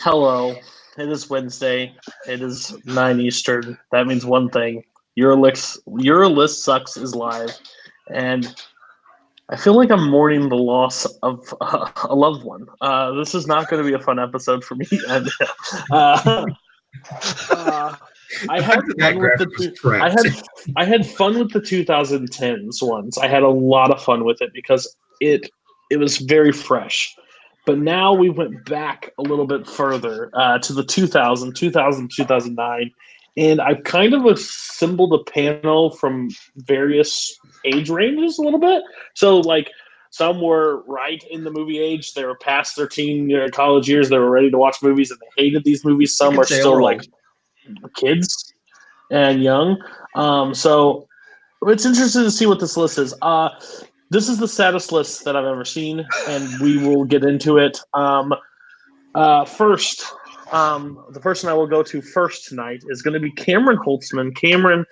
Hello. It is Wednesday. It is 9 Eastern. That means one thing. Your list sucks is live. And I feel like I'm mourning the loss of a loved one. This is not going to be a fun episode for me. And, I had fun with the 2010s ones. I had a lot of fun with it because it was very fresh. But now we went back a little bit further to the 2009, and I've kind of assembled a panel from various age ranges a little bit. So, like, some were right in the movie age. They were past their college years. They were ready to watch movies, and they hated these movies. Some are still, like, kids and young. So it's interesting to see what this list is. This is the saddest list that I've ever seen, and we will get into it. First, the person I will go to first tonight is going to be Cameron Holzmann. Cameron,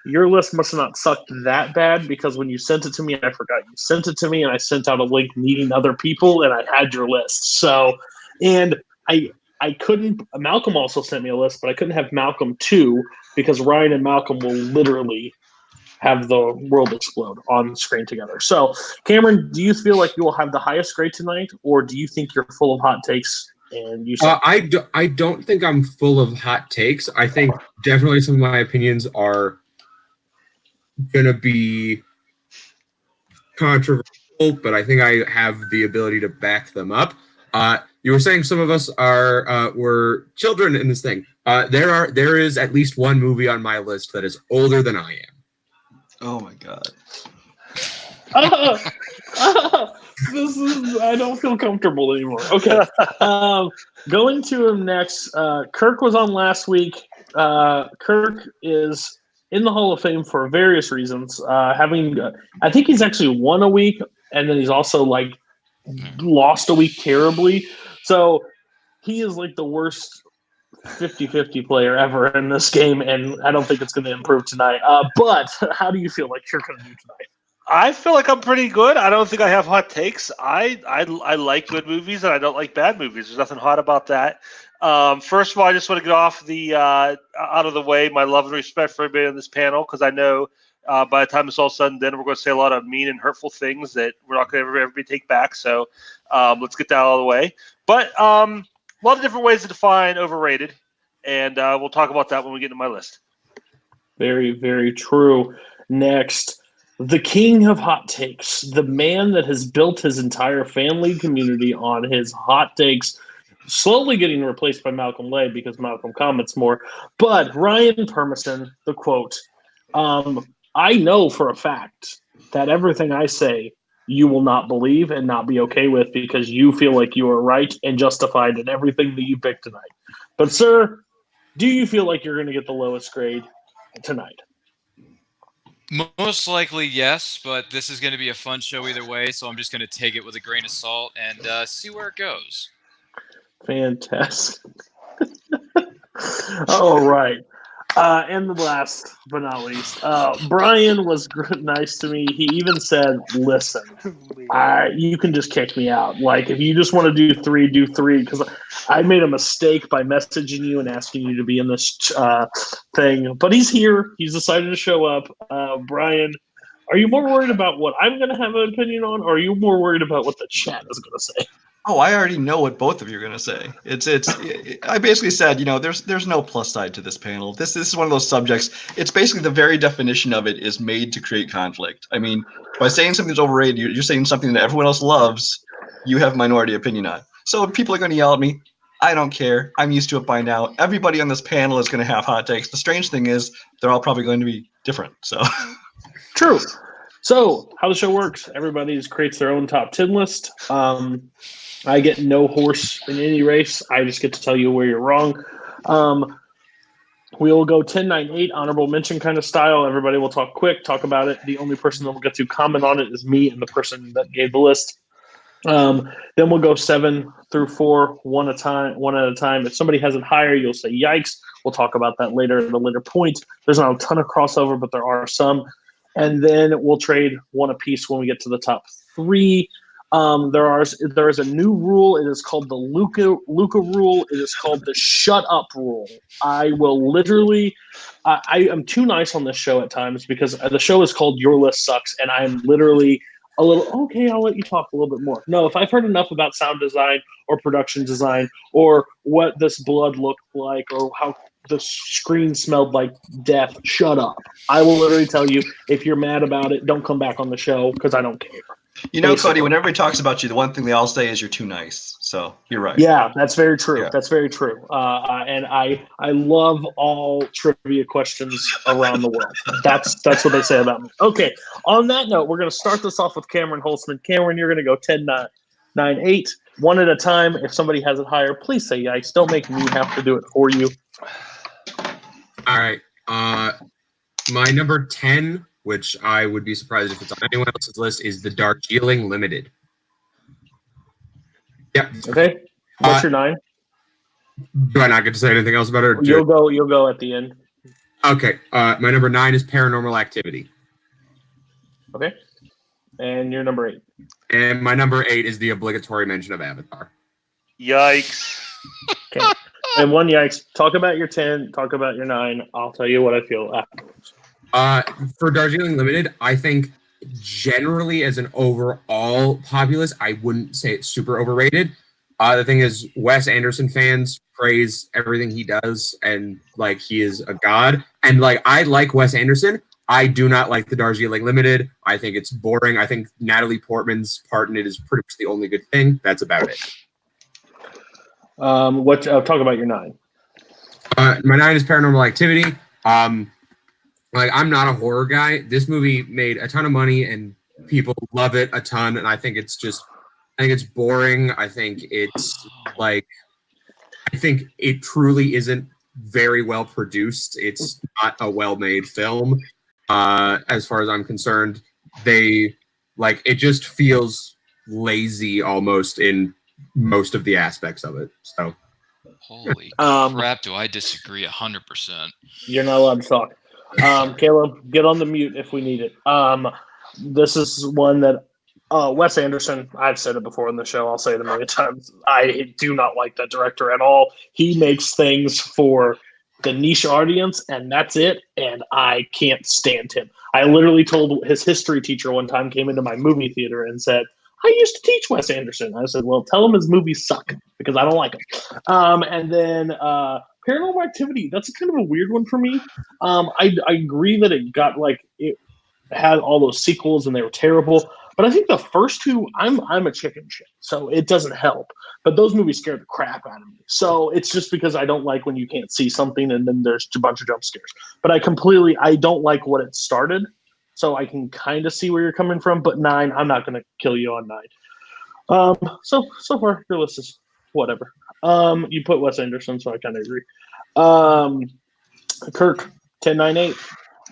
your list must have not sucked that bad because when you sent it to me, I forgot you sent it to me, and I sent out a link needing other people, and I had your list. So, and I couldn't – Malcolm also sent me a list, but I couldn't have Malcolm too because Ryan and Malcolm will literally – have the world explode on screen together. So, Cameron, do you feel like you will have the highest grade tonight, or do you think you're full of hot takes? And you I don't think I'm full of hot takes. I think definitely some of my opinions are going to be controversial, but I think I have the ability to back them up. You were saying some of us were children in this thing. There is at least one movie on my list that is older than I am. Oh my god. I don't feel comfortable anymore. Okay. Going to him next. Kirk was on last week. Kirk is in the Hall of Fame for various reasons. I think he's actually won a week, and then he's also like lost a week terribly. So he is like the worst 50-50 player ever in this game, and I don't think it's going to improve tonight. But how do you feel like you're going to do tonight? I feel like I'm pretty good. I don't think I have hot takes. I like good movies, and I don't like bad movies. There's nothing hot about that. First of all, I just want to get off the out of the way my love and respect for everybody on this panel, because I know by the time it's all said and done, we're going to say a lot of mean and hurtful things that we're not going to ever take back. So let's get that out of the way. But a lot of different ways to define overrated, and we'll talk about that when we get into my list. Very, very true. Next, the king of hot takes, the man that has built his entire family community on his hot takes, slowly getting replaced by Malcolm Lay because Malcolm comments more. But Ryan Permison, the quote, I know for a fact that everything I say you will not believe and not be okay with because you feel like you are right and justified in everything that you picked tonight. But, sir, do you feel like you're going to get the lowest grade tonight? Most likely, yes, but this is going to be a fun show either way, so I'm just going to take it with a grain of salt and see where it goes. Fantastic. All right. And the last but not least, Brian was nice to me. He even said, listen, you can just kick me out. Like, if you just want to do three, because I made a mistake by messaging you and asking you to be in this thing. But he's here. He's decided to show up. Brian, are you more worried about what I'm going to have an opinion on, or are you more worried about what the chat is going to say? Oh, I already know what both of you are going to say. I basically said, there's no plus side to this panel. This is one of those subjects. It's basically the very definition of it is made to create conflict. I mean, by saying something's overrated, you're saying something that everyone else loves, you have minority opinion on. So people are going to yell at me. I don't care. I'm used to it by now. Everybody on this panel is going to have hot takes. The strange thing is they're all probably going to be different. So True. So how the show works, everybody just creates their own top 10 list. I get no horse in any race. I just get to tell you where you're wrong. We'll go 10, 9, 8, honorable mention kind of style. Everybody will talk quick, talk about it. The only person that will get to comment on it is me and the person that gave the list. Then we'll go 7 through 4, one at a time. If somebody has it higher, you'll say yikes. We'll talk about that later at a later point. There's not a ton of crossover, but there are some. And then we'll trade one apiece when we get to the top 3. There is a new rule. It is called the Luca rule. It is called the shut up rule. I will literally. I am too nice on this show at times because the show is called Your List Sucks, and I'm literally a little okay. I'll let you talk a little bit more. No, if I've heard enough about sound design or production design or what this blood looked like or how the screen smelled like death, shut up. I will literally tell you if you're mad about it, don't come back on the show because I don't care. You know, Cody, when everybody talks about you, the one thing they all say is you're too nice. So you're right. Yeah, that's very true. Yeah. That's very true. And I love all trivia questions around the world. That's what they say about me. Okay, on that note, we're going to start this off with Cameron Holzmann. Cameron, you're going to go 10, 9, 9, 8, one at a time. If somebody has it higher, please say yikes. Don't make me have to do it for you. All right. My number 10, which I would be surprised if it's on anyone else's list, is the Darjeeling Limited. Yep. Okay. What's your 9? Do I not get to say anything else about it? Or You'll go at the end. Okay. My number 9 is Paranormal Activity. Okay. And your number 8. And my number 8 is the obligatory mention of Avatar. Yikes. Okay. And one yikes. Talk about your 10. Talk about your 9. I'll tell you what I feel afterwards. For Darjeeling Limited, I think generally as an overall populace, I wouldn't say it's super overrated. The thing is, Wes Anderson fans praise everything he does, and like he is a god. And like I like Wes Anderson. I do not like the Darjeeling Limited. I think it's boring. I think Natalie Portman's part in it is pretty much the only good thing. That's about it. Talk about your 9. My 9 is Paranormal Activity. Like, I'm not a horror guy. This movie made a ton of money and people love it a ton. And I think it's boring. I think it truly isn't very well produced. It's not a well-made film. As far as I'm concerned, it just feels lazy almost in most of the aspects of it. So, holy crap, do I disagree 100%. You're not allowed to talk. Caleb, get on the mute if we need it. This is one that Wes Anderson, I've said it before in the show, I'll say it a million times. I do not like that director at all. He makes things for the niche audience, and that's it, and I can't stand him. I literally told his history teacher one time, came into my movie theater and said, I used to teach Wes Anderson. I said, well, tell him his movies suck because I don't like them. And then Paranormal Activity, that's kind of a weird one for me. I agree that it had all those sequels and they were terrible. But I think the first two, I'm a chicken shit, so it doesn't help. But those movies scared the crap out of me. So it's just because I don't like when you can't see something and then there's a bunch of jump scares. But I don't like what it started. So I can kind of see where you're coming from. But 9, I'm not going to kill you on 9. So far, your list is whatever. You put Wes Anderson, so I kind of agree. Kirk, 10, 9, 8.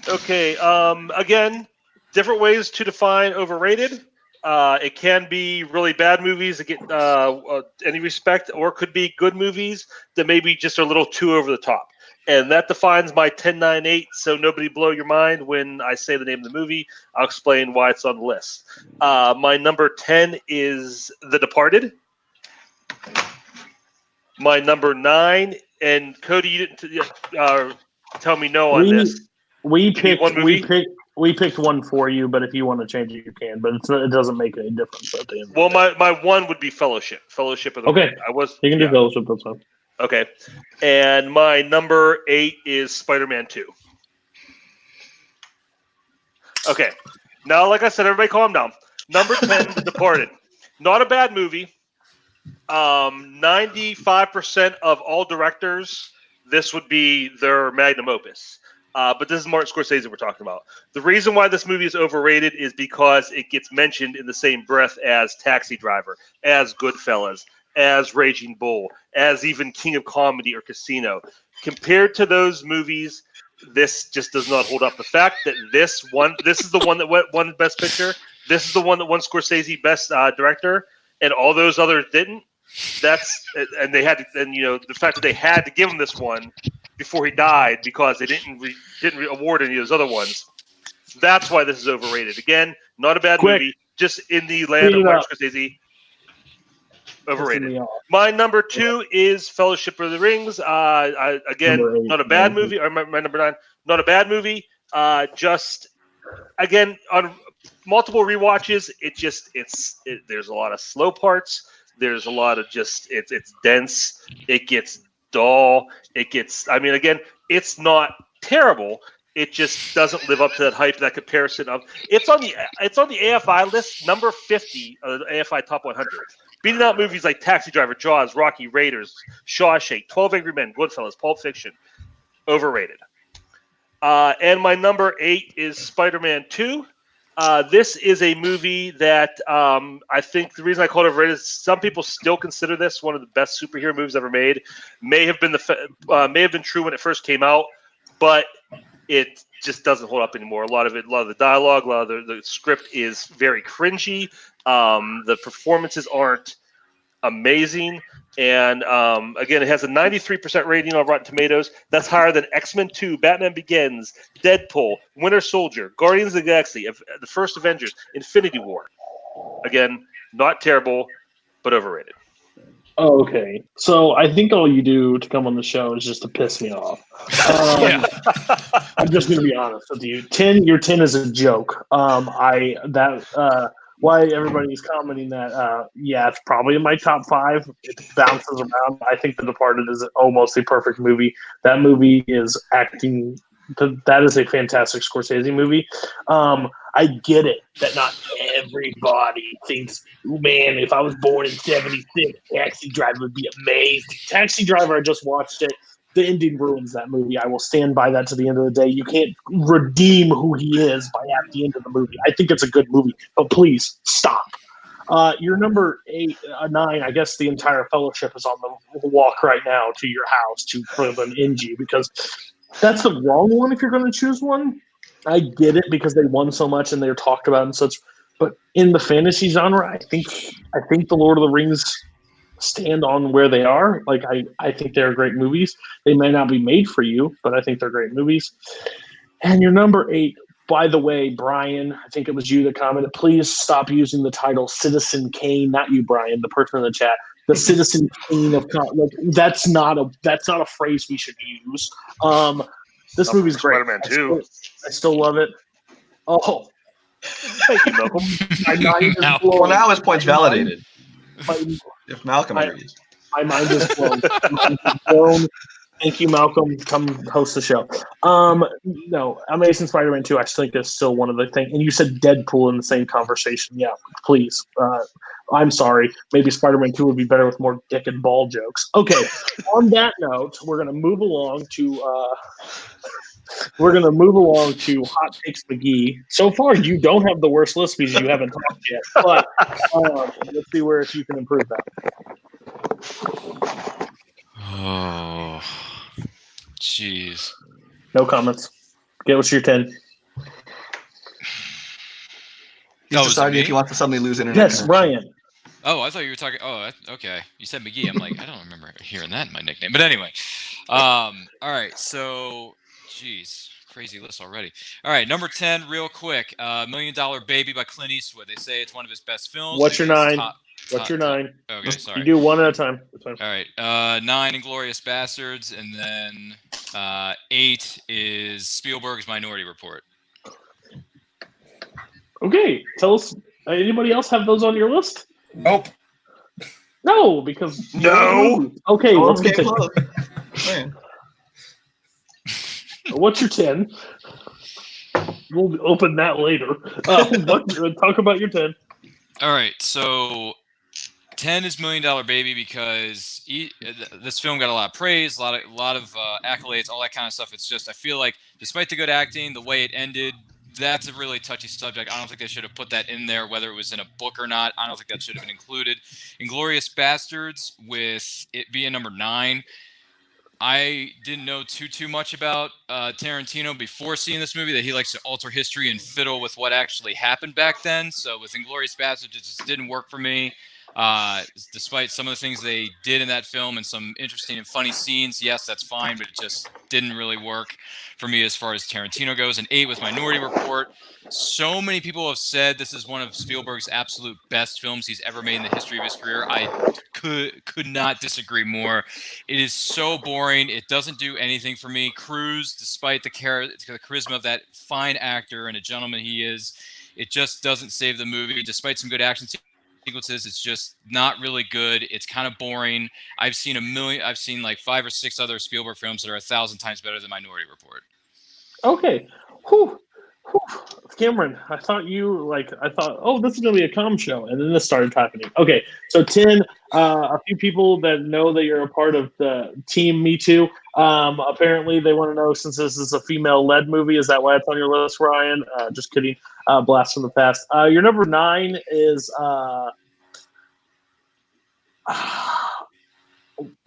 Okay. Again, different ways to define overrated. It can be really bad movies that get any respect, or it could be good movies that maybe just are a little too over the top. And that defines my 10, 9, 8, so nobody blow your mind when I say the name of the movie. I'll explain why it's on the list. My number 10 is The Departed. My number 9, and Cody, you didn't tell me no on this. We picked one for you, but if you want to change it, you can. But it doesn't make any difference at the end. Well, my 1 would be Fellowship. Fellowship of the Okay. You can do Fellowship, that's fine. Okay. And my number 8 is Spider-Man 2. Okay. Now, like I said, everybody calm down. Number 10, The Departed. Not a bad movie. 95% of all directors, this would be their magnum opus. But this is Martin Scorsese we're talking about. The reason why this movie is overrated is because it gets mentioned in the same breath as Taxi Driver, as Goodfellas, as Raging Bull, as even King of Comedy or Casino. Compared to those movies, this just does not hold up. The fact that this is the one that won Best Picture, this is the one that won Scorsese Best Director, and all those others didn't. The fact that they had to give him this one before he died because they didn't award any of those other ones. That's why this is overrated. Again, not a bad movie. just in the land of Martin Scorsese. Overrated. My number 2 is Fellowship of the Rings. Again, not a bad movie. Or my number 9, not a bad movie. Just again on multiple rewatches, there's a lot of slow parts. There's a lot of it's dense. It gets dull. Again, it's not terrible. It just doesn't live up to that hype, that comparison of it's on the AFI list, number 50 of the AFI Top 100. Beating out movies like Taxi Driver, Jaws, Rocky, Raiders, Shawshank, 12 Angry Men, Goodfellas, Pulp Fiction. Overrated. And my number 8 is Spider-Man 2. This is a movie that I think the reason I call it overrated is some people still consider this one of the best superhero movies ever made. May have been true when it first came out, but it just doesn't hold up anymore. A lot of the dialogue, a lot of the script is very cringy. The performances aren't amazing. And again, it has a 93% rating on Rotten Tomatoes. That's higher than X-Men 2, Batman Begins, Deadpool, Winter Soldier, Guardians of the Galaxy, The First Avengers, Infinity War. Again, not terrible, but overrated. Oh, okay. So I think all you do to come on the show is just to piss me off. I'm just going to be honest with you. Your 10 is a joke. Why everybody's commenting that, it's probably in my top 5. It bounces around. I think The Departed is almost a perfect movie. That movie is acting. That is a fantastic Scorsese movie. I get it that not everybody thinks, man, if I was born in 76, Taxi Driver would be amazing. Taxi Driver, I just watched it. The ending ruins that movie. I will stand by that to the end of the day. You can't redeem who he is by at the end of the movie. I think it's a good movie, but please stop. Your number 9, I guess the entire fellowship is on the walk right now to your house to put them in you because that's the wrong one if you're going to choose one. I get it because they won so much and they're talked about and such. But in the fantasy genre, I think the Lord of the Rings stand on where they are. Like I think they're great movies. They may not be made for you, but I think they're great movies. And your number 8, by the way, Brian, I think it was you that commented, please stop using the title Citizen Kane, not you, Brian, the person in the chat. The Citizen Kane of that's not a phrase we should use. This movie's great. Spider-Man 2. I still love it. Oh, thank you, Malcolm. My mind is blown. Well, now his point's validated. If Malcolm agrees. My mind is blown. Thank you, Malcolm. Come host the show. No, Amazing Spider-Man 2, I think is still one of the things. And you said Deadpool in the same conversation. Yeah, please. I'm sorry. Maybe Spider-Man 2 would be better with more dick and ball jokes. Okay. On that note, we're gonna move along to Hot Takes McGee. So far, you don't have the worst list because you haven't talked yet. But let's see if you can improve that. Oh, jeez. No comments. Get what's your 10. He's deciding if he wants to suddenly lose internet. Yes, connection. Ryan. Oh, I thought you were talking. Oh, okay. You said McGee. I'm like, I don't remember hearing that in my nickname. But anyway, all right. So, jeez, crazy list already. All right, number 10, real quick. $1 Million Baby by Clint Eastwood. They say it's one of his best films. What's your 9? What's your 9? Okay, sorry. You do one at a time. That's fine. All right. 9, Inglourious Bastards, and then 8 is Spielberg's Minority Report. Okay, tell us. Anybody else have those on your list? Nope. No, because no. Okay, let's get continue. What's your 10? We'll open that later. Talk about your 10. All right, so 10 is $1 Million Baby because this film got a lot of praise, a lot of accolades, all that kind of stuff. It's just I feel like despite the good acting, the way it ended, that's a really touchy subject. I don't think they should have put that in there, whether it was in a book or not. I don't think that should have been included. Inglourious Bastards, with it being number 9, I didn't know too much about Tarantino before seeing this movie, that he likes to alter history and fiddle with what actually happened back then. So with Inglourious Bastards, it just didn't work for me. Despite some of the things they did in that film and some interesting and funny scenes, yes, that's fine, but it just didn't really work for me as far as Tarantino goes. And 8 with Minority Report. So many people have said this is one of Spielberg's absolute best films he's ever made in the history of his career. I could not disagree more. It is so boring. It doesn't do anything for me. Cruise, despite the charisma of that fine actor and a gentleman he is, it just doesn't save the movie. Despite some good action sequences, it's just not really good. It's kind of boring. I've seen like 5 or 6 other Spielberg films that are 1,000 times better than Minority Report. Okay. Whew. Cameron, I thought, oh, this is going to be a calm show. And then this started happening. Okay. So 10, a few people that know that you're a part of the team Me Too. Apparently they want to know, since this is a female-led movie, is that why it's on your list, Ryan? Just kidding. Blast from the past. Your number 9 is,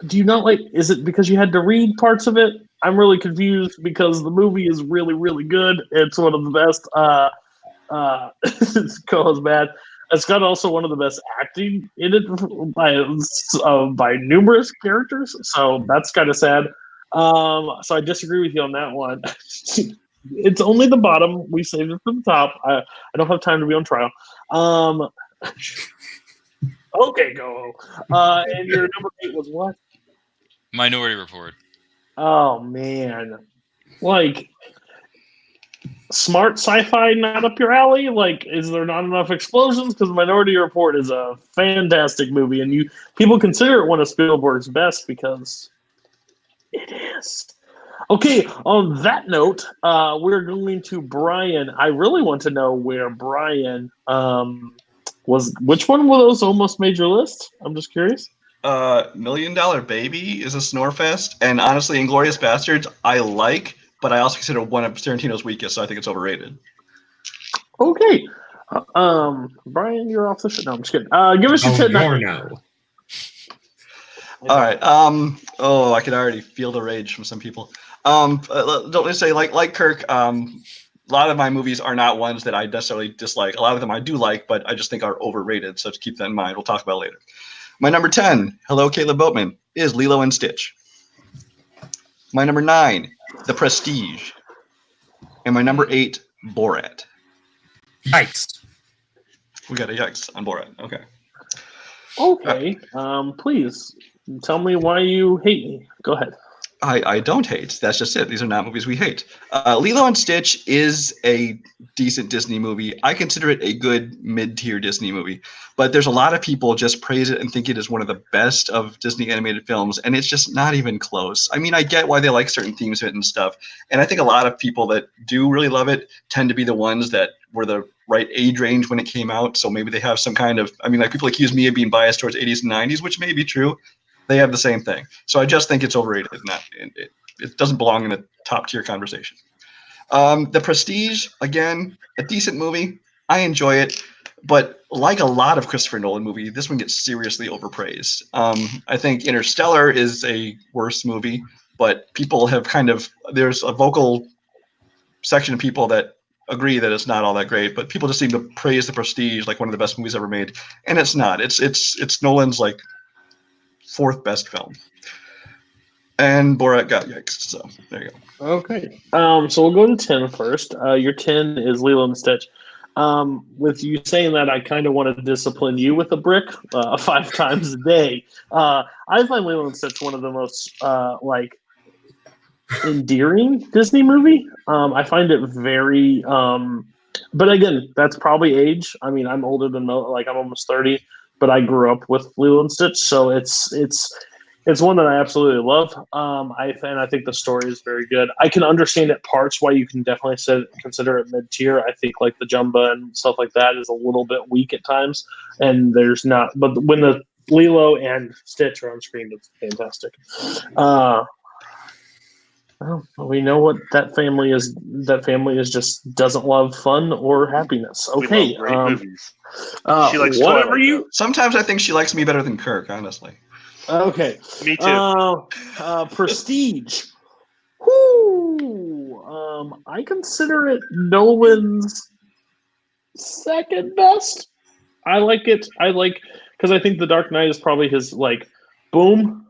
do you not like, is it because you had to read parts of it? I'm really confused because the movie is really, really good. It's one of the best. Koho's bad. It's got also one of the best acting in it by numerous characters. So that's kind of sad. So I disagree with you on that one. It's only the bottom. We saved it for the top. I don't have time to be on trial. Okay, Koho. And your number 8 was what? Minority Report. Oh, man. Like, smart sci-fi not up your alley? Like, is there not enough explosions? Because Minority Report is a fantastic movie, and people consider it one of Spielberg's best because it is. Okay, on that note, we're going to Brian. I really want to know where Brian was. Which one of those almost made your list? I'm just curious. $1 Million Baby is a snorefest, and honestly, Inglourious Bastards I like, but I also consider one of Tarantino's weakest, so I think it's overrated. Okay, Brian, you're off the show. No, I'm just kidding. Give us your 10. No. All right. I can already feel the rage from some people. Don't say like Kirk. A lot of my movies are not ones that I necessarily dislike. A lot of them I do like, but I just think are overrated. So to keep that in mind, we'll talk about it later. My number 10, hello, Kaleb Boatman, is Lilo and Stitch. My number 9, The Prestige. And my number 8, Borat. Yikes. We got a yikes on Borat. Okay. Okay. Please tell me why you hate me. Go ahead. I don't hate. That's just it. These are not movies we hate. Lilo and Stitch is a decent Disney movie. I consider it a good mid-tier Disney movie. But there's a lot of people just praise it and think it is one of the best of Disney animated films, and it's just not even close. I mean, I get why they like certain themes of it and stuff, and I think a lot of people that do really love it tend to be the ones that were the right age range when it came out, so maybe they have some kind of, I mean, like people accuse me of being biased towards 80s and 90s, which may be true. They have the same thing. So I just think it's overrated. It doesn't belong in a top tier conversation. The Prestige, again, a decent movie. I enjoy it. But like a lot of Christopher Nolan movies, this one gets seriously overpraised. I think Interstellar is a worse movie, but people have there's a vocal section of people that agree that it's not all that great, but people just seem to praise The Prestige like one of the best movies ever made. And it's not. It's Nolan's like 4th best film. And Borat got yikes, so there you go. Okay. So we'll go to 10 first. Your 10 is Lilo and Stitch. With you saying that, I kind of want to discipline you with a brick 5 times a day. I find Lilo and Stitch one of the most endearing Disney movie. I find it very but again, that's probably age. I mean, I'm older than I'm almost 30, but I grew up with Lilo and Stitch, so it's one that I absolutely love. I think the story is very good. I can understand at parts why you can definitely consider it mid-tier. I think like the Jumba and stuff like that is a little bit weak at times, and there's not. But when the Lilo and Stitch are on screen, it's fantastic. Well, we know what that family is. That family just doesn't love fun or happiness. Okay, we love great movies. She likes whatever you. Sometimes I think she likes me better than Kirk, honestly. Okay. Me too. Prestige. Whoo. I consider it Nolan's second best. I like it. because I think The Dark Knight is probably his like boom,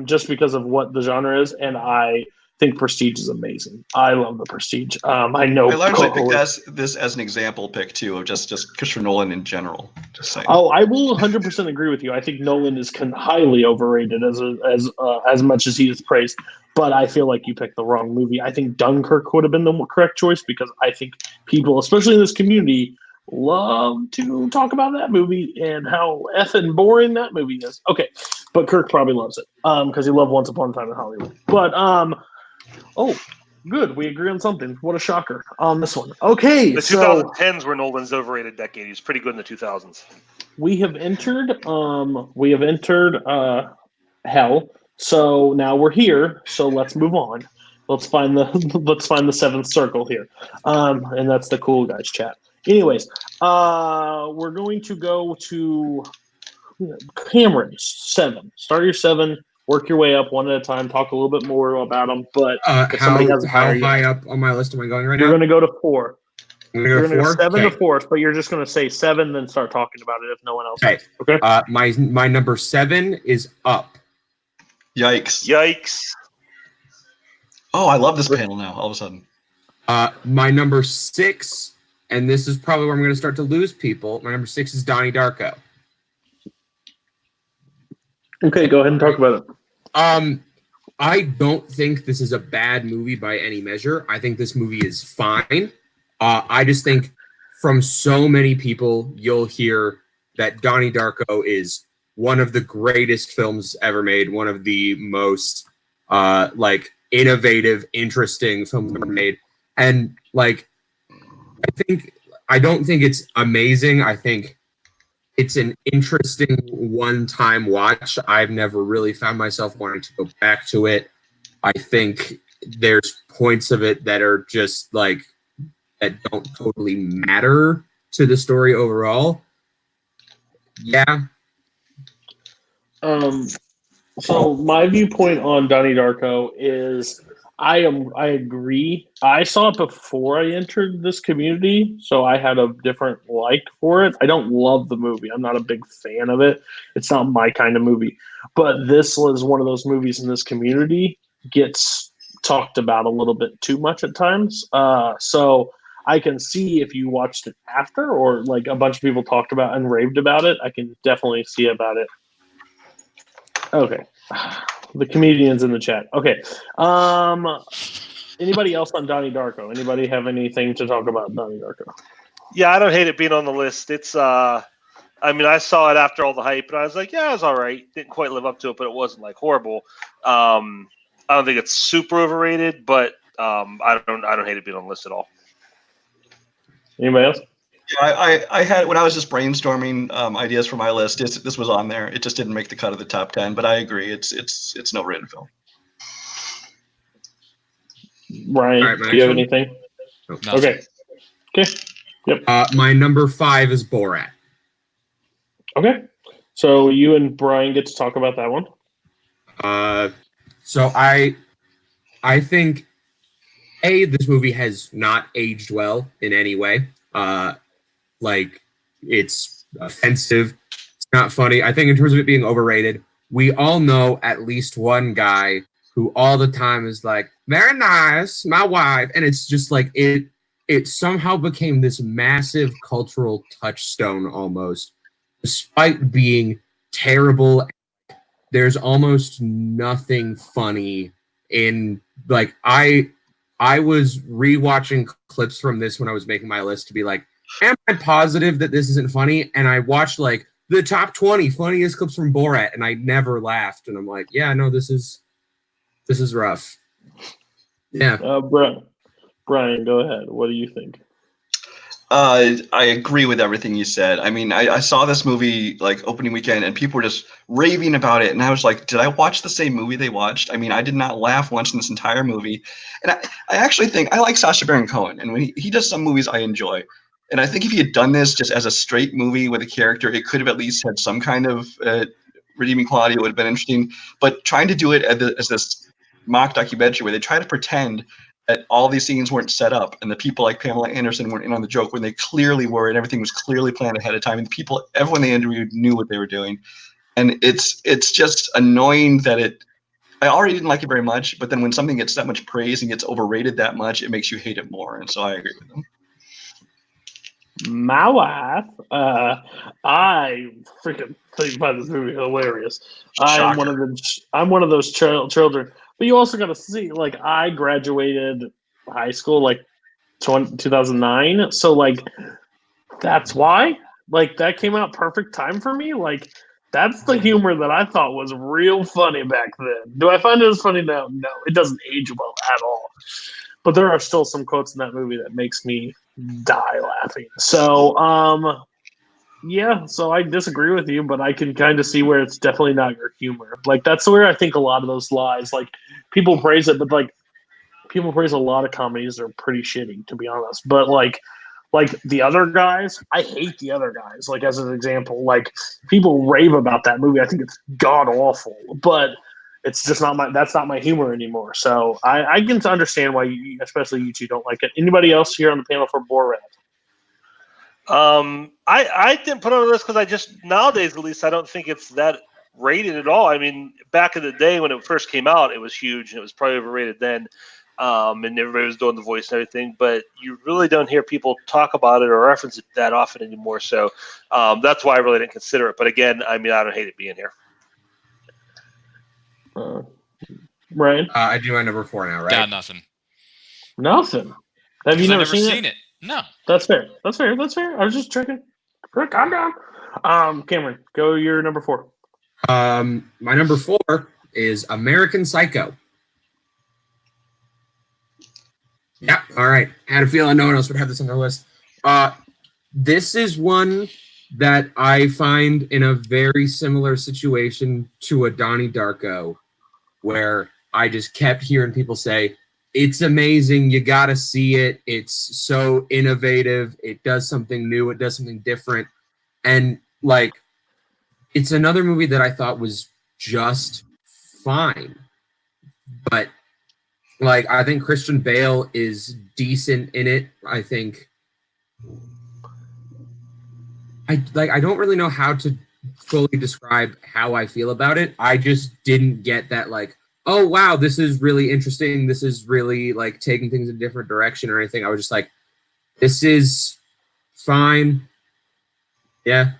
just because of what the genre is, and I think Prestige is amazing. I love The Prestige. I know. I largely picked Koho this as an example pick too of just Christopher Nolan in general. Just saying. Oh, I will 100% agree with you. I think Nolan is highly overrated as much as he is praised. But I feel like you picked the wrong movie. I think Dunkirk would have been the correct choice because I think people, especially in this community, love to talk about that movie and how effing boring that movie is. Okay, but Kirk probably loves it because he loved Once Upon a Time in Hollywood. But oh, good. We agree on something. What a shocker on this one. Okay, the 2010s were Nolan's overrated decade. He was pretty good in the 2000s. We have entered. Hell. So now we're here. So let's move on. Let's find the seventh circle here, and that's the cool guys chat. Anyways, we're going to go to Cameron's 7. Start your 7. Work your way up one at a time. Talk a little bit more about them. But if somebody has how high up on my list am I going right you're now? going to go to 4. You're going to go 4? 7 okay. to 4, but you're just going to say 7, then start talking about it if no one else okay. does. Okay. My number 7 is Up. Yikes. Oh, I love this panel now, all of a sudden. My number 6, and this is probably where I'm going to start to lose people. My number 6 is Donnie Darko. Okay, go ahead and talk about it. I don't think this is a bad movie by any measure. I think this movie is fine. I just think from so many people, you'll hear that Donnie Darko is one of the greatest films ever made, one of the most innovative, interesting films ever made. And I don't think it's amazing. I think it's an interesting one-time watch. I've never really found myself wanting to go back to it. I think there's points of it that are just that don't totally matter to the story overall. Yeah. So my viewpoint on Donnie Darko is I agree. I saw it before I entered this community, so I had a different like for it. I don't love the movie. I'm not a big fan of it. It's not my kind of movie. But this was one of those movies in this community gets talked about a little bit too much at times. So I can see if you watched it after or a bunch of people talked about and raved about it, I can definitely see about it. Okay. The comedians in the chat. Okay. Anybody else on Donnie Darko? Anybody have anything to talk about Donnie Darko? Yeah, I don't hate it being on the list. It's I saw it after all the hype and I was like, yeah, it was all right. Didn't quite live up to it, but it wasn't horrible. I don't think it's super overrated, but I don't hate it being on the list at all. Anybody else? Yeah, I had when I was just brainstorming ideas for my list. This was on there. It just didn't make the cut of the top 10, but I agree. It's an overrated film. Ryan, right, do you have anything? No. Okay. Yep. My number 5 is Borat. Okay. So you and Brian get to talk about that one. So I think this movie has not aged well in any way. It's offensive. It's not funny. I think in terms of it being overrated, we all know at least one guy who all the time is like, very nice, my wife. And it's just it somehow became this massive cultural touchstone almost, despite being terrible. There's almost nothing funny in I was rewatching clips from this when I was making my list to be like, am I positive that this isn't funny? And I watched the top 20 funniest clips from Borat, and I never laughed. And I'm like, yeah, no, this is rough. Yeah. Brian, go ahead. What do you think? I agree with everything you said. I mean, I saw this movie opening weekend, and people were just raving about it, and I was like, did I watch the same movie they watched? I mean, I did not laugh once in this entire movie, and I actually think I like Sacha Baron Cohen, and when he does some movies I enjoy, and I think if he had done this just as a straight movie with a character, it could have at least had some kind of redeeming quality. It would have been interesting, but trying to do it as this mock documentary where they try to pretend that all these scenes weren't set up, and the people like Pamela Anderson weren't in on the joke when they clearly were, and everything was clearly planned ahead of time, and everyone they interviewed knew what they were doing. And it's just annoying that I already didn't like it very much, but then when something gets that much praise and gets overrated that much, it makes you hate it more. And so I agree with them. My wife, I freaking think about this movie hilarious. I'm one of those children. But you also got to see, like, I graduated high school like 2009, so like that's why. Like, that came out perfect time for me. Like, that's the humor that I thought was real funny back then. Do I find it as funny now? No, it doesn't age well at all. But there are still some quotes in that movie that makes me die laughing. So, yeah, so I disagree with you, but I can kind of see where it's definitely not your humor. Like, that's where I think a lot of those lies, like, people praise it, but, like, people praise a lot of comedies that are pretty shitty, to be honest. But, like The Other Guys, I hate The Other Guys, like, as an example. Like, people rave about that movie. I think it's god-awful, but it's just that's not my humor anymore. So I can understand why, especially you two, don't like it. Anybody else here on the panel for Borat? I didn't put it on the list because nowadays, at least, I don't think it's that rated at all. I mean, back in the day when it first came out, it was huge and it was probably overrated then. And everybody was doing the voice and everything, but you really don't hear people talk about it or reference it that often anymore. So that's why I really didn't consider it. But again, I mean, I don't hate it being here. Ryan? I do my number 4 now, right? Got nothing. Nothing. Have you never seen it? No. That's fair. I was just checking. Calm down. Cameron, go your number 4. My number 4 is American Psycho. Yeah, all right. Had a feeling no one else would have this on their list. This is one that I find in a very similar situation to a Donnie Darko, where I just kept hearing people say, it's amazing, you gotta see it, it's so innovative, it does something new, it does something different. And, like, it's another movie that I thought was just fine. But, like, I think Christian Bale is decent in it. I think I don't really know how to fully describe how I feel about it. I just didn't get that, like, oh wow, this is really interesting. This is really, like, taking things in a different direction or anything. I was just like, this is fine. Yeah.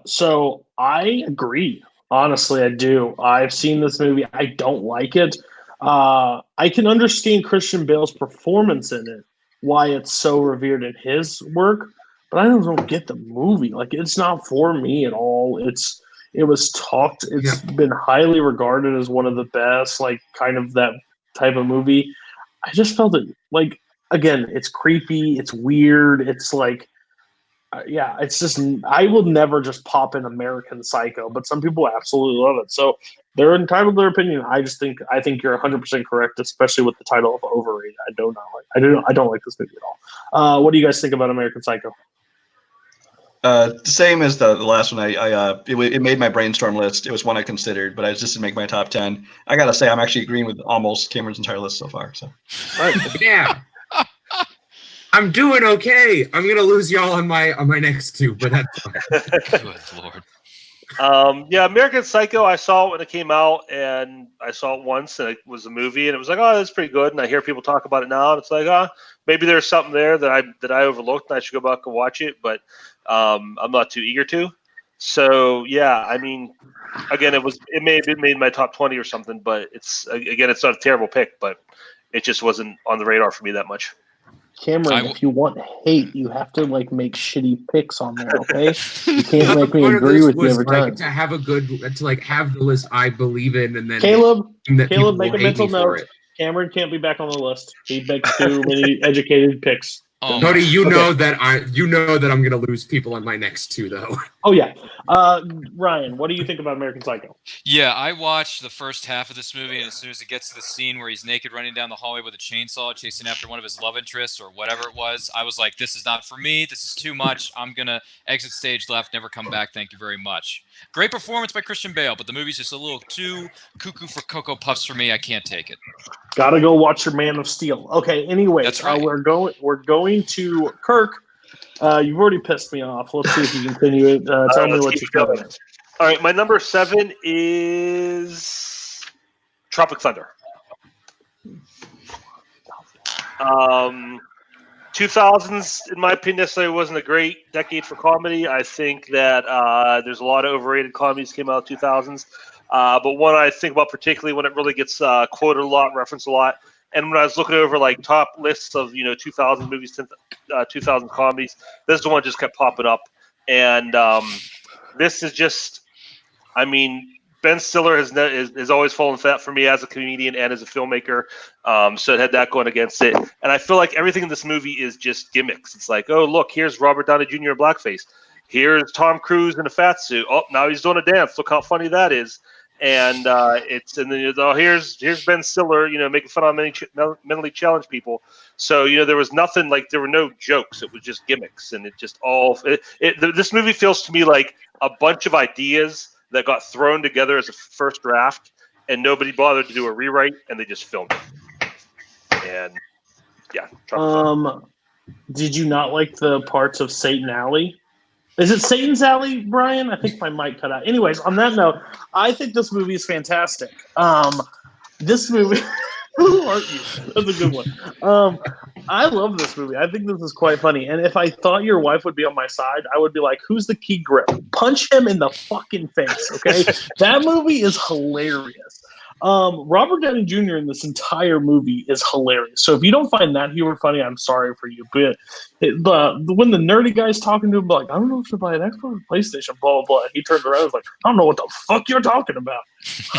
So I agree. Honestly, I do. I've seen this movie. I don't like it. I can understand Christian Bale's performance in it, why it's so revered in his work, but I don't get the movie. Like, it's not for me at all. It's been highly regarded as one of the best, like, kind of that type of movie. I just felt it, like, again, it's creepy, it's weird, it's like, it's just, I will never just pop in American Psycho, but some people absolutely love it. So they're entitled to their opinion. I think you're 100% correct, especially with the title of Overrated. I don't like this movie at all. What do you guys think about American Psycho? The same as the last one. It made my brainstorm list. It was one I considered, but I just didn't make my top 10. I gotta say, I'm actually agreeing with almost Cameron's entire list so far. So, right. Yeah. I'm doing okay. I'm gonna lose y'all on my next 2, but that's fine. Good Lord. American Psycho, I saw it when it came out, and I saw it once, and it was a movie, and it was like, oh, that's pretty good. And I hear people talk about it now, and it's like, maybe there's something there that I overlooked, and I should go back and watch it, but I'm not too eager to. So yeah, I mean, again, it may have made my top 20 or something, but it's not a terrible pick, but it just wasn't on the radar for me that much. Cameron, if you want hate, you have to, like, make shitty picks on there, okay? You can't make me agree with you every time. To have the list I believe in, and then Caleb, make a mental note. Cameron can't be back on the list. He makes too many educated picks. Oh, Cody, you Okay. know that I'm gonna lose people on my next two though. Oh yeah, Ryan, what do you think about American Psycho? Yeah, I watched the first half of this movie, and as soon as it gets to the scene where he's naked running down the hallway with a chainsaw chasing after one of his love interests or whatever it was, I was like, this is not for me. This is too much. I'm going to exit stage left, never come back. Thank you very much. Great performance by Christian Bale, but the movie's just a little too cuckoo for Cocoa Puffs for me. I can't take it. Gotta go watch your Man of Steel. Okay, anyway, That's right. we're going to Kirk. You've already pissed me off. Let's see if you continue it. Tell me what you're going. All right, my number 7 is Tropic Thunder. 2000s, in my opinion, necessarily wasn't a great decade for comedy. I think that there's a lot of overrated comedies came out in the 2000s. But one I think about particularly when it really gets quoted a lot, referenced a lot, and when I was looking over like top lists of 2000 movies, 2000 comedies, this one just kept popping up. And this is just, I mean, Ben Stiller has always fallen flat for me as a comedian and as a filmmaker. So it had that going against it. And I feel like everything in this movie is just gimmicks. It's like, oh, look, here's Robert Downey Jr. in blackface. Here's Tom Cruise in a fat suit. Oh, now he's doing a dance. Look how funny that is. And here's Ben Stiller, making fun of mentally challenged people. So there was nothing, like there were no jokes. It was just gimmicks, and it just all. This movie feels to me like a bunch of ideas that got thrown together as a first draft, and nobody bothered to do a rewrite, and they just filmed it. And yeah. Did you not like the parts of Satan Alley? Is it Satan's Alley, Brian? I think my mic cut out. Anyways, on that note, I think this movie is fantastic. This movie, who aren't you? That's a good one. I love this movie. I think this is quite funny. And if I thought your wife would be on my side, I would be like, who's the key grip? Punch him in the fucking face, okay? That movie is hilarious. Robert Downey Jr. in this entire movie is hilarious. So if you don't find that humor funny, I'm sorry for you. But when the nerdy guy's talking to him, like, I don't know if to buy an Xbox or PlayStation, blah, blah, blah. He turns around and is like, I don't know what the fuck you're talking about.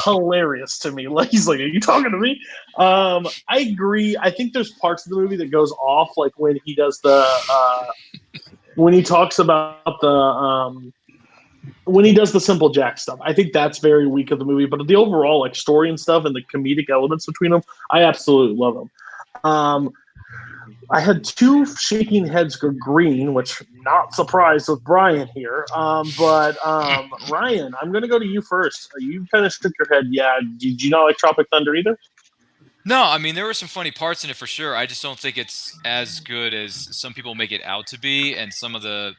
Hilarious to me. Like, he's like, are you talking to me? I agree. I think there's parts of the movie that goes off, like when he does when he talks about when he does the Simple Jack stuff. I think that's very weak of the movie, but the overall like story and stuff and the comedic elements between them, I absolutely love them. I had two shaking heads go green, which not surprised with Brian here. But Ryan, I'm going to go to you first. You kind of shook your head. Yeah. Did you not like Tropic Thunder either? No, I mean, there were some funny parts in it for sure. I just don't think it's as good as some people make it out to be. And some of the,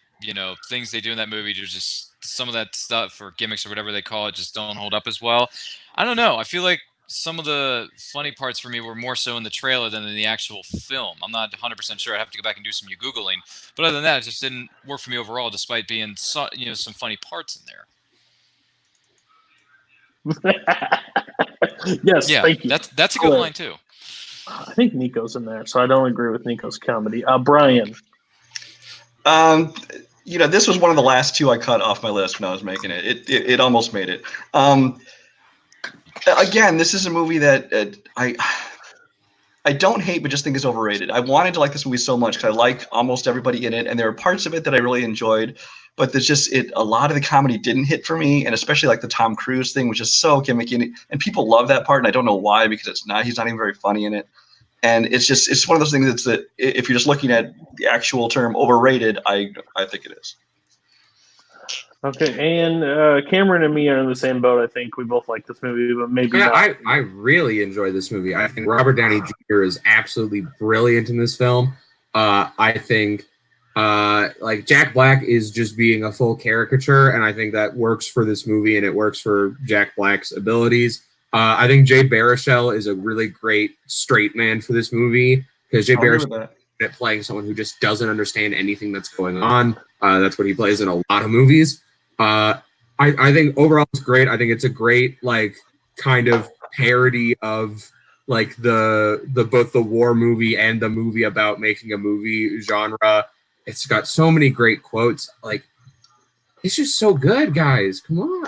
things they do in that movie, there's just some of that stuff or gimmicks or whatever they call it just don't hold up as well. I don't know. I feel like some of the funny parts for me were more so in the trailer than in the actual film. I'm not 100% sure. I'd have to go back and do some Googling. But other than that, it just didn't work for me overall, despite being some funny parts in there. Yes, yeah, thank you. That's a good line too. I think Nico's in there, so I don't agree with Nico's comedy. Brian. This was one of the last two I cut off my list when I was making it. It almost made it. Again, this is a movie that I don't hate, but just think is overrated. I wanted to like this movie so much because I like almost everybody in it, and there are parts of it that I really enjoyed. But there's just a lot of the comedy didn't hit for me, and especially like the Tom Cruise thing was just so gimmicky, and people love that part, and I don't know why because he's not even very funny in it. And it's one of those things that if you're just looking at the actual term overrated, I think it is. Okay, and Cameron and me are in the same boat. I think we both like this movie, but maybe not. I really enjoy this movie. I think Robert Downey Jr. is absolutely brilliant in this film. I think like Jack Black is just being a full caricature, and I think that works for this movie, and it works for Jack Black's abilities. I think Jay Baruchel is a really great straight man for this movie because Jay Baruchel is playing someone who just doesn't understand anything that's going on. That's what he plays in a lot of movies. I think overall it's great. I think it's a great like kind of parody of like the both the war movie and the movie about making a movie genre. It's got so many great quotes. Like it's just so good, guys. Come on.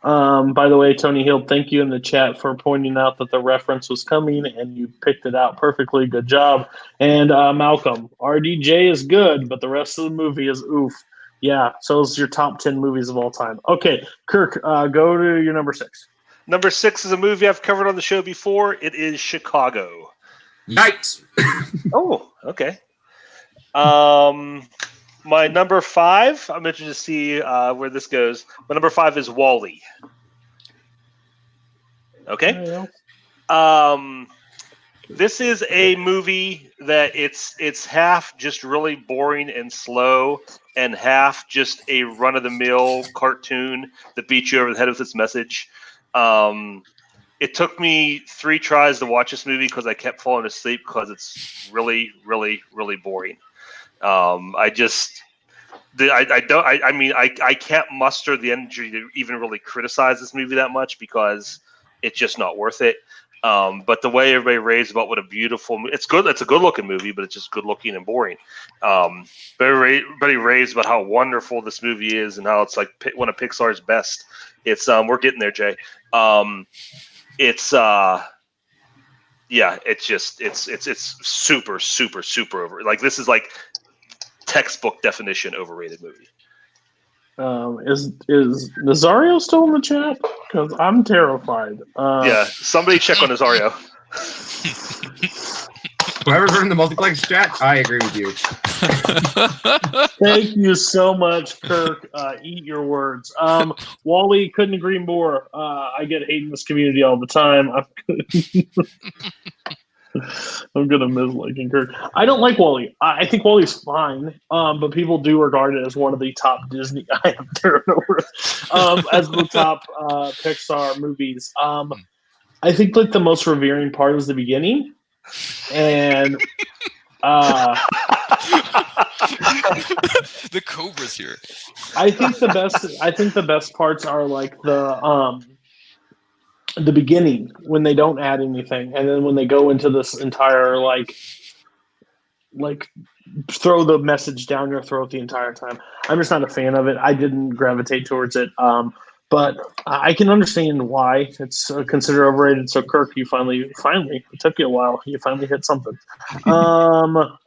By the way, Tony Hill, thank you in the chat for pointing out that the reference was coming and you picked it out perfectly. Good job. And Malcolm, RDJ is good, but the rest of the movie is oof. Yeah, so it's your top 10 movies of all time. Okay, Kirk, go to your number 6. Number 6 is a movie I've covered on the show before. It is Chicago. Yikes! Oh, okay. My number 5, I'm interested to see where this goes. My number 5 is Wall-E. Okay. This is a movie that it's half just really boring and slow, and half just a run-of-the-mill cartoon that beats you over the head with its message. It took me 3 tries to watch this movie because I kept falling asleep because it's really, really, really boring. I can't muster the energy to even really criticize this movie that much because it's just not worth it. But the way everybody raves about what a beautiful it's good. It's a good looking movie, but it's just good looking and boring. But everybody raves about how wonderful this movie is and how it's like one of Pixar's best. It's we're getting there, Jay. It's super, super, super over. Like this is like textbook definition overrated movie. Is Nazario still in the chat? Because I'm terrified. Yeah, somebody check on Nazario. Whoever's in the multiplex chat, I agree with you. Thank you so much, Kirk. Eat your words. Wally, couldn't agree more. I get hate in this community all the time. I'm gonna miss liking Kirk. I don't like Wall-E. I think Wall-E's fine, but people do regard it as one of the top Disney. I am turnover as the top Pixar movies. I think like the most revering part is the beginning, and the Cobra's here. I think the best parts are like the beginning when they don't add anything, and then when they go into this entire like throw the message down your throat the entire time. I'm just not a fan of it. I didn't gravitate towards it, but I can understand why it's considered overrated. So Kirk, you finally it took you a while. You finally hit something. The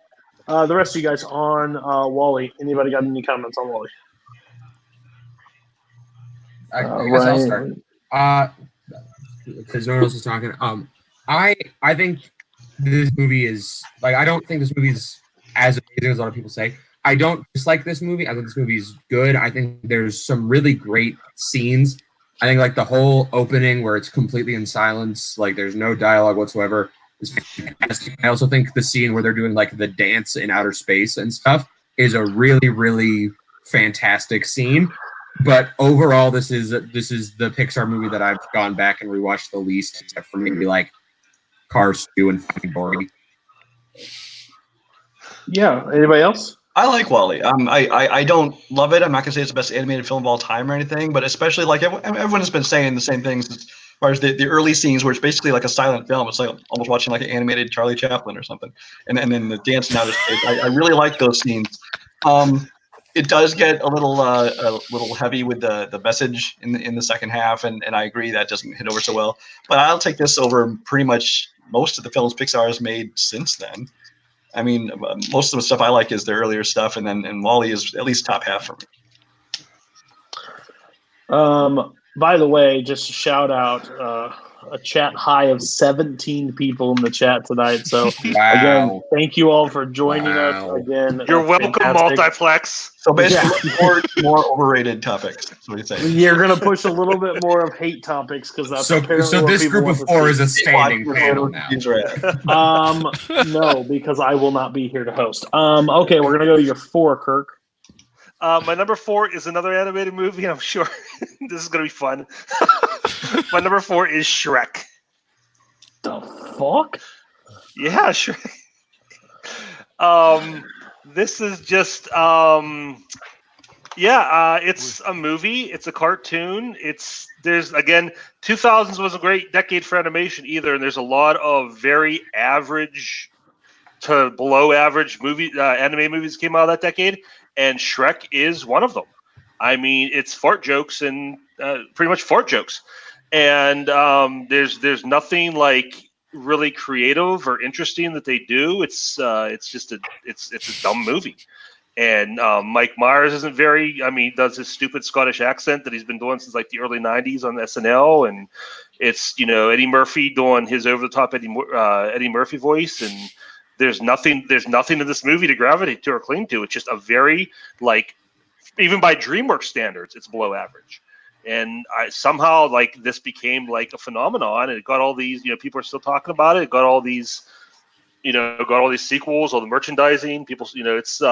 rest of you guys on Wall-E. Anybody got any comments on Wall-E? I guess I'll start. Because no one else is talking. I think this movie is like I don't think this movie is as amazing as a lot of people say. I don't dislike this movie. I think this movie is good. I think there's some really great scenes. I think like the whole opening where it's completely in silence, like there's no dialogue whatsoever, is fantastic. I also think the scene where they're doing like the dance in outer space and stuff is a really, really fantastic scene. But overall, this is the Pixar movie that I've gone back and rewatched the least, except for maybe like Cars 2 and fucking Boring. Yeah. Anybody else? I like Wall-E. I don't love it. I'm not gonna say it's the best animated film of all time or anything, but especially like everyone has been saying the same things as far as the early scenes where it's basically like a silent film. It's like almost watching like an animated Charlie Chaplin or something, and then the dance in outer space. I really like those scenes. It does get a little heavy with the message in the second half, and I agree that doesn't hit over so well. But I'll take this over pretty much most of the films Pixar has made since then. I mean, most of the stuff I like is the earlier stuff, and Wall-E is at least top half for me. By the way, just a shout out a chat high of 17 people in the chat tonight. So again, thank you all for joining us again. You're welcome, fantastic. So Multiplex. basically, more overrated topics. That's what you say. You're gonna push a little bit more of hate topics because that's So apparently what this people group want of to 4 see. is a standing panel now. No, because I will not be here to host. Okay, we're gonna go to your 4, Kirk. My number 4 is another animated movie, and I'm sure this is going to be fun. My number 4 is Shrek. The fuck? Yeah, Shrek. This is just, it's a movie. It's a cartoon. There's again, 2000s was a great decade for animation either, and there's a lot of very average to below average anime movies came out of that decade. And Shrek is one of them. I mean, it's fart jokes and pretty much fart jokes, and there's nothing like really creative or interesting that they do. It's just it's a dumb movie. And Mike Myers isn't very. I mean, he does his stupid Scottish accent that he's been doing since like the early '90s on SNL, and it's Eddie Murphy doing his over-the-top Eddie Murphy voice, and there's nothing in this movie to gravitate to or cling to. It's just a very like, even by DreamWorks standards, it's below average. And somehow like this became like a phenomenon, and it got all these people are still talking about it. It got all these sequels, all the merchandising. People, it's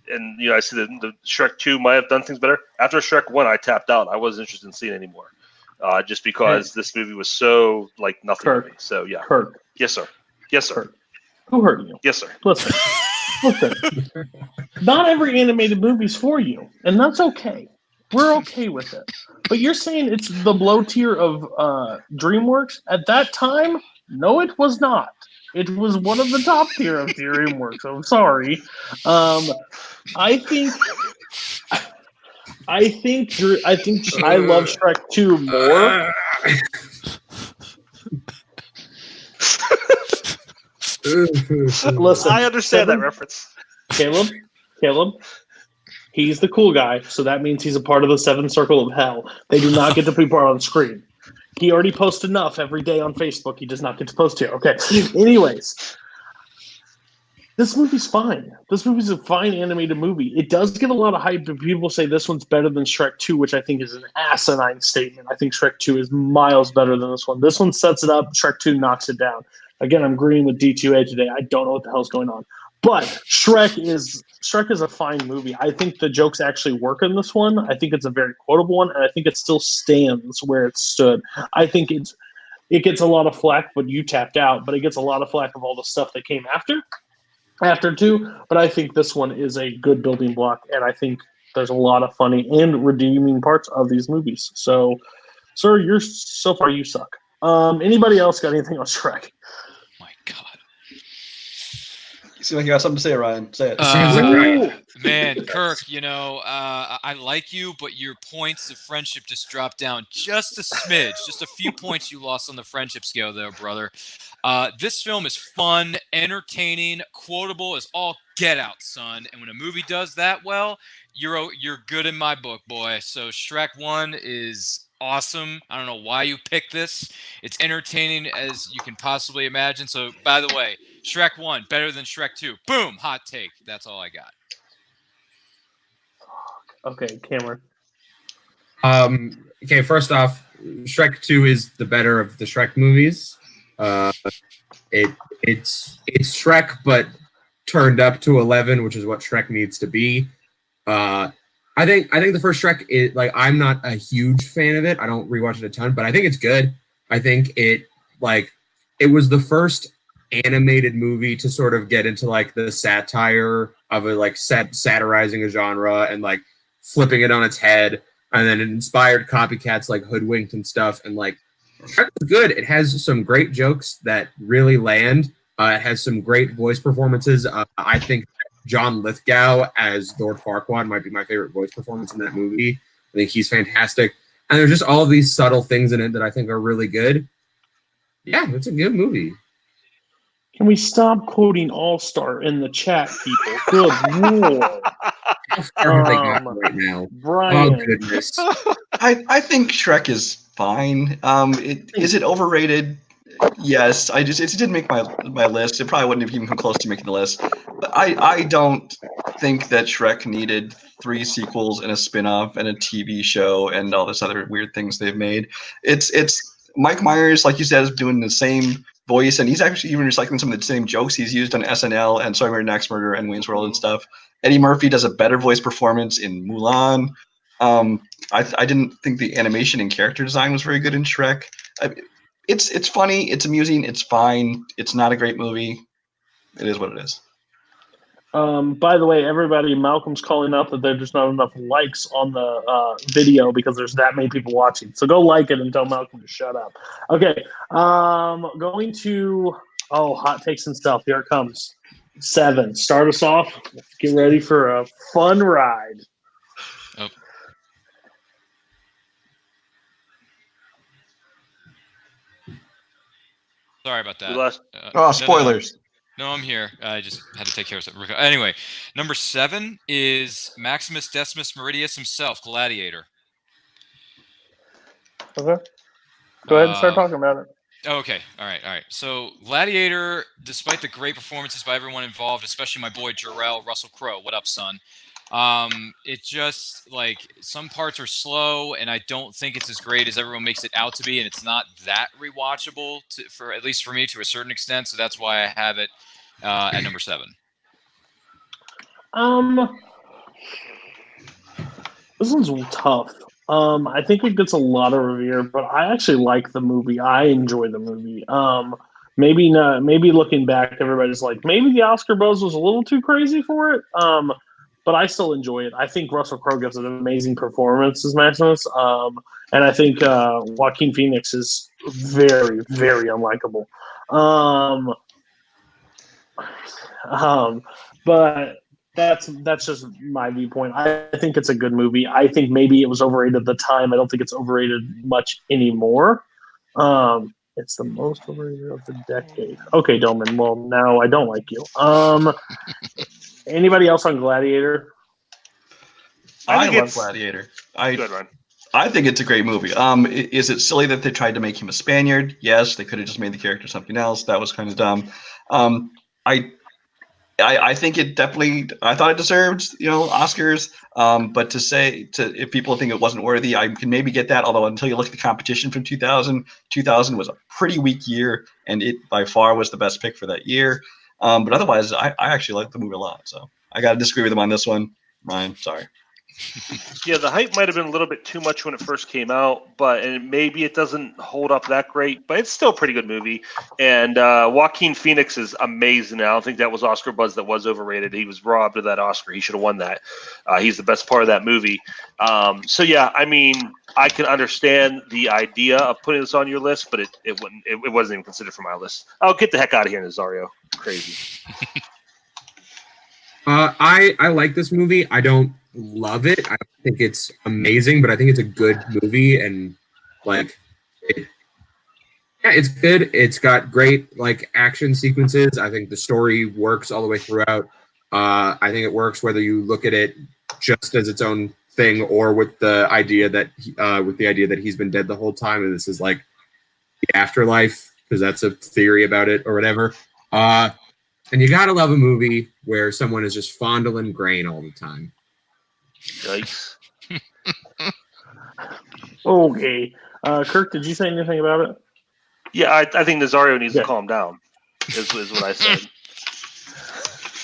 and I see the Shrek 2 might have done things better. After Shrek 1, I tapped out. I wasn't interested in seeing it anymore, just because this movie was so like nothing to me. So yeah. Kirk. Yes, sir. Yes, sir. Kirk. Who hurt you? Yes, sir. Listen. Not every animated movie's for you, and that's okay. We're okay with it. But you're saying it's the below tier of DreamWorks? At that time, no, it was not. It was one of the top tier of DreamWorks. I'm sorry. I think I love Shrek 2 more. Listen, I understand that reference. Caleb, he's the cool guy, so that means he's a part of the seventh circle of hell. They do not get to be part on the screen. He already posts enough every day on Facebook. He does not get to post here. Okay. Anyways, this movie's fine. This movie's a fine animated movie. It does get a lot of hype, but people say this one's better than Shrek 2, which I think is an asinine statement. I think Shrek 2 is miles better than this one. This one sets it up. Shrek 2 knocks it down. Again, I'm agreeing with D2A today. I don't know what the hell's going on. But Shrek is a fine movie. I think the jokes actually work in this one. I think it's a very quotable one, and I think it still stands where it stood. I think it gets a lot of flack, but you tapped out. But it gets a lot of flack of all the stuff that came after 2. But I think this one is a good building block, and I think there's a lot of funny and redeeming parts of these movies. So, sir, you suck. Anybody else got anything on Shrek? My God. You seem like you got something to say, Ryan. Say it. Man, Kirk, I like you, but your points of friendship just dropped down just a smidge. Just a few points you lost on the friendship scale there, brother. This film is fun, entertaining, quotable as all get out, son. And when a movie does that well, you're good in my book, boy. So Shrek 1 is awesome. I don't know why you picked this. It's entertaining as you can possibly imagine. So, by the way, Shrek 1 better than Shrek 2. Boom, hot take. That's all I got. Okay, Cameron. Okay, first off, Shrek 2 is the better of the Shrek movies. It's Shrek, but turned up to 11, which is what Shrek needs to be. I think the first Shrek is like, I'm not a huge fan of it. I don't rewatch it a ton, but I think it's good. I think it was the first animated movie to sort of get into like the satire of it, like satirizing a genre and like flipping it on its head, and then it inspired copycats like Hoodwinked and stuff. And like Shrek is good. It has some great jokes that really land. It has some great voice performances. I think John Lithgow as Lord Farquaad might be my favorite voice performance in that movie. I think he's fantastic. And there's just all of these subtle things in it that I think are really good. Yeah, it's a good movie. Can we stop quoting All-Star in the chat, people? Good lord. How far have they gotten right now? Brian. Oh, goodness. I think Shrek is fine. Is it overrated? Yes. It didn't make my list. It probably wouldn't have even come close to making the list. But I don't think that Shrek needed 3 sequels and a spin-off and a TV show and all this other weird things they've made. It's Mike Myers, like you said, is doing the same voice, and he's actually even recycling some of the same jokes he's used on SNL and Sorry Murder, Axe Murder and Wayne's World and stuff. Eddie Murphy does a better voice performance in Mulan. I didn't think the animation and character design was very good in Shrek. It's funny, it's amusing, it's fine. It's not a great movie. It is what it is. By the way, everybody, Malcolm's calling out that there's just not enough likes on the video because there's that many people watching. So go like it and tell Malcolm to shut up. Okay, going to hot takes and stuff. Here it comes. 7. Start us off. Get ready for a fun ride. Sorry about that. Spoilers. No, I'm here. I just had to take care of something. Anyway, number 7 is Maximus Decimus Meridius himself, Gladiator. Okay. Go ahead and start talking about it. Okay. All right. So Gladiator, despite the great performances by everyone involved, especially my boy Jarrell, Russell Crowe. What up, son? It just, like, some parts are slow, and I don't think it's as great as everyone makes it out to be, and it's not that rewatchable, for at least for me, to a certain extent. So that's why I have it at number 7. This one's tough. I think it gets a lot of revere, but I actually like the movie. I enjoy the movie. Maybe not. Maybe looking back, everybody's like, maybe the Oscar buzz was a little too crazy for it. But I still enjoy it. I think Russell Crowe gives an amazing performance as Maximus, and I think Joaquin Phoenix is very, very unlikable. But that's just my viewpoint. I think it's a good movie. I think maybe it was overrated at the time. I don't think it's overrated much anymore. It's the most overrated of the decade. Okay, Dolman. Well, now I don't like you. Anybody else on Gladiator? I love Gladiator. Good one. I think it's a great movie. Is it silly that they tried to make him a Spaniard? Yes, they could have just made the character something else. That was kind of dumb. I think it definitely. I thought it deserved, Oscars. But if people think it wasn't worthy, I can maybe get that. Although until you look at the competition from 2000 was a pretty weak year, and it by far was the best pick for that year. But otherwise, I actually like the movie a lot. So I got to disagree with him on this one. Ryan, sorry. Yeah, the hype might have been a little bit too much when it first came out, and maybe it doesn't hold up that great, but it's still a pretty good movie. And Joaquin Phoenix is amazing. I don't think that was Oscar buzz that was overrated. He was robbed of that Oscar. He should have won that. He's the best part of that movie. So yeah, I mean, I can understand the idea of putting this on your list, but it wasn't even considered for my list. Oh, get the heck out of here, Nazario. Crazy. I like this movie. I don't love it. I don't think it's amazing, but I think it's a good movie, and it's good. It's got great action sequences. I think the story works all the way throughout. I think it works whether you look at it just as its own thing or with the idea that he's been dead the whole time and this is like the afterlife, because that's a theory about it or whatever. And you gotta love a movie where someone is just fondling grain all the time. Yikes. Okay. Kirk, did you say anything about it? Yeah, I think Nazario needs to calm down, is what I said.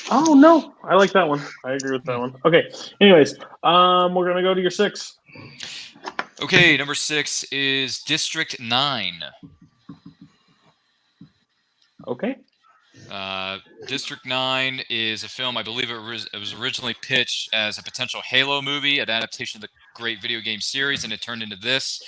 Oh, no. I like that one. I agree with that one. Okay. Anyways, we're going to go to your 6. Okay, number 6 is District 9. Okay. District 9 is a film, I believe it was originally pitched as a potential Halo movie, an adaptation of the great video game series, and it turned into this.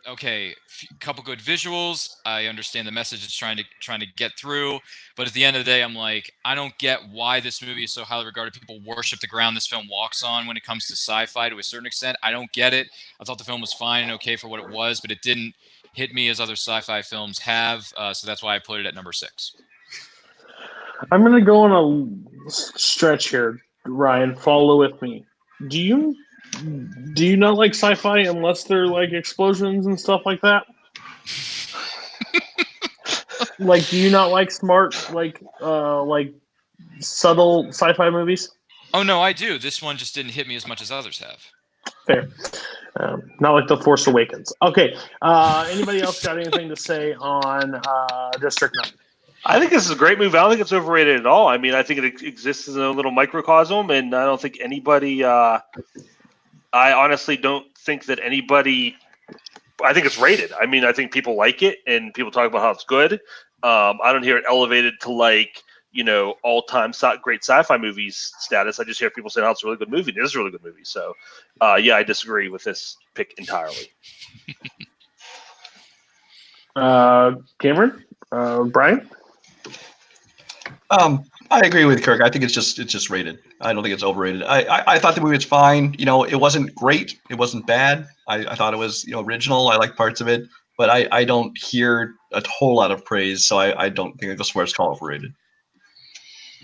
Okay, couple good visuals. I understand the message it's trying to get through, but at the end of the day, I'm like, I don't get why this movie is so highly regarded. People worship the ground this film walks on when it comes to sci-fi to a certain extent. I don't get it. I thought the film was fine and okay for what it was, but it didn't hit me as other sci-fi films have, so that's why I put it at number 6. I'm going to go on a stretch here, Ryan. Follow with me. Do you not like sci-fi unless they're like explosions and stuff like that? Like, do you not like smart, like subtle sci-fi movies? Oh no, I do. This one just didn't hit me as much as others have. Fair. Not like The Force Awakens. Okay. Anybody else got anything to say on District 9? I think this is a great movie. I don't think it's overrated at all. I mean, I think it exists as a little microcosm, and I don't think anybody. I honestly don't think that anybody. I think it's rated. I mean, I think people like it, and people talk about how it's good. I don't hear it elevated to all-time great sci-fi movies status. I just hear people saying, "Oh, it's a really good movie." It is a really good movie. So, yeah, I disagree with this pick entirely. Cameron, Brian. I agree with Kirk. I think it's just rated. I don't think it's overrated. I thought the movie was fine. It wasn't great. It wasn't bad. I thought it was original. I liked parts of it. but I don't hear a whole lot of praise, so I don't think that's where it's called overrated.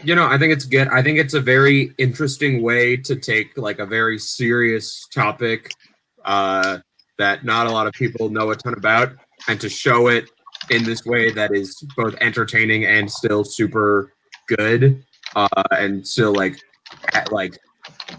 I think it's good. I think it's a very interesting way to take like a very serious topic that not a lot of people know a ton about, and to show it in this way that is both entertaining and still super good, and still like I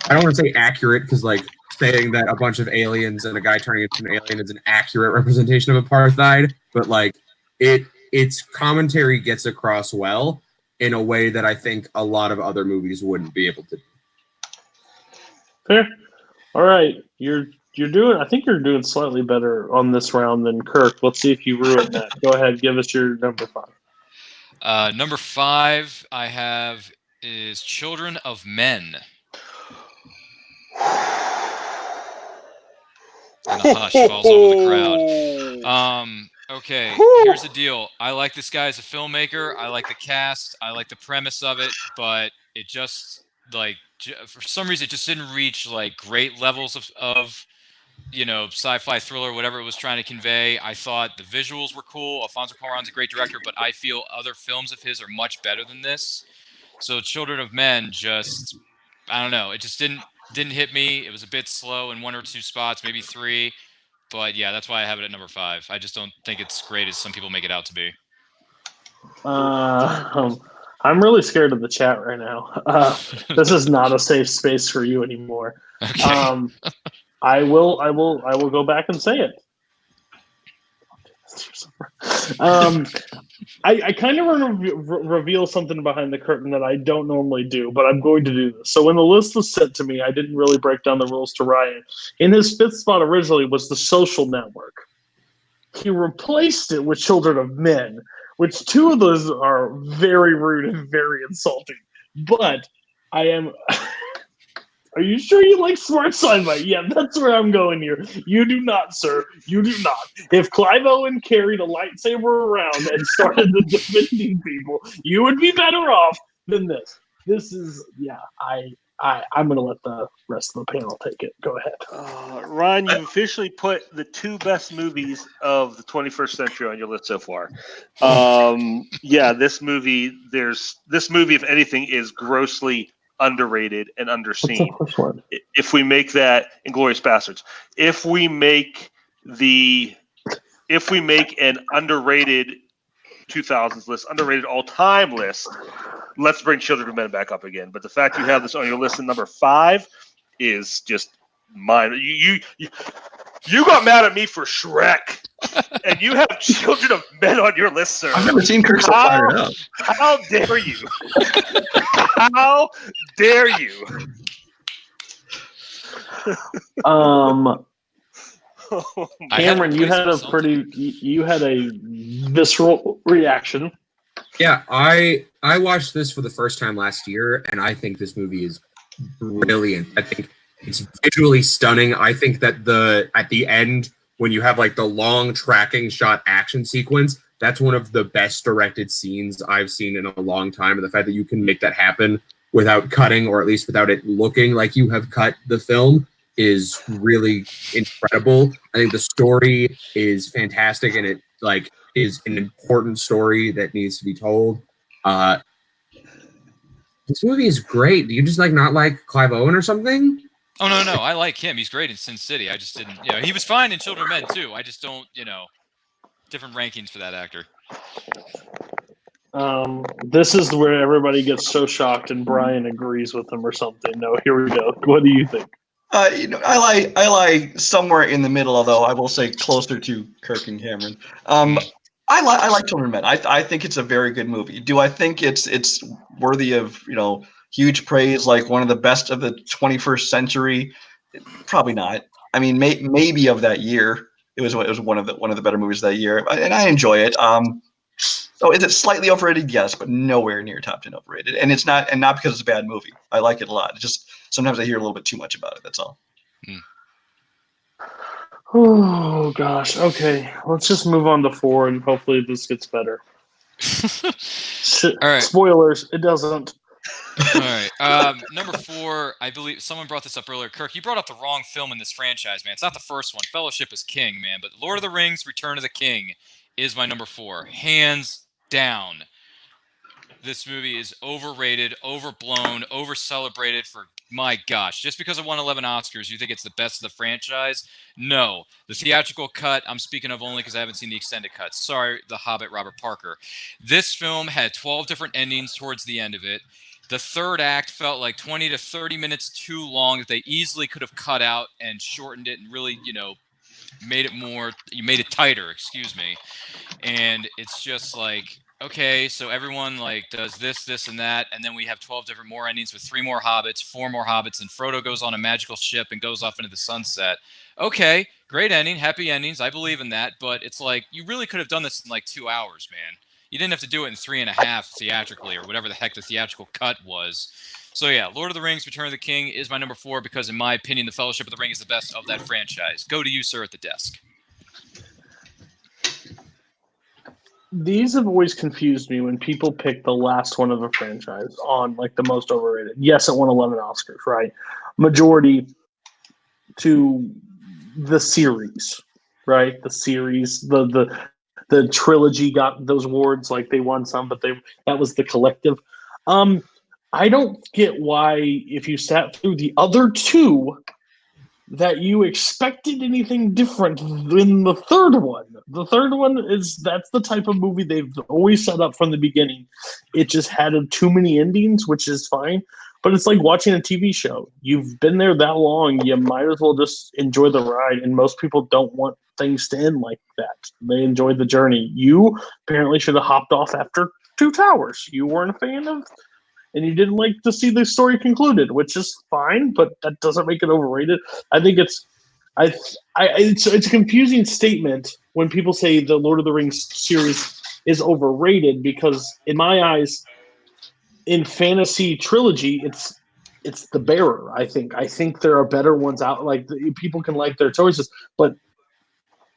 don't want to say accurate, because like saying that a bunch of aliens and a guy turning into an alien is an accurate representation of apartheid, but like its commentary gets across well in a way that I think a lot of other movies wouldn't be able to do. Fair. All right, you're doing. I think you're doing slightly better on this round than Kirk. Let's see if you ruin that. Go ahead, give us your number 5. Number 5 I have is Children of Men. And a hush falls over the crowd. Okay, here's the deal. I like this guy as a filmmaker. I like the cast. I like the premise of it, but it just like for some reason it just didn't reach like great levels of sci-fi thriller, whatever it was trying to convey. I thought the visuals were cool. Alfonso Cuarón's a great director, but I feel other films of his are much better than this. So Children of Men just, I don't know. It just didn't hit me. It was a bit slow in 1 or 2 spots, maybe 3. But yeah, that's why I have it at number 5. I just don't think it's great as some people make it out to be. I'm really scared of the chat right now. This is not a safe space for you anymore. Okay. I will go back and say it. I kind of want to reveal something behind the curtain that I don't normally do, but I'm going to do this. So when the list was sent to me, I didn't really break down the rules to Ryan. In his 5th spot originally was The Social Network. He replaced it with Children of Men, which 2 of those are very rude and very insulting. But I am... Are you sure you like smart sci-fi? Yeah, that's where I'm going here. You do not, sir. You do not. If Clive Owen carried a lightsaber around and started defending people, you would be better off than this. This is, I'm going to let the rest of the panel take it. Go ahead. Ryan, you've officially put the 2 best movies of the 21st century on your list so far. This movie, if anything, is grossly underrated and underseen. If we make that Inglourious Bastards, if we make an underrated 2000s list, underrated all-time list, let's bring Children of Men back up again. But the fact you have this on your list at number 5 is just mine. You got mad at me for Shrek, and you have Children of Men on your list, sir. I've never seen Kirk so fired up. How dare you? How dare you? Cameron, you had a visceral reaction. Yeah, I watched this for the first time last year, and I think this movie is brilliant. I think it's visually stunning. I think that at the end, when you have like the long tracking shot action sequence, that's one of the best directed scenes I've seen in a long time. And the fact that you can make that happen without cutting, or at least without it looking like you have cut the film, is really incredible. I think the story is fantastic, and it like is an important story that needs to be told. This movie is great. Do you just like not like Clive Owen or something? Oh no, I like him. He's great in Sin City. I just didn't. He was fine in Children of Men too. I just don't. Different rankings for that actor. This is where everybody gets so shocked and Brian agrees with them or something. No, here we go. What do you think? I like somewhere in the middle, although I will say closer to Kirk and Cameron. I like Children of Men. I think it's a very good movie. Do I think it's worthy of huge praise, like one of the best of the 21st century? Probably not. I mean, maybe of that year. It was one of the better movies that year, and I enjoy it. So is it slightly overrated? Yes, but nowhere near top 10 overrated. And it's not because it's a bad movie. I like it a lot. It's just sometimes I hear a little bit too much about it. That's all. Oh gosh. Okay, let's just move on to 4, and hopefully this gets better. All right. Spoilers. It doesn't. All right. Number 4, I believe someone brought this up earlier. Kirk, you brought up the wrong film in this franchise, man. It's not the first one. Fellowship is king, man. But Lord of the Rings, Return of the King is my number 4. Hands down. This movie is overrated, overblown, over-celebrated for, my gosh. Just because it won 11 Oscars, you think it's the best of the franchise? No. The theatrical cut, I'm speaking of only because I haven't seen the extended cut. Sorry, The Hobbit, Robert Parker. This film had 12 different endings towards the end of it. The third act felt like 20 to 30 minutes too long that they easily could have cut out and shortened it and really, made it tighter, excuse me. And it's just like, okay, so everyone does this, and that, and then we have 12 different more endings with 3 more hobbits, 4 more hobbits, and Frodo goes on a magical ship and goes off into the sunset. Okay, great ending, happy endings, I believe in that, but it's like, you really could have done this in 2 hours, man. You didn't have to do it in 3.5 theatrically or whatever the heck the theatrical cut was. So yeah, Lord of the Rings, Return of the King is my number 4 because in my opinion, the Fellowship of the Ring is the best of that franchise. Go to you, sir, at the desk. These have always confused me when people pick the last one of a franchise on the most overrated. Yes, it won 11 Oscars, right? Majority to the series, right? The series, the trilogy got those awards. They won some, but that was the collective. I don't get why, if you sat through the other 2, that you expected anything different than the third one. The third one that's the type of movie they've always set up from the beginning. It just had too many endings, which is fine. But it's like watching a TV show. You've been there that long, you might as well just enjoy the ride. And most people don't want things to end like that. They enjoy the journey. You apparently should have hopped off after 2 towers. You weren't a fan of, and you didn't like to see the story concluded, which is fine, but that doesn't make it overrated. I think it's a confusing statement when people say the Lord of the Rings series is overrated because, in my eyes, in fantasy trilogy, it's the bearer. I think there are better ones out. People can like their choices, but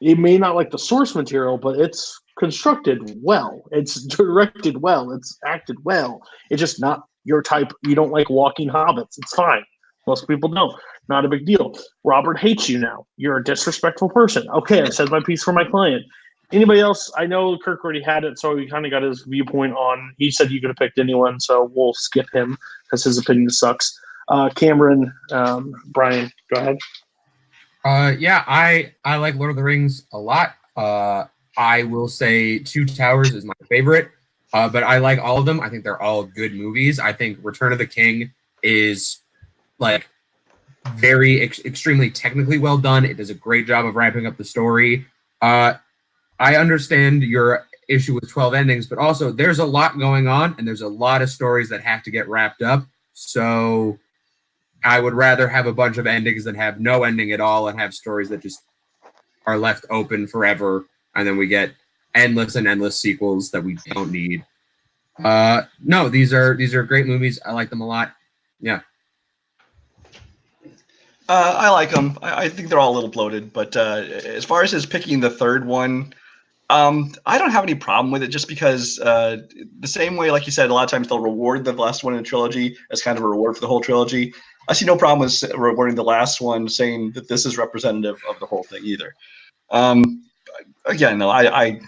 it may not like the source material, but it's constructed well. It's directed well. It's acted well. It's just not your type. You don't like walking hobbits. It's fine. Most people don't. Not a big deal. Robert hates you now. You're a disrespectful person. Okay, I said my piece for my client. Anybody else? I know Kirk already had it, so he kind of got his viewpoint on. He said you could have picked anyone, so we'll skip him because his opinion sucks. Cameron, Brian, go ahead. Yeah, I like Lord of the Rings a lot. I will say 2 Towers is my favorite, but I like all of them. I think they're all good movies. I think Return of the King is very extremely technically well done. It does a great job of wrapping up the story. I understand your issue with 12 endings, but also there's a lot going on and there's a lot of stories that have to get wrapped up. So I would rather have a bunch of endings than have no ending at all and have stories that just are left open forever. And then we get endless and endless sequels that we don't need. No, these are great movies. I like them a lot. Yeah. I like them. I think they're all a little bloated, but as far as his picking the third one, I don't have any problem with it just because the same way, like you said, a lot of times they'll reward the last one in the trilogy as kind of a reward for the whole trilogy. I see no problem with rewarding the last one, saying that this is representative of the whole thing either. Again, no, I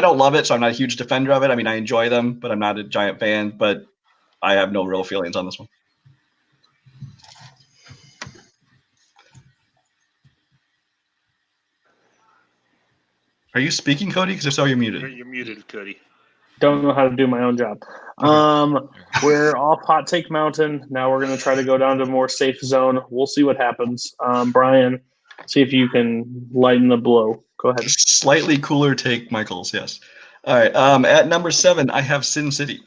don't love it, so I'm not a huge defender of it. I mean, I enjoy them, but I'm not a giant fan, but I have no real feelings on this one. Are you speaking, Cody? Because if so, you're muted. You're muted, Cody. Don't know how to do my own job. We're off Hot Take Mountain. Now we're going to try to go down to a more safe zone. We'll see what happens. Brian, see if you can lighten the blow. Go ahead. Slightly cooler take, Michaels. Yes. All right. At number 7, I have Sin City.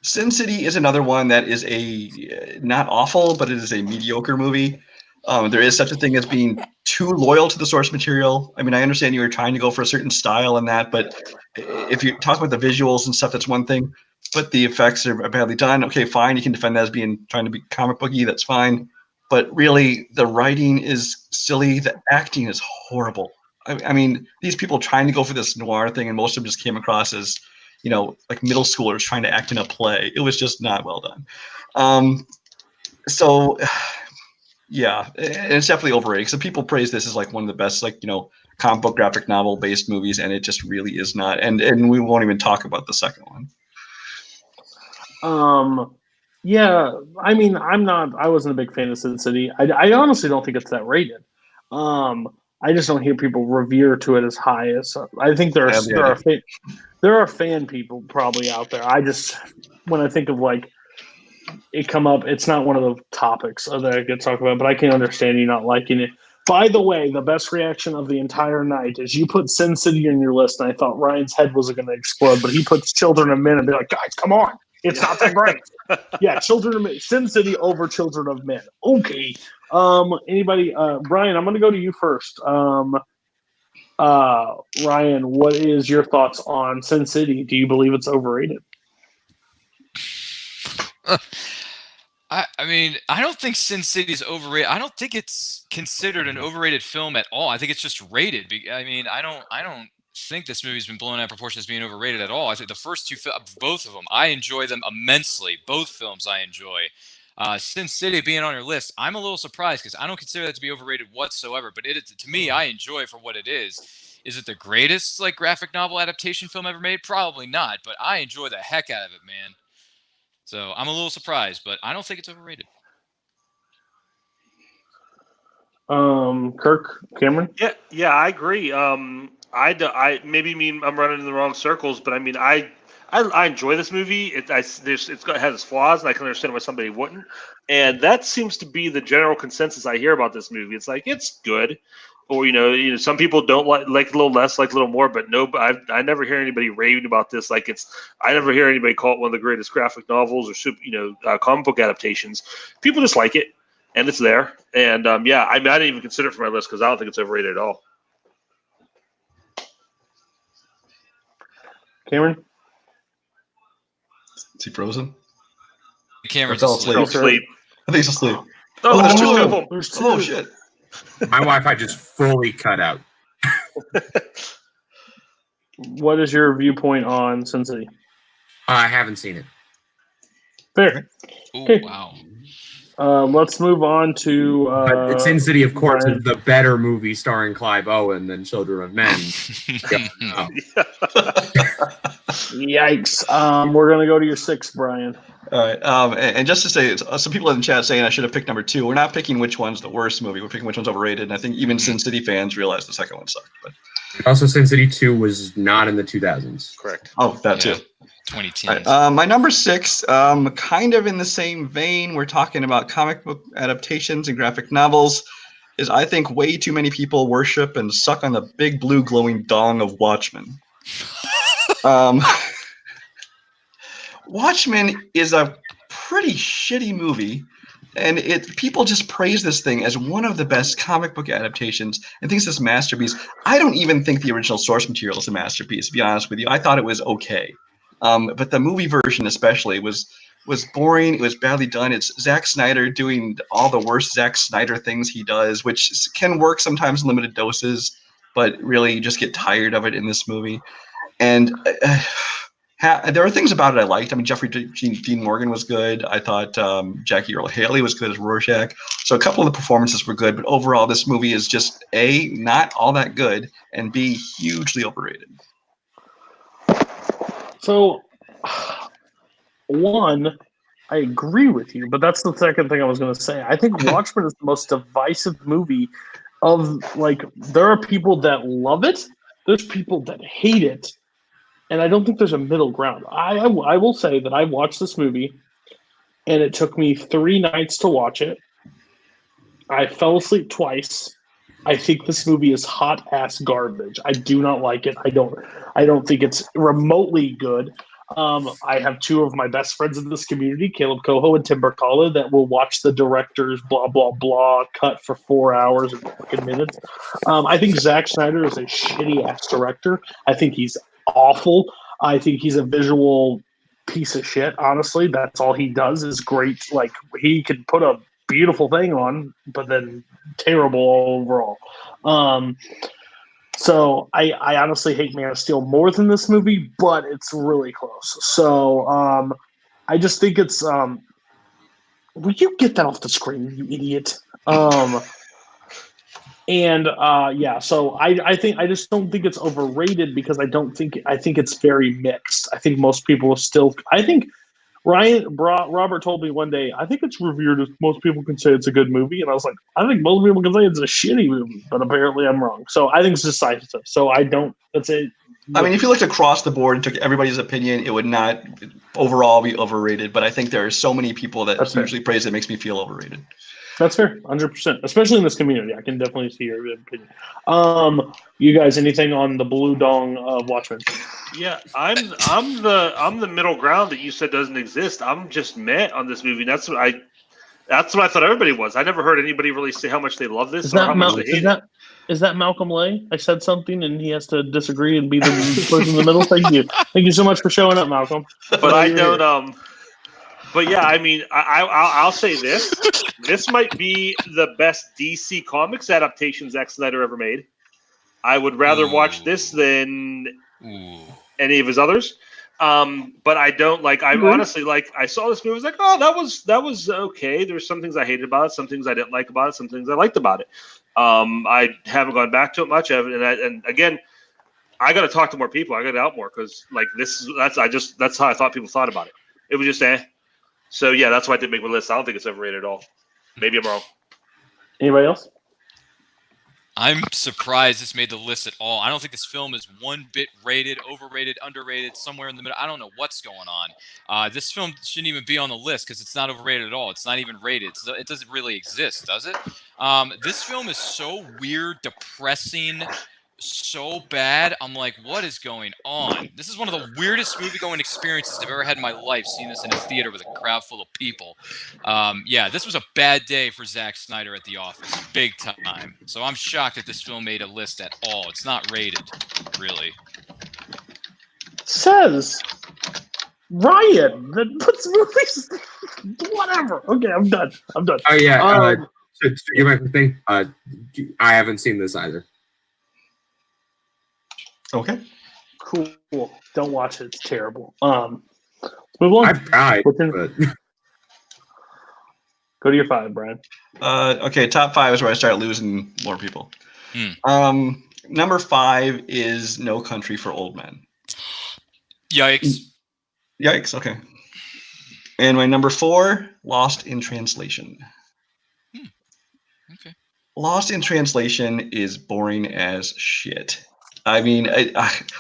Sin City is another one that is a not awful, but it is a mediocre movie. There is such a thing as being too loyal to the source material. I mean, I understand you were trying to go for a certain style and that, but if you talk about the visuals and stuff, that's one thing. But the effects are badly done. Okay, fine. You can defend that as trying to be comic booky. That's fine. But really, the writing is silly. The acting is horrible. I mean, these people trying to go for this noir thing, and most of them just came across as like middle schoolers trying to act in a play. It was just not well done. So yeah, and it's definitely overrated. So people praise this as like one of the best, like, comic book graphic novel based movies, and it just really is not. And we won't even talk about the second one. Yeah, I mean, I wasn't a big fan of Sin City. I honestly don't think it's that rated. I just don't hear people revere to it as high as. I think there are fan people probably out there. When I think of like it come up, it's not one of the topics that I could talk about, but I can understand you not liking it. By the way, the best reaction of the entire night is you put Sin City on your list, and I thought Ryan's head was going to explode, but he puts Children of Men and be like, guys, come on. It's not that great. Yeah, Children of Men, Sin City over Children of Men. Okay. Anybody? Ryan, I'm going to go to you first. Ryan, what is your thoughts on Sin City? Do you believe it's overrated? I mean, I don't think Sin City is overrated. I don't think it's considered an overrated film at all. I think it's just rated. I mean, I don't think this movie's been blown out of proportion as being overrated at all. I think the first two, both of them, I enjoy them immensely. Both films I enjoy. Sin City being on your list, I'm a little surprised because I don't consider that to be overrated whatsoever. But to me, I enjoy it for what it is. Is it the greatest like graphic novel adaptation film ever made? Probably not. But I enjoy the heck out of it, man. So I'm a little surprised, but I don't think it's overrated. Kirk, Cameron? Yeah, I agree. I maybe mean I'm running in the wrong circles, but I mean I enjoy this movie. It has its flaws, and I can understand why somebody wouldn't. And that seems to be the general consensus I hear about this movie. It's like it's good, or some people don't like a little less, like a little more. But no, I never hear anybody raving about this. Like I never hear anybody call it one of the greatest graphic novels or comic book adaptations. People just like it, and it's there. And I mean, I didn't even consider it for my list because I don't think it's overrated at all. Cameron? Is he frozen? Cameron's asleep. Asleep. I think he's asleep. Oh, there's two of them. Oh shit! My Wi-Fi just fully cut out. What is your viewpoint on Sin City? I haven't seen it. Fair. Ooh, Okay. wow. Let's move on to. But Sin City, of course, Brian. is the better movie starring Clive Owen than Children of Men. Yikes. We're going to go to your 6, Brian. All right. And just to say, some people in the chat saying I should have picked number 2. We're not picking which one's the worst movie. We're picking which one's overrated. And I think even Sin City fans realize the second one sucked. But also, Sin City 2 was not in the 2000s. Correct. Oh, that too. 2010. Right, my number 6, kind of in the same vein, we're talking about comic book adaptations and graphic novels, is I think way too many people worship and suck on the big blue glowing dong of Watchmen. Watchmen is a pretty shitty movie, and people just praise this thing as one of the best comic book adaptations and thinks it's a masterpiece. I don't even think the original source material is a masterpiece, to be honest with you. I thought it was okay. But the movie version especially was boring. It was badly done. It's Zack Snyder doing all the worst Zack Snyder things he does, which can work sometimes in limited doses, but really you just get tired of it in this movie. And there are things about it I liked. I mean, Jeffrey Dean Morgan was good. I thought Jackie Earle Haley was good as Rorschach. So a couple of the performances were good, but overall this movie is just A, not all that good, and B, hugely overrated. So, one, I agree with you, but that's the second thing I was going to say. I think Watchmen is the most divisive movie of, like, there are people that love it, there's people that hate it, and I don't think there's a middle ground. I will say that I watched this movie, and it took me 3 nights to watch it. I fell asleep twice. I think this movie is hot ass garbage. I do not like it. I don't think it's remotely good. I have 2 of my best friends in this community, Kaleb Koho and Brzakala, that will watch the director's blah blah blah cut for 4 hours and fucking minutes. I think Zack Snyder is a shitty ass director. I think he's awful. I think he's a visual piece of shit. Honestly, that's all he does is great. Like, he could put a beautiful thing on, but then terrible overall. So I honestly hate Man of Steel more than this movie, but it's really close. So I just think it's will you get that off the screen, you idiot? And yeah, so I just don't think it's overrated because I think it's very mixed. I think most people still. I think Robert told me one day, I think it's revered as most people can say it's a good movie, and I was like, I think most people can say it's a shitty movie, but apparently I'm wrong. So I think it's decisive. So I don't. That's it. I mean, if you looked across the board and took everybody's opinion, it would not overall be overrated. But I think there are so many people that hugely praise it makes me feel overrated. That's fair, 100%. Especially in this community, I can definitely see your opinion. You guys, anything on the Blue Dong of Watchmen? Yeah, I'm the middle ground that you said doesn't exist. I'm just meh on this movie. That's what I thought everybody was. I never heard anybody really say how much they love this or how much they hate it. Is that Malcolm Lay? I said something and he has to disagree and be the person in the middle. Thank you so much for showing up, Malcolm. But I don't. But yeah, I mean, I'll say this. This might be the best DC Comics adaptation Zack Snyder ever made. I would rather watch this than any of his others. But I don't like. I honestly like. I saw this movie. I was like, oh, that was okay. There's some things I hated about it, some things I didn't like about it, some things I liked about it. I haven't gone back to it much. And again, I got to talk to more people. I got to out more because like that's how I thought people thought about it. It was just So yeah, that's why I didn't make my list. I don't think it's overrated at all. Maybe I'm wrong. Anybody else? I'm surprised this made the list at all. I don't think this film is one bit rated, overrated, underrated, somewhere in the middle. I don't know what's going on. This film shouldn't even be on the list because it's not overrated at all. It's not even rated. So it doesn't really exist, does it? This film is so weird, depressing, so bad. I'm like, what is going on? This is one of the weirdest movie-going experiences I've ever had in my life, seeing this in a theater with a crowd full of people. Yeah, this was a bad day for Zack Snyder at the office, big time. So I'm shocked that this film made a list at all. It's not rated, really. Says Ryan that puts movies. Whatever. Okay, I'm done. Oh yeah. To give my thing, I haven't seen this either. Okay. Cool. Don't watch it. It's terrible. Let's move on. I've tried. But... Go to your 5, Brian. Okay, top 5 is where I start losing more people. Number 5 is No Country for Old Men. Yikes. Okay. And my number 4, Lost in Translation. Okay. Lost in Translation is boring as shit. I mean,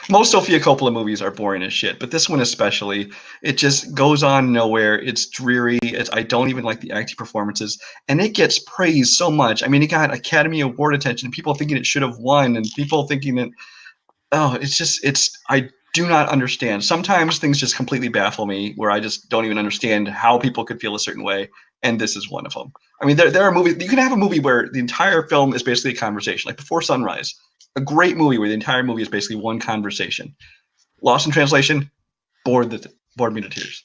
most Sofia Coppola movies are boring as shit, but this one especially, it just goes on nowhere. It's dreary. I don't even like the acting performances, and it gets praised so much. I mean, it got Academy Award attention, people thinking it should have won, and people thinking that, I do not understand. Sometimes things just completely baffle me, where I just don't even understand how people could feel a certain way, and this is one of them. I mean, there are movies, you can have a movie where the entire film is basically a conversation, like Before Sunrise. A great movie where the entire movie is basically one conversation. Lost in Translation, bored me to tears.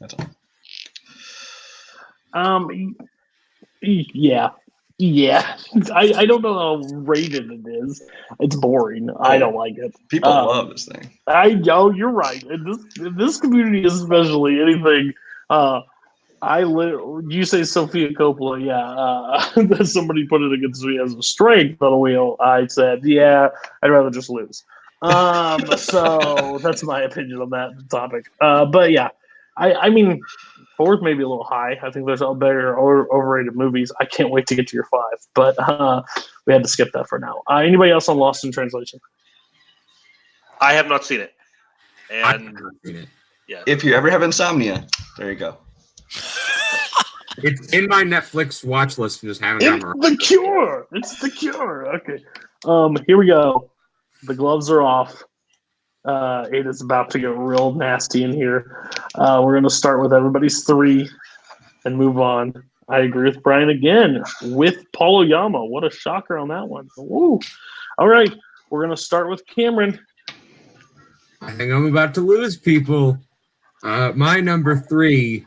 That's all. Yeah. I don't know how rated it is. It's boring. I don't like it. People love this thing. I know you're right. In this community, especially anything. You say Sofia Coppola, yeah. Somebody put it against me as a strength on a wheel. I said, yeah, I'd rather just lose. So that's my opinion on that topic. But yeah, I mean, 4 may be a little high. I think there's better overrated movies. I can't wait to get to your 5, but we had to skip that for now. Anybody else on Lost in Translation? I have not seen it. And I've never seen it. Yeah. If you ever have insomnia, there you go. It's in my Netflix watch list and just haven't gotten around. It's the cure. Okay. Here we go. The gloves are off. It is about to get real nasty in here. We're going to start with everybody's 3 and move on. I agree with Brian again with Paul Oyama. What a shocker on that one. Woo. All right. We're going to start with Cameron. I think I'm about to lose people. My number 3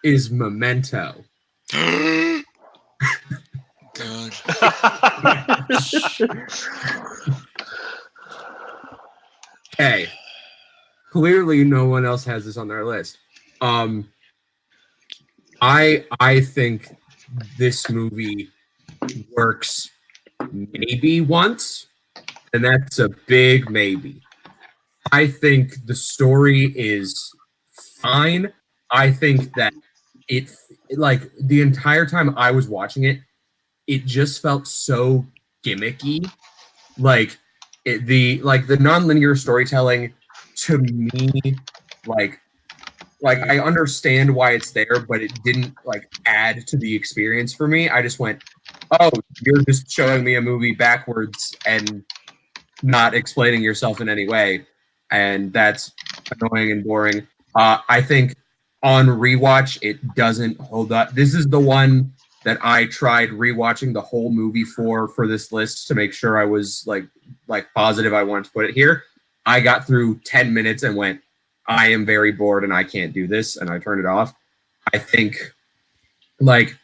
is Memento. God. Okay. Clearly, no one else has this on their list. I think this movie works maybe once, and that's a big maybe. I think the story is fine. I think that it, like, the entire time I was watching it, it just felt so gimmicky. Like, the nonlinear storytelling to me, like I understand why it's there, but it didn't like add to the experience for me. I just went, oh, you're just showing me a movie backwards and not explaining yourself in any way, and that's annoying and boring. I think on rewatch it doesn't hold up. This is the one that I tried rewatching the whole movie for this list to make sure I was like positive I wanted to put it here. I got through 10 minutes and went, I am very bored and I can't do this, and I turned it off. I think, like,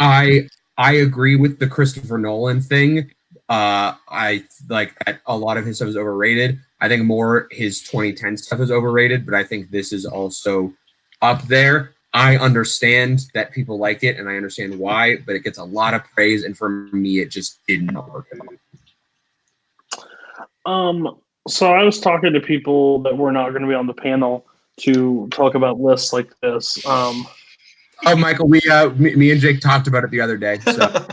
I agree with the Christopher Nolan thing. I like that a lot of his stuff is overrated. I think more his 2010 stuff is overrated, but I think this is also up there. I understand that people like it, and I understand why, but it gets a lot of praise, and for me, it just didn't work at all. So I was talking to people that were not going to be on the panel to talk about lists like this. Oh, Michael, me and Jake talked about it the other day. So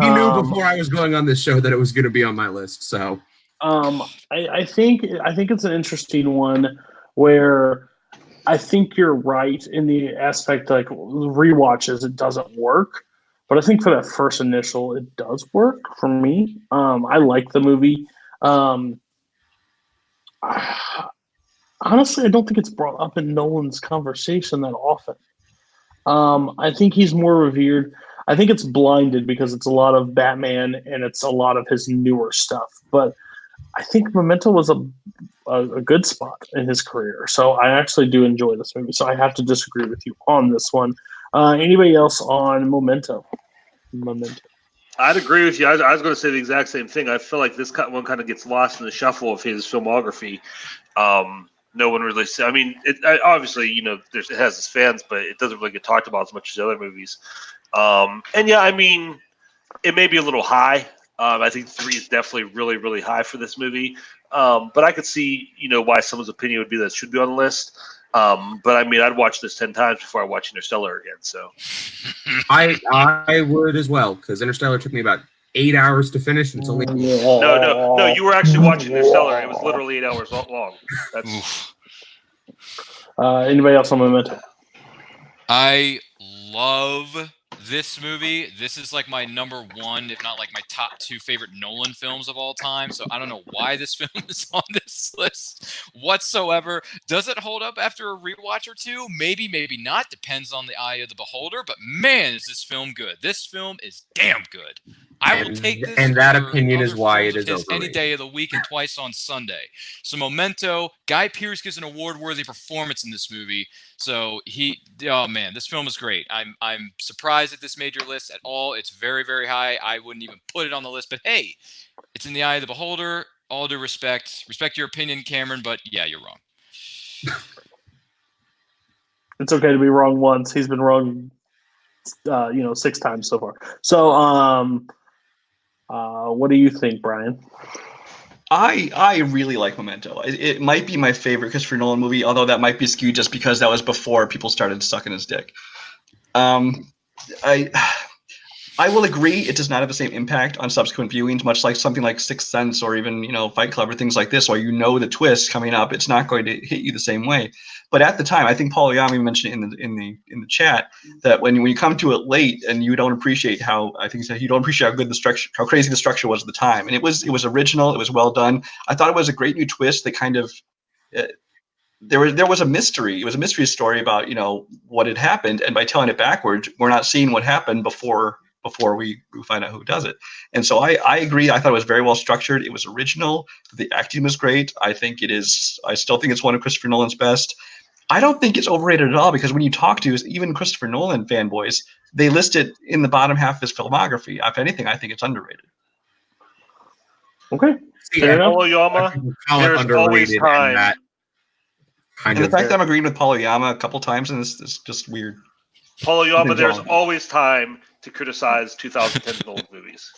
you knew before I was going on this show that it was going to be on my list. So I think it's an interesting one where I think you're right in the aspect like rewatches it doesn't work, but I think for that first initial it does work for me. I like the movie. Honestly, I don't think it's brought up in Nolan's conversation that often. I think he's more revered. I think it's blinded because it's a lot of Batman and it's a lot of his newer stuff. But I think Memento was a good spot in his career. So I actually do enjoy this movie. So I have to disagree with you on this one. Anybody else on Memento? I'd agree with you. I was going to say the exact same thing. I feel like this one kind of gets lost in the shuffle of his filmography. No one really. I mean, obviously, it has its fans, but it doesn't really get talked about as much as other movies. And yeah, I mean, it may be a little high. I think 3 is definitely really, really high for this movie. But I could see, why someone's opinion would be that it should be on the list. But I mean, I'd watch this 10 times before I watch Interstellar again. So I would as well, because Interstellar took me about 8 hours to finish. And it's only no. You were actually watching Interstellar. It was literally 8 hours long. That's anybody else on Memento? I love this movie. This is like my number one, if not like my top 2 favorite Nolan films of all time. So I don't know why this film is on this list whatsoever. Does it hold up after a rewatch or two? Maybe, maybe not. Depends on the eye of the beholder. But man, is this film good. This film is damn good. I will take this. And that opinion is why it is overrated. Any day of the week and twice on Sunday. So Memento, Guy Pearce gives an award-worthy performance in this movie. So this film is great. I'm surprised that this made your list at all. It's very, very high. I wouldn't even put it on the list, but hey, it's in the eye of the beholder. All due respect. Respect your opinion, Cameron, but yeah, you're wrong. It's okay to be wrong once. He's been wrong 6 times so far. So what do you think, Brian? I really like Memento. It might be my favorite Christopher Nolan movie, although that might be skewed just because that was before people started sucking his dick. I will agree it does not have the same impact on subsequent viewings, much like something like Sixth Sense or even Fight Club or things like this, where the twist coming up, it's not going to hit you the same way. But at the time, I think Paul Yami mentioned in the chat that when you come to it late and you don't appreciate how you don't appreciate how good the structure, how crazy the structure was at the time, and it was original, it was well done. I thought it was a great new twist that kind of. There was a mystery. It was a mystery story about what had happened, and by telling it backwards, we're not seeing what happened before we find out who does it. And so I agree. I thought it was very well structured. It was original. The acting was great. I still think it's one of Christopher Nolan's best. I don't think it's overrated at all, because when you talk to even Christopher Nolan fanboys, they list it in the bottom half of his filmography. If anything, I think it's underrated. Okay. Fair enough. Paul Oyama, there's always time. And the fact that I'm agreeing with Paul Oyama a couple times in this is just weird. Paul Oyama, there's always time to criticize 2010 Nolan movies.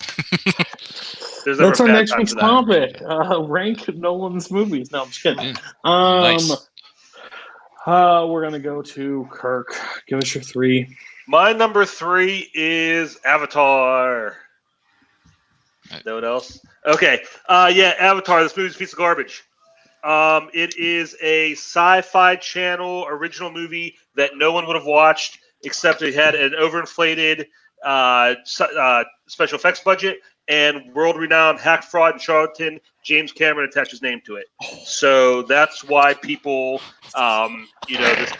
That's our next week's topic. Rank Nolan's movies. No, I'm just kidding. Nice. We're going to go to Kirk. Give us your 3. My number 3 is Avatar. Right. No one else? Okay. Yeah, Avatar. This movie's a piece of garbage. It is a Sci-Fi Channel original movie that no one would have watched, except it had an overinflated special effects budget and world-renowned hack, fraud, and charlatan James Cameron attached his name to it. So that's why people,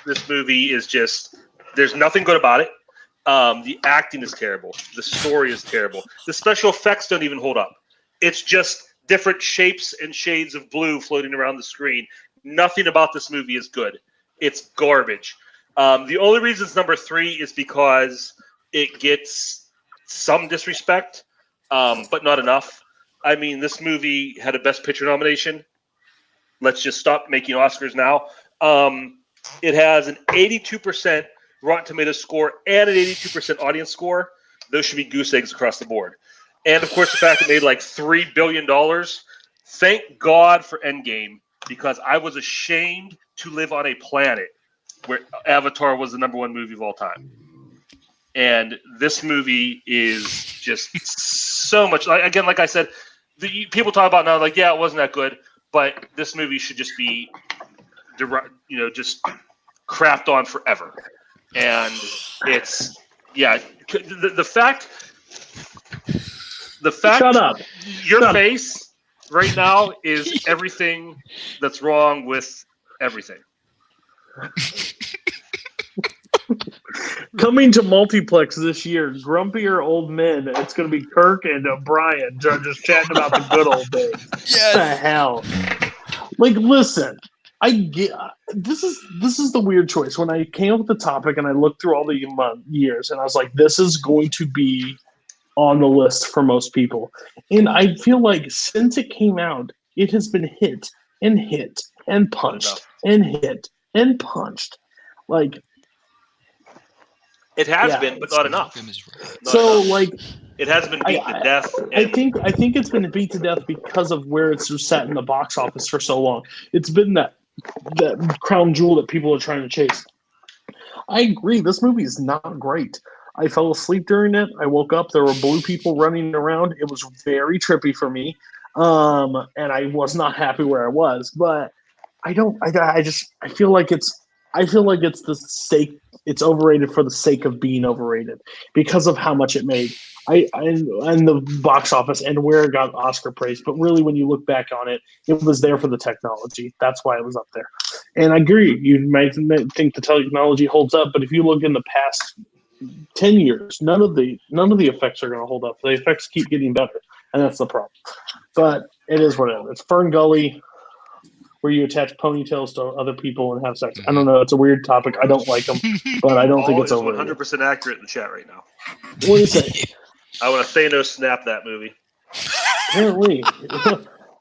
this movie is just, there's nothing good about it. The acting is terrible. The story is terrible. The special effects don't even hold up. It's just different shapes and shades of blue floating around the screen. Nothing about this movie is good. It's garbage. The only reason it's number 3 is because it gets some disrespect, but not enough. I mean, this movie had a Best Picture nomination. Let's just stop making Oscars now. It has an 82% Rotten Tomatoes score and an 82% audience score. Those should be goose eggs across the board. And, of course, the fact it made like $3 billion. Thank God for Endgame, because I was ashamed to live on a planet where Avatar was the #1 movie of all time. And this movie is just so much. Again, like I said, people talk about now, like, yeah, it wasn't that good, but this movie should just be, just crapped on forever. And it's, yeah, the fact. Shut up. Your face right now is everything that's wrong with everything. Coming to Multiplex this year, grumpier old men. It's going to be Kirk and Brian just chatting about the good old days. Yes. What the hell? Like, listen, I get this is the weird choice. When I came up with the topic and I looked through all the years, and I was like, this is going to be on the list for most people. And I feel like since it came out, it has been hit and punched and hit and punched. Like, it has been, but not enough. It hasn't been beat to death. I think it's been beat to death because of where it's sat in the box office for so long. It's been that crown jewel that people are trying to chase. I agree. This movie is not great. I fell asleep during it. I woke up. There were blue people running around. It was very trippy for me, and I was not happy where I was. But I feel like it's the sake. It's overrated for the sake of being overrated because of how much it made. And the box office and where it got Oscar praise. But really, when you look back on it, it was there for the technology. That's why it was up there. And I agree. You might think the technology holds up, but if you look in the past 10 years, none of the effects are going to hold up. The effects keep getting better, and that's the problem. But it is what it is. It's Fern Gully, where you attach ponytails to other people and have sex. I don't know. It's a weird topic. I don't like them, but I don't think it's over. 100% accurate in the chat right now. What do you say? I want to Thanos snap that movie. Apparently,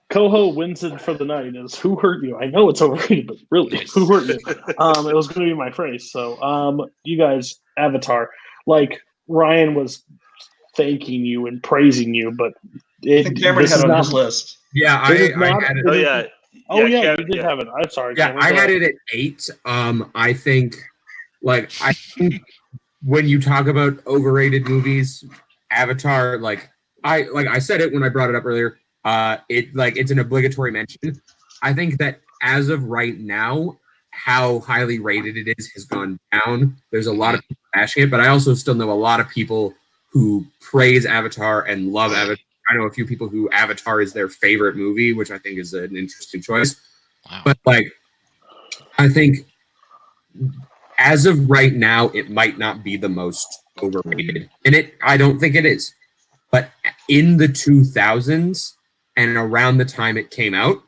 Koho wins it for the night. Is who hurt you? I know it's overrated, but really, who hurt you? It was going to be my phrase. So, you guys, Avatar, like Ryan was thanking you and praising you, but Cameron had on his list. Yeah, I had it. Oh yeah. You did have it. I'm sorry. Yeah, I had it at 8. I think when you talk about overrated movies, Avatar, I said it when I brought it up earlier. It's an obligatory mention. I think that as of right now, how highly rated it is has gone down. There's a lot of people bashing it, but I also still know a lot of people who praise Avatar and love Avatar. I know a few people who Avatar is their favorite movie, which I think is an interesting choice. Wow. But I think as of right now, it might not be the most overrated. And I don't think it is. But in the 2000s and around the time it came out,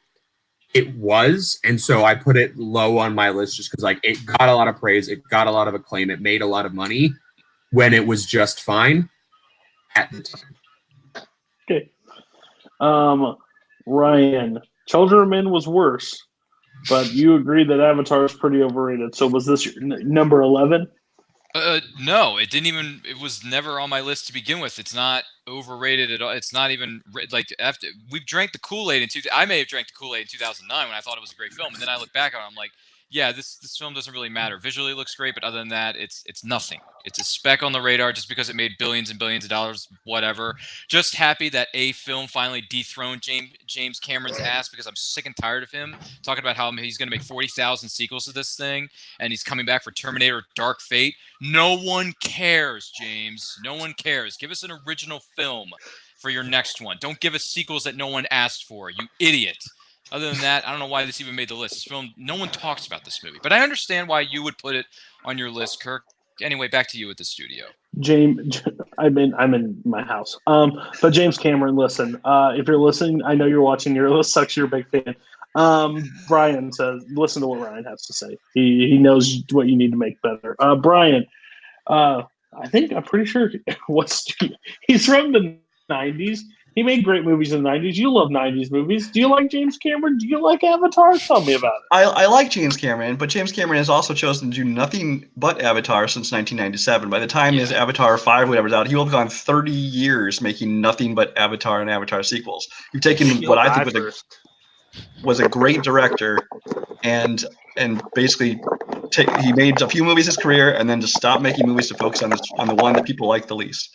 it was. And so I put it low on my list just because it got a lot of praise. It got a lot of acclaim. It made a lot of money when it was just fine at the time. Okay. Ryan, Children of Men was worse, but you agreed that Avatar is pretty overrated. So was this your number 11? No, it didn't even. It was never on my list to begin with. It's not overrated at all. It's not even like after we drank the Kool-Aid I may have drank the Kool-Aid in 2009 when I thought it was a great film, and then I look back on it, I'm like, yeah, this film doesn't really matter. Visually, it looks great, but other than that, it's nothing. It's a speck on the radar just because it made billions and billions of dollars. Whatever. Just happy that a film finally dethroned James Cameron's ass because I'm sick and tired of him talking about how he's going to make 40,000 sequels to this thing, and he's coming back for Terminator: Dark Fate. No one cares, James. No one cares. Give us an original film for your next one. Don't give us sequels that no one asked for, you idiot. Other than that, I don't know why this even made the list. This film, no one talks about this movie. But I understand why you would put it on your list, Kirk. Anyway, back to you at the studio. James, I'm in my house. But James Cameron, listen. If you're listening, I know you're watching. Your list sucks. You're a big fan. Brian says, listen to what Ryan has to say. He knows what you need to make better. Brian, I'm pretty sure he's from the 90s. He made great movies in the 90s. You love 90s movies. Do you like James Cameron? Do you like Avatar? Tell me about it. I like James Cameron, but James Cameron has also chosen to do nothing but Avatar since 1997. By the time his Avatar 5 whatever's out, he will have gone 30 years making nothing but Avatar and Avatar sequels. You've taken what I think was a great director and basically he made a few movies his career and then just stopped making movies to focus on the one that people like the least.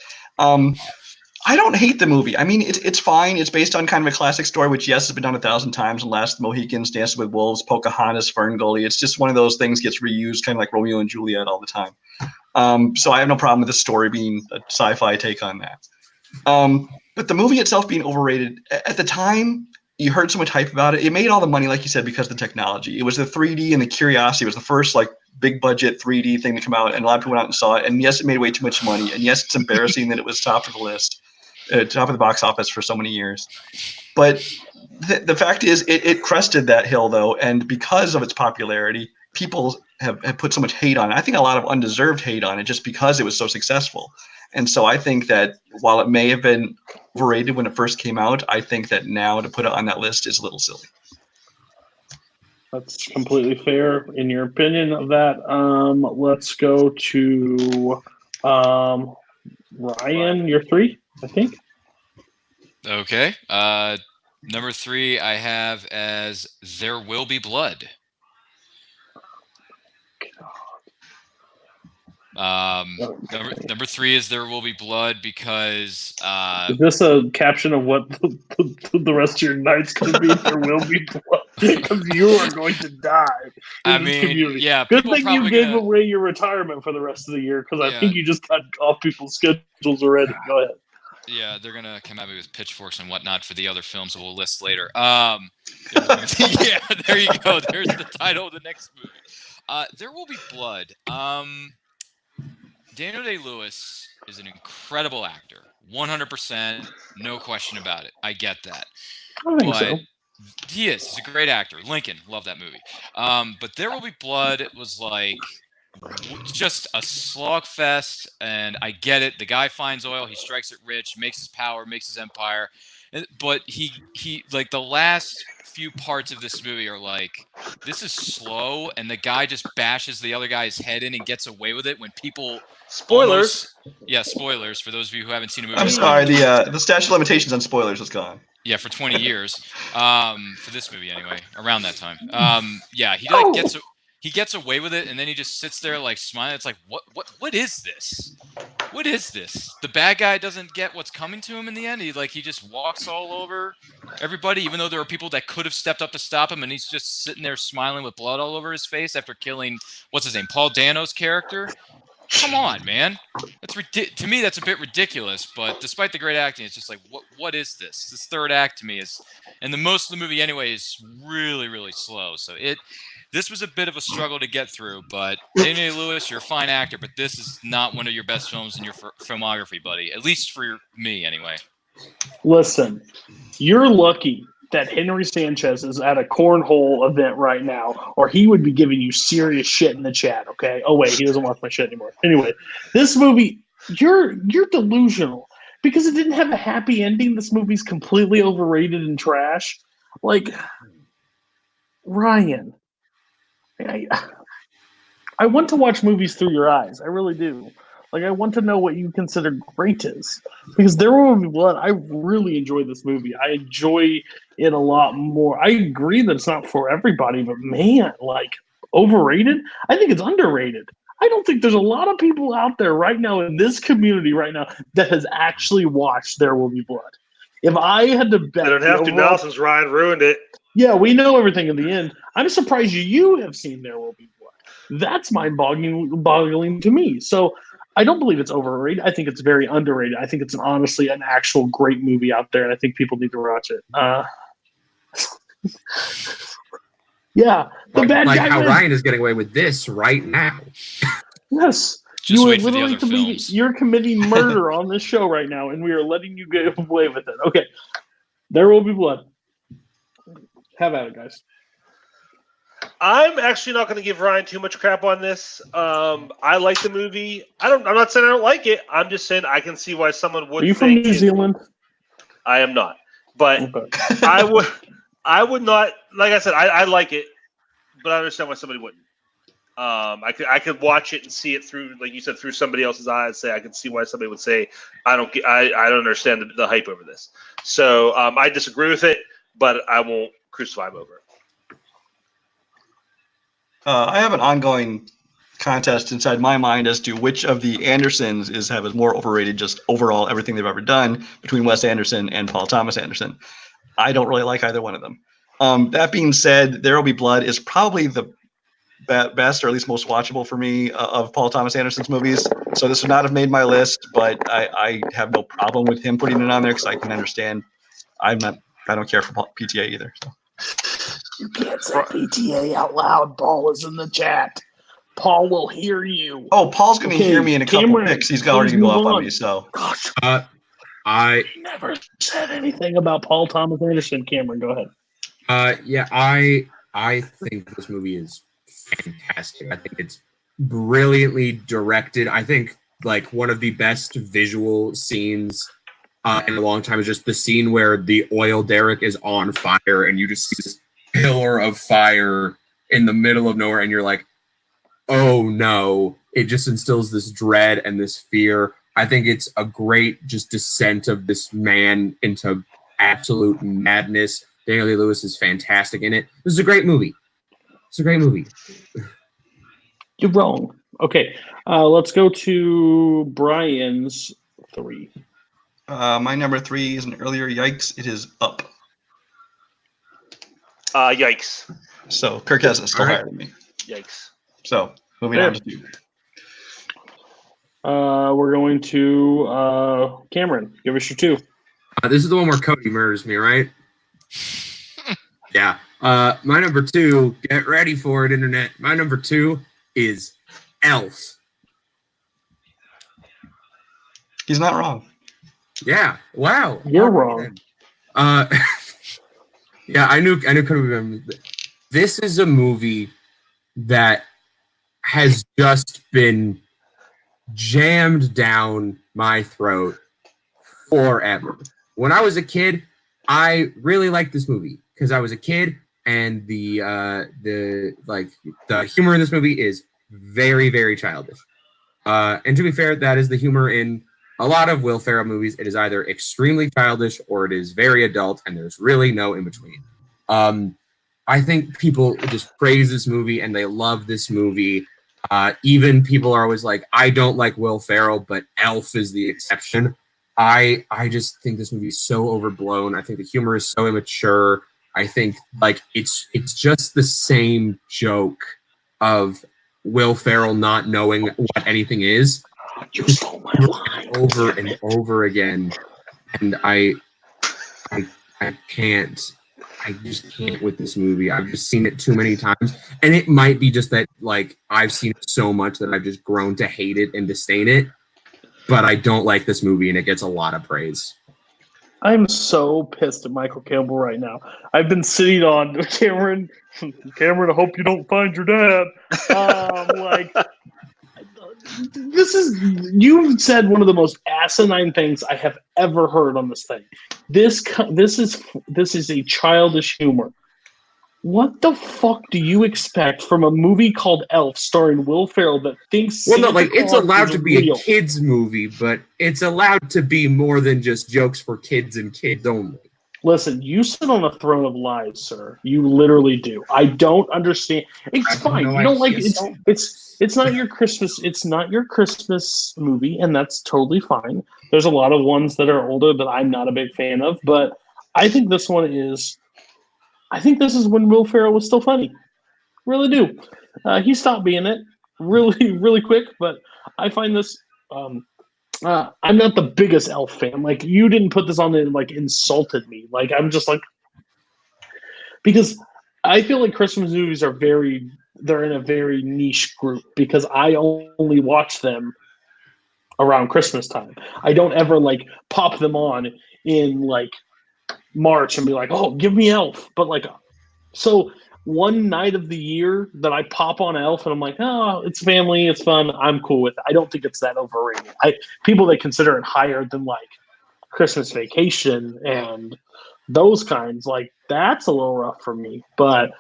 I don't hate the movie. I mean, it's fine. It's based on kind of a classic story, which, yes, has been done 1,000 times. And Last Mohicans, Dances with Wolves, Pocahontas, Fern Gully. It's just one of those things gets reused, kind of like Romeo and Juliet all the time. So I have no problem with the story being a sci-fi take on that. But the movie itself being overrated, at the time, you heard so much hype about it. It made all the money, like you said, because of the technology. It was the 3D and the curiosity. It was the first, big budget 3D thing to come out, and a lot of people went out and saw it. And yes, it made way too much money. And yes, it's embarrassing that it was top of the list. Top of the box office for so many years. But the fact is, it crested that hill, though, and because of its popularity, people have put so much hate on it. I think a lot of undeserved hate on it just because it was so successful. And so I think that while it may have been overrated when it first came out, I think that now to put it on that list is a little silly. That's completely fair in your opinion of that. Let's go to Ryan, your 3, I think. Okay. Number 3 I have as There Will Be Blood. Number 3 is There Will Be Blood because is this a caption of what the rest of your night's going to be? There will be blood because you are going to die. I mean, community. Yeah. Good thing you gave away your retirement for the rest of the year because I think you just cut off people's schedules already. Go ahead. Yeah, they're gonna come at me with pitchforks and whatnot for the other films that we'll list later. Yeah, there you go. There's the title of the next movie. There Will Be Blood. Daniel Day-Lewis is an incredible actor, 100%, no question about it. I get that. I think so. He is. He's a great actor. Lincoln, love that movie. But There Will Be Blood was just a slog fest, and I get it. The guy finds oil, he strikes it rich, makes his power, makes his empire. But he the last few parts of this movie are this is slow, and the guy just bashes the other guy's head in and gets away with it when people spoilers. Spoilers for those of you who haven't seen a movie. I'm sorry, the statute of limitations on spoilers is gone. Yeah, for 20 years. For this movie anyway, around that time. He gets away with it, and then he just sits there smiling. It's what is this? What is this? The bad guy doesn't get what's coming to him in the end. He just walks all over everybody, even though there are people that could have stepped up to stop him, and he's just sitting there smiling with blood all over his face after killing what's his name, Paul Dano's character. Come on, man. To me, that's a bit ridiculous. But despite the great acting, it's just what is this? This third act to me and the most of the movie anyway is really, really slow. So this was a bit of a struggle to get through, but Daniel Day-Lewis, you're a fine actor, but this is not one of your best films in your filmography, buddy. At least for me, anyway. Listen, you're lucky that Henry Sanchez is at a cornhole event right now, or he would be giving you serious shit in the chat, okay? Oh, wait, he doesn't watch my shit anymore. Anyway, this movie, you're delusional. because it didn't have a happy ending. This movie's completely overrated and trash. Like, Ryan, I want to watch movies through your eyes. I really do. Like, I want to know what you consider great is. Because There Will Be Blood, I really enjoy this movie. I enjoy it a lot more. I agree that it's not for everybody, but man, like, overrated? I think it's underrated. I don't think there's a lot of people out there right now in this community right now that has actually watched There Will Be Blood. If I had to bet... I don't have to now since Ryan ruined it. Yeah, we know everything in the end. I'm surprised you have seen There Will Be Blood. That's mind-boggling to me. So I don't believe it's overrated. I think it's very underrated. I think it's honestly an actual great movie out there, and I think people need to watch it. Yeah, the bad like guy how wins. Ryan is getting away with this right now. Yes, Just you are wait for the literally other films. you're committing murder on this show right now, and we are letting you get away with it. Okay, There Will Be Blood. Have at it, guys. I'm actually not going to give Ryan too much crap on this. I like the movie. I'm not saying I don't like it. I'm just saying I can see why someone would. Are you from New Zealand? I am not, but Okay. I would not. Like I said, I like it, but I understand why somebody wouldn't. I could watch it and see it through, like you said, through somebody else's eyes. I can see why somebody would say I don't understand the hype over this. So I disagree with it, but I won't crucify him over it. I have an ongoing contest inside my mind as to which of the Andersons is more overrated, just overall everything they've ever done, between Wes Anderson and Paul Thomas Anderson. I don't really like either one of them. That being said, There Will Be Blood is probably the best, or at least most watchable for me, of Paul Thomas Anderson's movies. So this would not have made my list, but I have no problem with him putting it on there because I can understand. I don't care for PTA either. So. You can't say PTA out loud. Paul is in the chat. Paul will hear you. Oh, Paul's going to hear me in a couple Cameron, picks. He's already going to go up on me. So, gosh, I never said anything about Paul Thomas Anderson. Cameron, go ahead. Yeah, I think this movie is fantastic. I think it's brilliantly directed. I think like one of the best visual scenes in a long time is just the scene where the oil derrick is on fire and you just see this pillar of fire in the middle of nowhere and you're like, oh no. It just instills this dread and this fear. I think it's a great just descent of this man into absolute madness. Daniel Day-Lewis is fantastic in it. This is a great movie. It's a great movie. You're wrong. Okay, let's go to Brian's 3. my number 3 is an earlier yikes. It is Up. Yikes. So Kirk has it still All right. higher than me. Yikes. So moving on to 2. We're going to Cameron. Give us your 2. This is the one where Cody murders me, right? Yeah. My number 2, get ready for it, internet. My number 2 is Elf. He's not wrong. Yeah. Wow. You're wrong. Yeah, I knew could have been. This is a movie that has just been jammed down my throat forever. When I was a kid, I really liked this movie because I was a kid, and the humor in this movie is very, very childish. And to be fair, that is the humor in a lot of Will Ferrell movies. It is either extremely childish or it is very adult, and there's really no in between. I think people just praise this movie and they love this movie. Even people are always like, I don't like Will Ferrell, but Elf is the exception. I just think this movie is so overblown. I think the humor is so immature. I think like it's just the same joke of Will Ferrell not knowing what anything is. You stole my line. Over and over again. And I can't. I just can't with this movie. I've just seen it too many times. And it might be just that like I've seen it so much that I've just grown to hate it and disdain it. But I don't like this movie, and it gets a lot of praise. I'm so pissed at Michael Campbell right now. I've been sitting on Cameron. Cameron, I hope you don't find your dad. you've said one of the most asinine things I have ever heard on this thing. This is a childish humor. What the fuck do you expect from a movie called Elf starring Will Ferrell that thinks Santa like it's Claus allowed is to be real? a kids movie, but it's allowed to be more than just jokes for kids and kids only. Listen, you sit on a throne of lies, sir. You literally do. I don't understand. It's fine. You don't like it's not your Christmas. It's not your Christmas movie, and that's totally fine. There's a lot of ones that are older that I'm not a big fan of, but I think this one is. I think this is when Will Ferrell was still funny. Really do. He stopped being it really, really quick, but I find this. I'm not the biggest Elf fan. Like, you didn't put this on and like insulted me. Like, I'm just like, because I feel like Christmas movies are they're in a very niche group because I only watch them around Christmas time. I don't ever like pop them on in like March and be like, oh, give me Elf. But like, so one night of the year that I pop on Elf and I'm like, oh, it's family, it's fun, I'm cool with it. I don't think it's that overrated. People that consider it higher than like Christmas Vacation and those kinds, like that's a little rough for me. But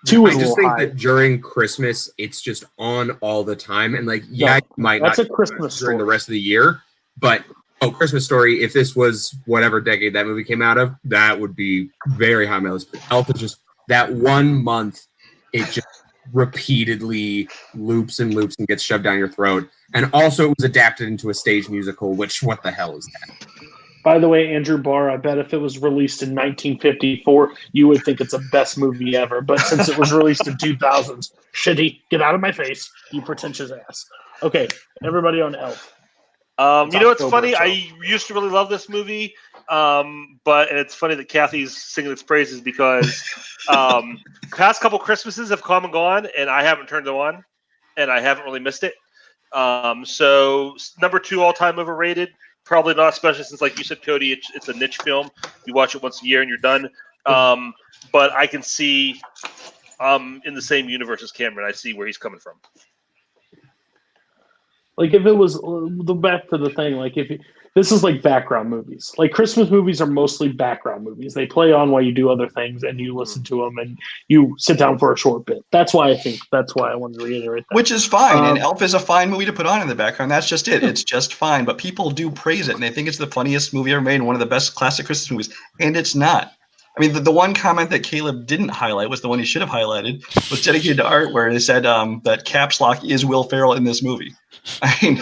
two is a little high. I just think that during Christmas, it's just on all the time, and like, yeah, you might that's not a Christmas during story. The rest of the year, but Christmas Story, if this was whatever decade that movie came out of, that would be very high on my list. But Elf is just that 1 month, it just repeatedly loops and loops and gets shoved down your throat. And also, it was adapted into a stage musical, which, what the hell is that? By the way, Andrew Barr, I bet if it was released in 1954, you would think it's the best movie ever. But since it was released in 2000s, shitty, get out of my face, you pretentious ass. Okay, everybody on Elf. You know what's funny? So. I used to really love this movie, but it's funny that Kathy's singing its praises because past couple Christmases have come and gone, and I haven't turned them on, and I haven't really missed it. So number 2 all-time overrated, probably not, especially since, like you said, Cody, it's a niche film. You watch it once a year and you're done. But I can see in the same universe as Cameron. I see where he's coming from. Like, if it was back to the thing, like this is like background movies. Like, Christmas movies are mostly background movies. They play on while you do other things and you listen to them and you sit down for a short bit. That's why I wanted to reiterate that. Which is fine. And Elf is a fine movie to put on in the background. That's just it. It's just fine. But people do praise it and they think it's the funniest movie ever made and one of the best classic Christmas movies. And it's not. I mean, the one comment that Caleb didn't highlight was the one he should have highlighted, was dedicated to art, where they said that Caps Lock is Will Ferrell in this movie. I mean,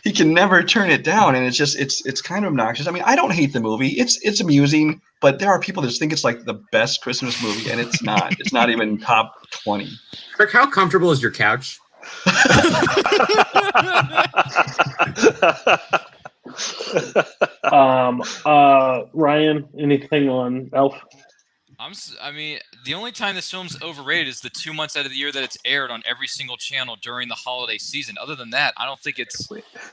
he can never turn it down, and it's kind of obnoxious. I mean, I don't hate the movie; it's amusing, but there are people that just think it's like the best Christmas movie, and it's not. It's not even top 20. Kirk, how comfortable is your couch? Ryan, anything on Elf? I mean, the only time this film's overrated is the 2 months out of the year that it's aired on every single channel during the holiday season. Other than that, I don't think it's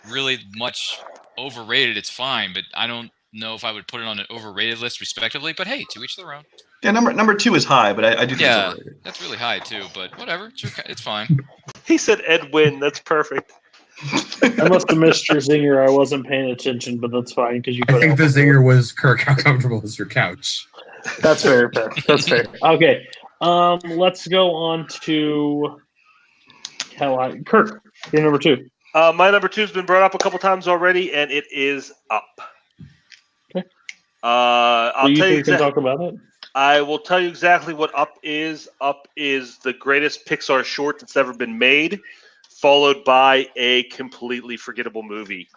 really much overrated. It's fine, but I don't know if I would put it on an overrated list, respectively. But hey, to each their own. Yeah, number 2 is high, but I do think it's overrated. That's really high too. But whatever, it's fine. He said Ed Wynn. That's perfect. I must have missed your zinger. I wasn't paying attention, but that's fine because you. I think the zinger was, Kirk, how comfortable is your couch? That's very fair. That's fair. Okay, let's go on to Kirk. Your number 2. My number 2 has been brought up a couple times already, and it is Up. Okay. I'll tell you. You can talk about it. I will tell you exactly what Up is. Up is the greatest Pixar short that's ever been made, followed by a completely forgettable movie.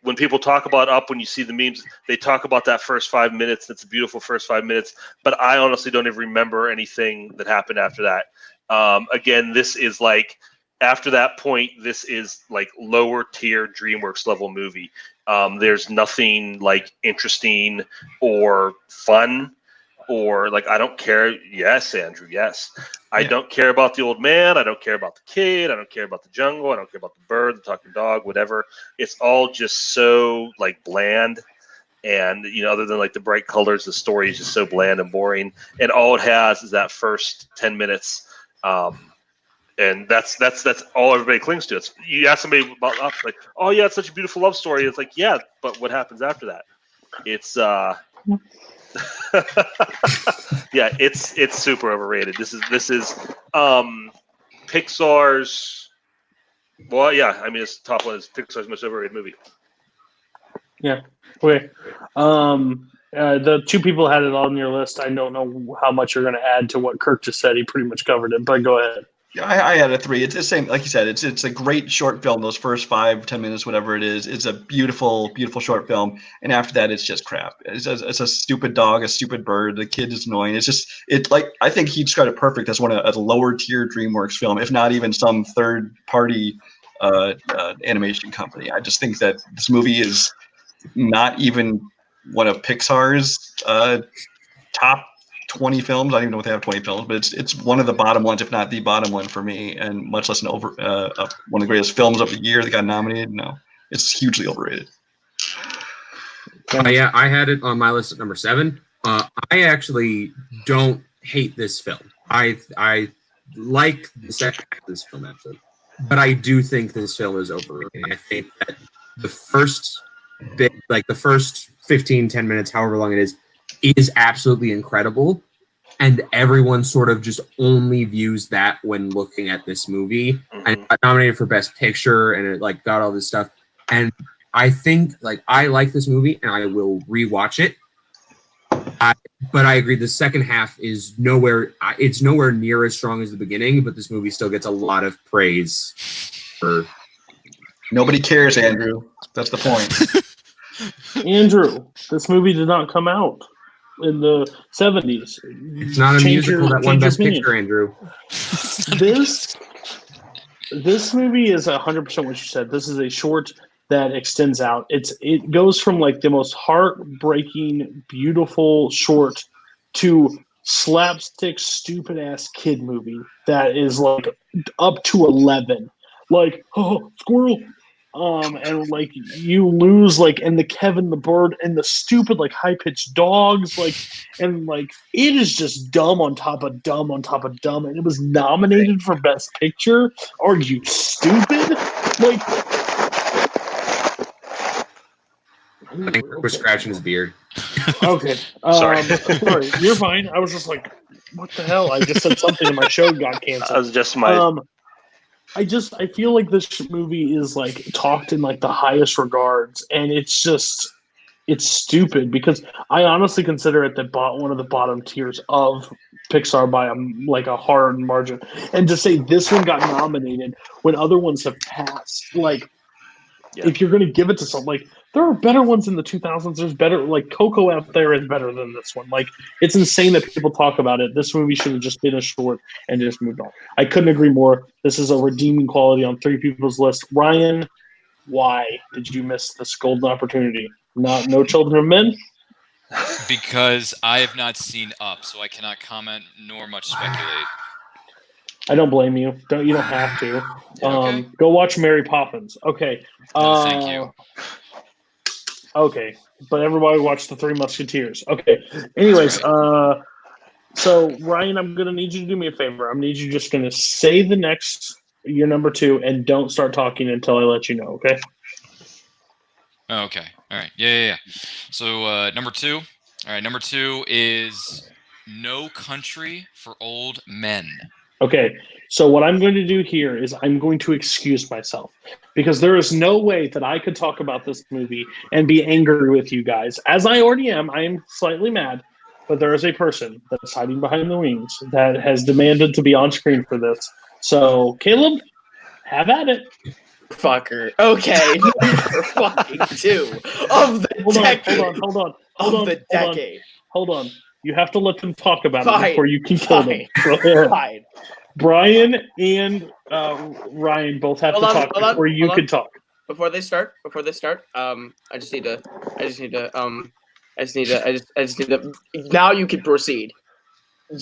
When people talk about Up, when you see the memes, they talk about that first 5 minutes. That's a beautiful first 5 minutes. But I honestly don't even remember anything that happened after that. Again, this is like, after that point, this is like lower tier DreamWorks level movie. There's nothing like interesting or fun or like, I don't care. Yes, Andrew, yes. I don't care about the old man. I don't care about the kid. I don't care about the jungle. I don't care about the bird, the talking dog, whatever. It's all just so like bland. And, you know, other than like the bright colors, the story is just so bland and boring. And all it has is that first 10 minutes. And that's all everybody clings to. It's, you ask somebody about Up, like, oh yeah, it's such a beautiful love story. It's like, yeah, but what happens after that? It's yeah, it's super overrated. This is Pixar's. Well, yeah, I mean, it's the top one is Pixar's most overrated movie. Yeah. Okay. The two people had it on your list. I don't know how much you're going to add to what Kirk just said. He pretty much covered it, but go ahead. Yeah, I had a 3. It's the same, like you said. It's a great short film. Those first 5-10 minutes, whatever it is, it's a beautiful, beautiful short film. And after that, it's just crap. It's a stupid dog, a stupid bird. The kid is annoying. It's just I think he described it perfect as one of a lower tier DreamWorks film, if not even some third party animation company. I just think that this movie is not even one of Pixar's top 20 films. I don't even know if they have 20 films, but it's one of the bottom ones, if not the bottom one for me, and much less one of the greatest films of the year that got nominated. No, it's hugely overrated. Yeah, I had it on my list at number 7. I actually don't hate this film. I like the second half of this film, actually, but I do think this film is overrated. I think that the first bit, like the first 15-10 minutes, however long it is absolutely incredible, and everyone sort of just only views that when looking at this movie. And it got nominated for Best Picture, and it like got all this stuff. And I think like I like this movie, and I will rewatch it. But I agree, the second half is nowhere. It's nowhere near as strong as the beginning, but this movie still gets a lot of praise for. Nobody cares, Andrew. That's the point. Andrew, this movie did not come out in the 70s. It's not a musical that won Best Picture, Andrew. This movie is 100% what you said. This is a short that extends out. It goes from like the most heartbreaking, beautiful short to slapstick, stupid ass kid movie that is like up to 11. Like, oh, squirrel. And like you lose like and the Kevin the Bird and the stupid like high pitched dogs like and like it is just dumb on top of dumb on top of dumb, and it was nominated for Best Picture. Are you stupid? Like I think we're scratching his beard. Okay. Sorry. Sorry, you're fine. I was just like, what the hell? I just said something and my show got canceled. That was just my. I feel like this movie is like talked in like the highest regards, and it's stupid because I honestly consider it one of the bottom tiers of Pixar by a hard margin. And to say this one got nominated when other ones have passed, like if you're going to give it to something, like there are better ones in the 2000s. There's better, like Coco out there is better than this one. Like it's insane that people talk about it. This movie should have just been a short and just moved on. I couldn't agree more. This is a redeeming quality on 3 people's list. Ryan, why did you miss this golden opportunity? No Children of Men? Because I have not seen Up, so I cannot comment nor much speculate. I don't blame you. You don't have to. Okay. Go watch Mary Poppins. Okay. No, thank you. Okay, but everybody watch The Three Musketeers. Okay. Anyways, so Ryan, I'm gonna need you to do me a favor. I'm need you just gonna say your number 2, and don't start talking until I let you know. Okay. Okay. All right. Yeah. So number 2. All right. Number 2 is No Country for Old Men. Okay, so what I'm going to do here is I'm going to excuse myself because there is no way that I could talk about this movie and be angry with you guys. As I already am, I am slightly mad, but there is a person that's hiding behind the wings that has demanded to be on screen for this. So, Caleb, have at it. Fucker. Okay, number fucking 2 of the decade. Hold on. Decade. Hold on. You have to let them talk about it before you keep holding. Fine. Brian and Ryan both have to talk before you can talk. Before they start, I just need to. Now you can proceed. All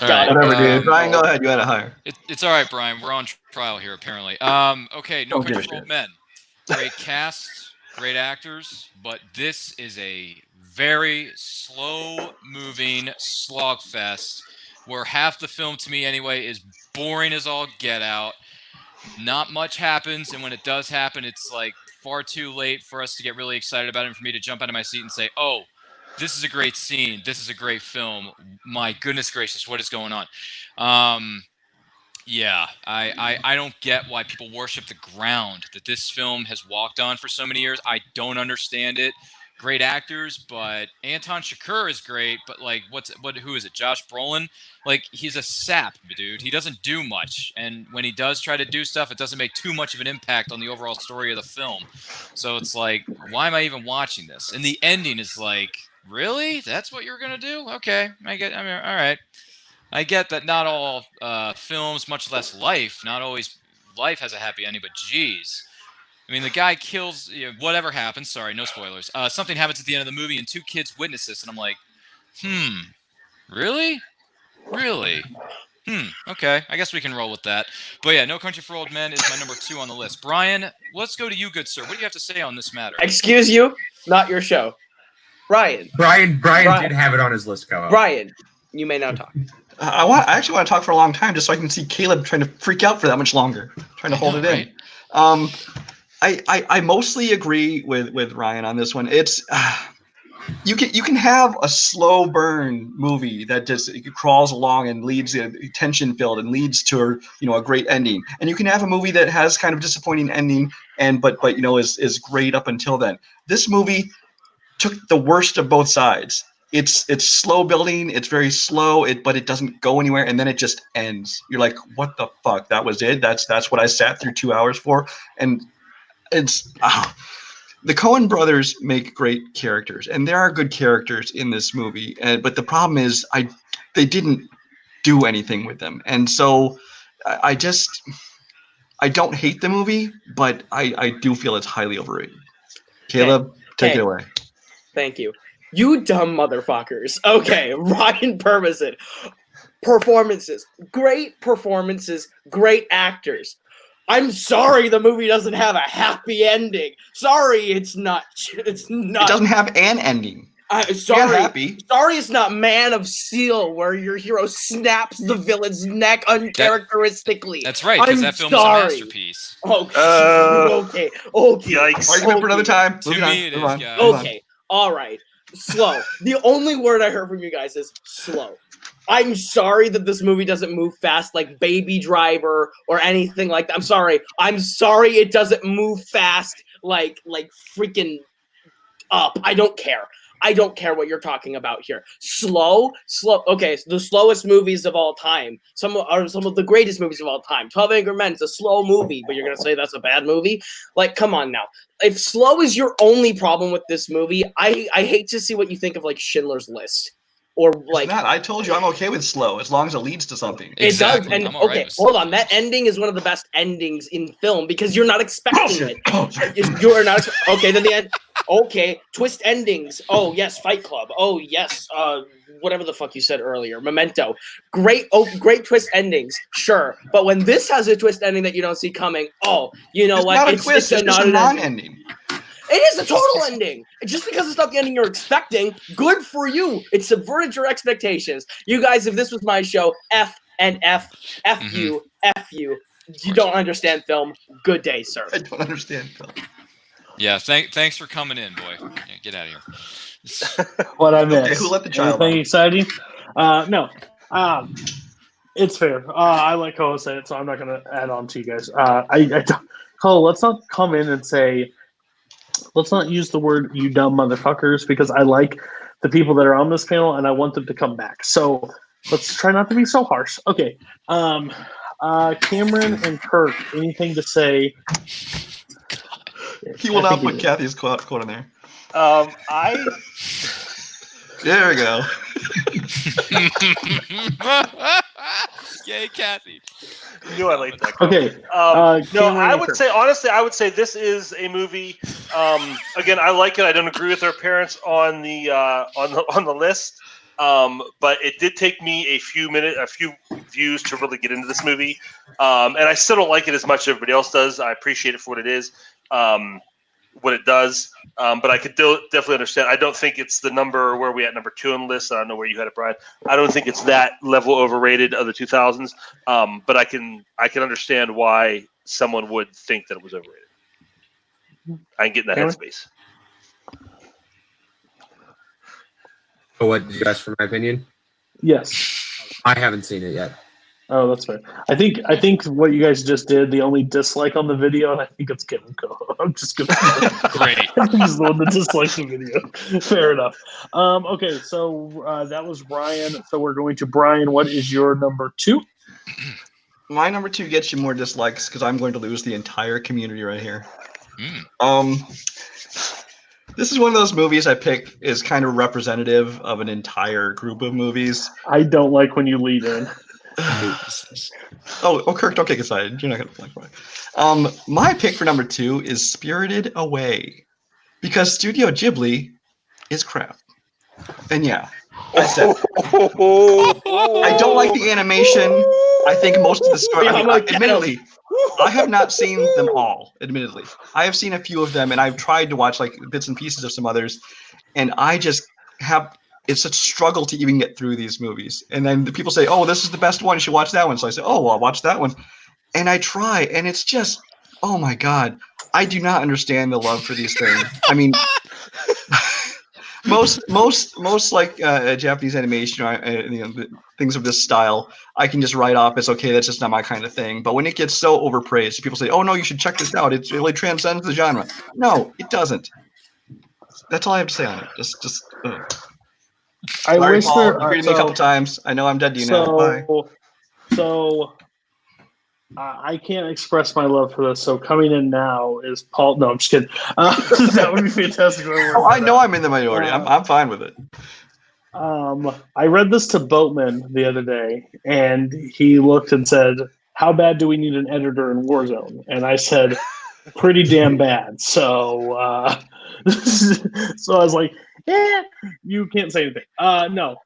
right, whatever, dude. Brian, go ahead. You had a higher. It's all right, Brian. We're on trial here, apparently. Okay, No Country for Old Men. Great cast, great actors, but this is a very slow-moving slogfest where half the film, to me anyway, is boring as all get out. Not much happens, and when it does happen, it's like far too late for us to get really excited about it and for me to jump out of my seat and say, oh, this is a great scene. This is a great film. My goodness gracious, what is going on? Yeah, I don't get why people worship the ground that this film has walked on for so many years. I don't understand it. Great actors, but Anton Chigurh is great, but like who is it? Josh Brolin? Like, he's a sap, dude. He doesn't do much, and when he does try to do stuff, it doesn't make too much of an impact on the overall story of the film. So it's like, why am I even watching this? And the ending is like, really? That's what you're gonna do? Okay, all right. I get that not all films, much less life, not always life has a happy ending, but geez. I mean, the guy kills, whatever happens. Sorry, no spoilers. Something happens at the end of the movie, and 2 kids witness this, and I'm like, really? Okay, I guess we can roll with that. But yeah, No Country for Old Men is my number 2 on the list. Brian, let's go to you, good sir. What do you have to say on this matter? Excuse you, not your show. Brian Brian did have it on his list, Koho. Brian, you may now talk. I actually want to talk for a long time just so I can see Kaleb trying to freak out for that much longer, trying to hold it in. I mostly agree with Ryan on this one. It's you can have a slow burn movie that just crawls along and leads tension filled and leads to a great ending, and you can have a movie that has kind of disappointing ending but is great up until then. This movie took the worst of both sides. It's slow building. It's very slow. But it doesn't go anywhere, and then it just ends. You're like, what the fuck? That was it. That's what I sat through 2 hours for, and it's the Coen brothers make great characters, and there are good characters in this movie. But the problem is, they didn't do anything with them, and so I don't hate the movie, but I do feel it's highly overrated. Kaleb, take it away. Thank you. You dumb motherfuckers. Okay, Ryan Permison. Performances. Great performances. Great actors. I'm sorry the movie doesn't have a happy ending. Sorry, it's not. It doesn't have an ending. Sorry. Happy. Sorry, it's not Man of Steel, where your hero snaps the villain's neck uncharacteristically. That's right, because that film is a masterpiece. Okay. Yikes. Argument for another time. To me, it is, guys. Okay, all right. Slow. The only word I heard from you guys is slow. I'm sorry that this movie doesn't move fast like Baby Driver or anything like that. I'm sorry it doesn't move fast like freaking Up. I don't care. I don't care what you're talking about here. Slow. Okay, so the slowest movies of all time. Some of the greatest movies of all time. 12 Angry Men is a slow movie, but you're going to say that's a bad movie? Like, come on now. If slow is your only problem with this movie, I hate to see what you think of, like, Schindler's List. Or like, it's not. I told you I'm okay with slow as long as it leads to something. Exactly. It does. And okay, hold on. That ending is one of the best endings in film because you're not expecting it. You're not. Okay, then the end. Okay, twist endings. Oh yes, Fight Club. Oh yes, whatever the fuck you said earlier. Memento. Great twist endings. Sure, but when this has a twist ending that you don't see coming, you know what? Not a twist. It's just a non-ending. It is a total ending. Just because it's not the ending you're expecting, good for you. It subverted your expectations. You guys, if this was my show, F you. You don't understand film. Good day, sir. I don't understand film. Yeah, thanks for coming in, boy. Yeah, get out of here. What I missed. Okay, who let the child Anything out? exciting? No. It's fair. I like Koho said it, so I'm not going to add on to you guys. Koho, let's not come in and say, let's not use the word "you dumb motherfuckers" because I like the people that are on this panel and I want them to come back. So let's try not to be so harsh. Okay. Cameron and Kirk, anything to say? He will not put Kathy's quote in there. There we go. Yay, Kathy. You knew I liked that. Okay. No, I would say this is a movie. Again, I like it. I don't agree with our parents on the list. But it did take me a few views to really get into this movie. And I still don't like it as much as everybody else does. I appreciate it for what it is. what it does. But I could definitely understand. I don't think it's the number where we at number 2 on the list. I don't know where you had it, Brian. I don't think it's that level overrated of the 2000s. But I can understand why someone would think that it was overrated. I can get in that headspace. So what did you ask for my opinion? Yes. I haven't seen it yet. Oh, that's fair. I think what you guys just did, the only dislike on the video, and I think it's Cain Koho. I'm just gonna Great. He's the one that dislikes the video. Fair enough. Okay, so that was Ryan. So we're going to Brian. What is your number 2? My number 2 gets you more dislikes because I'm going to lose the entire community right here. This is one of those movies I pick is kind of representative of an entire group of movies. I don't like when you lead in. Oh, Kirk, don't kick aside. You're not gonna like Brian. My pick for number 2 is Spirited Away, because Studio Ghibli is crap. And yeah, I said I don't like the animation. I think most of the story. Admittedly, I have not seen them all. Admittedly, I have seen a few of them, and I've tried to watch like bits and pieces of some others, and I just have. It's such a struggle to even get through these movies. And then the people say, "Oh, this is the best one. You should watch that one." So I say, "Oh, well, I'll watch that one." And I try, and it's just, oh my God, I do not understand the love for these things. I mean, most like Japanese animation, things of this style, I can just write off as okay, that's just not my kind of thing. But when it gets so overpraised, people say, "Oh no, you should check this out. It really transcends the genre." No, it doesn't. That's all I have to say on it. Just. I Sorry, wish Paul. there. You've read me a couple times. I know I'm dead to you now. Bye. So I can't express my love for this. So coming in now is Paul. No, I'm just kidding. That would be fantastic. Oh, I know I'm in the minority. I'm fine with it. I read this to Boatman the other day, and he looked and said, "How bad do we need an editor in Warzone?" And I said, "Pretty damn bad." So, so I was like, "Yeah, you can't say anything." No.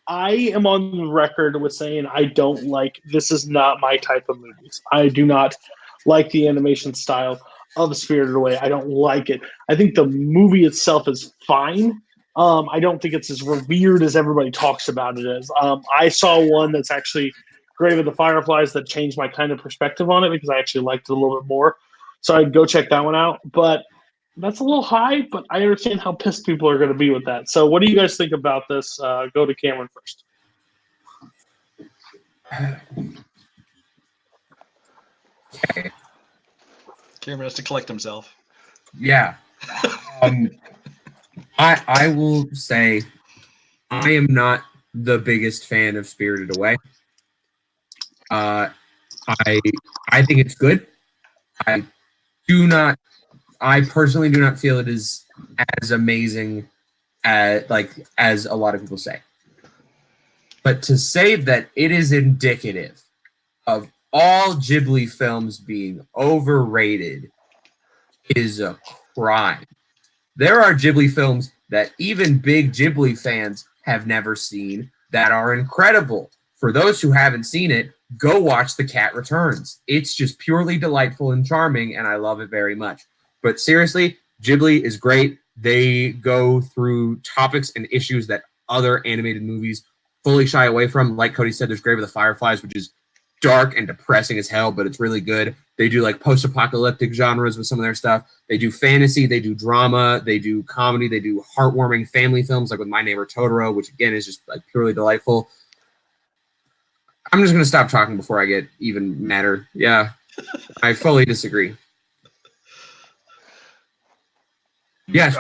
I am on the record with saying I don't like. This is not my type of movies. I do not like the animation style of Spirited Away. I don't like it. I think the movie itself is fine. I don't think it's as revered as everybody talks about it as. I saw one that's actually Grave of the Fireflies that changed my kind of perspective on it because I actually liked it a little bit more. So I'd go check that one out. But that's a little high, but I understand how pissed people are going to be with that. So what do you guys think about this? Go to Cameron first. Cameron has to collect himself. Yeah. I will say I am not the biggest fan of Spirited Away. I think it's good. I personally do not feel it is as amazing as a lot of people say. But to say that it is indicative of all Ghibli films being overrated is a crime. There are Ghibli films that even big Ghibli fans have never seen that are incredible. For those who haven't seen it, go watch The Cat Returns. It's just purely delightful and charming, and I love it very much. But seriously, Ghibli is great. They go through topics and issues that other animated movies fully shy away from. Like Cody said, there's Grave of the Fireflies, which is dark and depressing as hell, but it's really good. They do like post-apocalyptic genres with some of their stuff. They do fantasy, they do drama, they do comedy, they do heartwarming family films like with My Neighbor Totoro, which again is just like purely delightful. I'm just going to stop talking before I get even madder. Yeah, I fully disagree. Yes.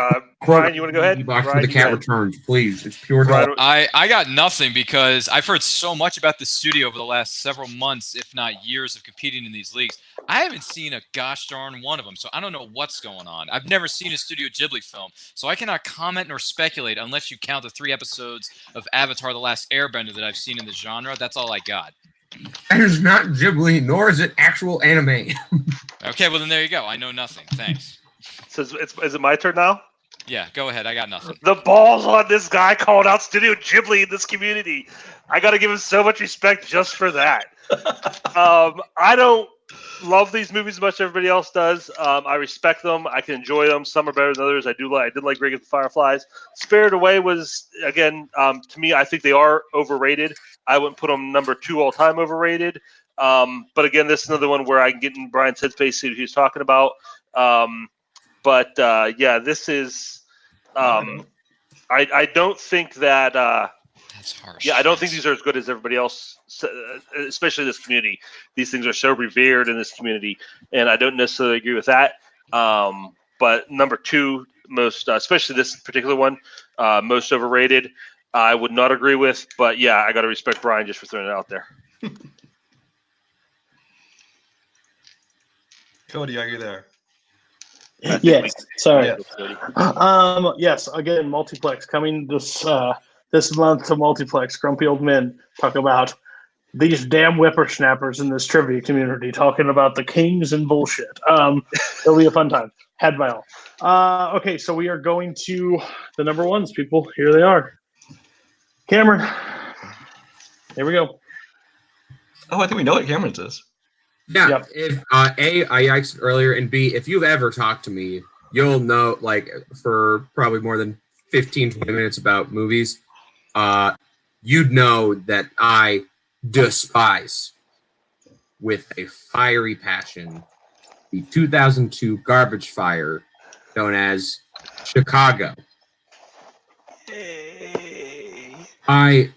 Brian, you want to go ahead? Box for The Cat Returns, please. It's pure delight. I got nothing because I've heard so much about the studio over the last several months, if not years, of competing in these leagues. I haven't seen a gosh darn one of them, so I don't know what's going on. I've never seen a Studio Ghibli film, so I cannot comment nor speculate unless you count the 3 episodes of Avatar: The Last Airbender that I've seen in the genre. That's all I got. That is not Ghibli, nor is it actual anime. Okay, well then there you go. I know nothing. Thanks. So is it my turn now? Yeah, go ahead. I got nothing. The balls on this guy calling out Studio Ghibli in this community. I got to give him so much respect just for that. I don't love these movies as much as everybody else does. I respect them. I can enjoy them. Some are better than others. I did like Greg and the Fireflies. Spirited Away was, again, to me, I think they are overrated. I wouldn't put them number 2 all time overrated. But again, this is another one where I can get in Brian's headspace, see what he's talking about. Yeah, this is. I don't think that. That's harsh. Yeah, I don't think these are as good as everybody else, especially this community. These things are so revered in this community, and I don't necessarily agree with that. But number 2, most, especially this particular one, most overrated, I would not agree with. But yeah, I got to respect Brian just for throwing it out there. Cody, are you there? Yes. Sorry. Yeah. Yes. Again, Multiplex coming this month to Multiplex. Grumpy old men talk about these damn whippersnappers in this trivia community talking about the kings and bullshit. It'll be a fun time. Had by all. Okay, so we are going to the number ones, people. Here they are. Cameron. Here we go. Oh, I think we know what Cameron's is. Yeah, Yep. if A, I asked earlier, and B, if you've ever talked to me, you'll know, like, for probably more than 15, 20 minutes about movies, you'd know that I despise, with a fiery passion, the 2002 garbage fire known as Chicago. I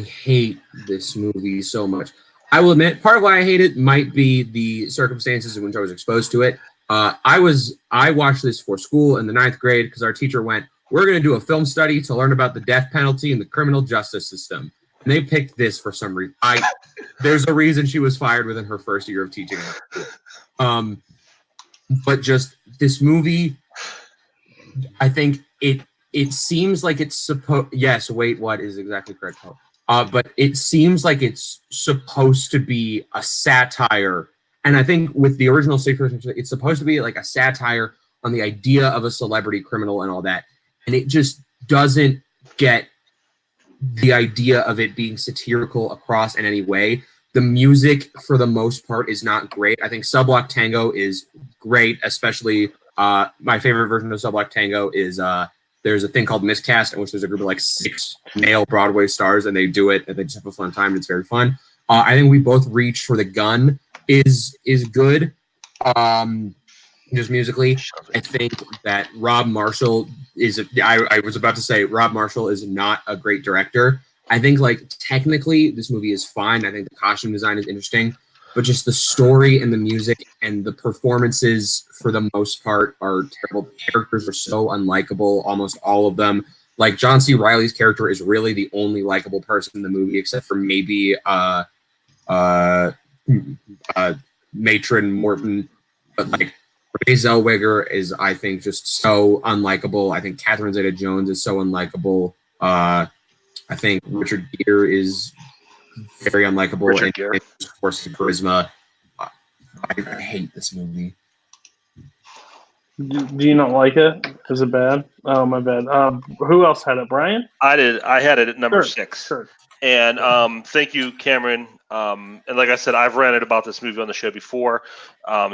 hate this movie so much. I will admit, part of why I hate it might be the circumstances in which I was exposed to it. I watched this for school in the 9th grade because our teacher went, "We're going to do a film study to learn about the death penalty and the criminal justice system." And they picked this for some reason. There's a reason she was fired within her first year of teaching. But just this movie, I think it seems like it's supposed. Yes, wait, what is exactly correct? But it seems like it's supposed to be a satire, and I think with the original sequence, it's supposed to be like a satire on the idea of a celebrity criminal and all that, and it just doesn't get the idea of it being satirical across in any way. The music, for the most part, is not great. I think Subblock Tango is great, especially my favorite version of Subblock Tango is there's a thing called Miscast, in which there's a group of like 6 male Broadway stars, and they do it, and they just have a fun time, and it's very fun. I think We Both Reach for the Gun is good, just musically. I think that Rob Marshall I was about to say Rob Marshall is not a great director. I think, like, technically, this movie is fine. I think the costume design is interesting, but just the story and the music and the performances, for the most part, are terrible. The characters are so unlikable, almost all of them. Like, John C. Reilly's character is really the only likable person in the movie, except for maybe Matron Morton. But, like, Renee Zellweger is, I think, just so unlikable. I think Catherine Zeta-Jones is so unlikable. I think Richard Gere is very unlikable. Richard Gere. And of course, the charisma. I hate this movie. Do you not like it? Is it bad? Oh, my bad. Who else had it? Brian? I did. I had it at number 6. Sure. And thank you, Cameron. And like I said, I've ranted about this movie on the show before,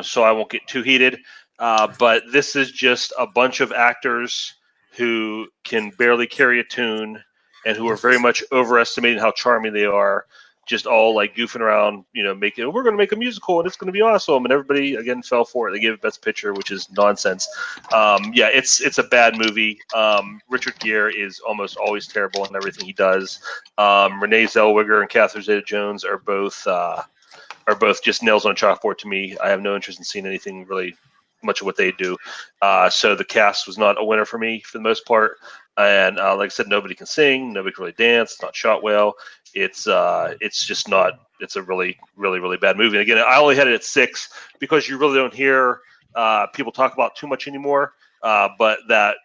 so I won't get too heated. But this is just a bunch of actors who can barely carry a tune and who are very much overestimating how charming they are, just all like goofing around, we're going to make a musical and it's going to be awesome. And everybody, again, fell for it. They gave it Best Picture, which is nonsense. Yeah, it's a bad movie. Richard Gere is almost always terrible in everything he does. Renee Zellweger and Catherine Zeta-Jones are both just nails on a chalkboard to me. I have no interest in seeing anything really much of what they do. So the cast was not a winner for me for the most part. And like I said, nobody can sing, nobody can really dance. It's not shot well. It's just not. It's a really, really, really bad movie. And again, I only had it at 6 because you really don't hear people talk about too much anymore. But that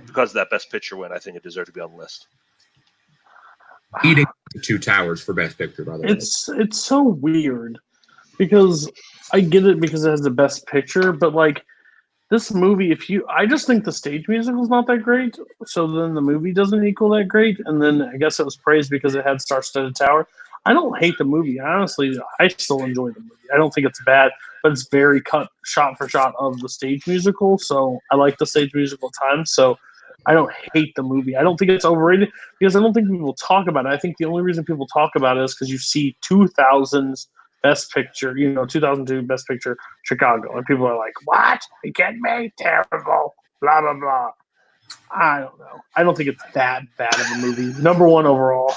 because of that Best Picture win, I think it deserved to be on the list. Eating the 2 Towers for Best Picture, by the way. It's so weird because I get it because it has the Best Picture, but like this movie, I just think the stage musical is not that great, so then the movie doesn't equal that great, and then I guess it was praised because it had Star-Studded Tower. I don't hate the movie. Honestly, I still enjoy the movie. I don't think it's bad, but it's very cut shot for shot of the stage musical. So I like the stage musical at times. So I don't hate the movie. I don't think it's overrated because I don't think people talk about it. I think the only reason people talk about it is because you see 2000's Best Picture, 2002 Best Picture, Chicago. And people are like, what? You kidding me? Terrible. Blah, blah, blah. I don't know. I don't think it's that bad of a movie. Number one overall.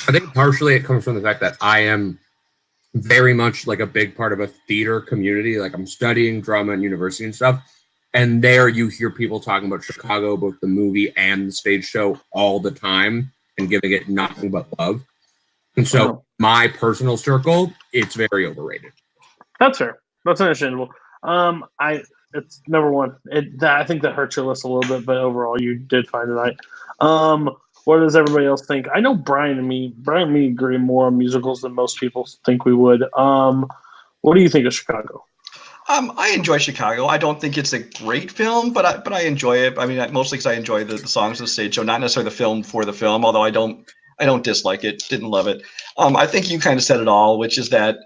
I think partially it comes from the fact that I am very much like a big part of a theater community. Like I'm studying drama at university and stuff. And there you hear people talking about Chicago, both the movie and the stage show all the time and giving it nothing but love. And so my personal circle, it's very overrated. That's fair. That's understandable. It's number one. I think that hurts your list a little bit, but overall you did fine tonight. What does everybody else think? I know Brian and me agree more on musicals than most people think we would. What do you think of Chicago? I enjoy Chicago. I don't think it's a great film, but I enjoy it. I mean, mostly because I enjoy the songs of the stage show, not necessarily the film for the film. Although I don't dislike it. Didn't love it. I think you kind of said it all, which is that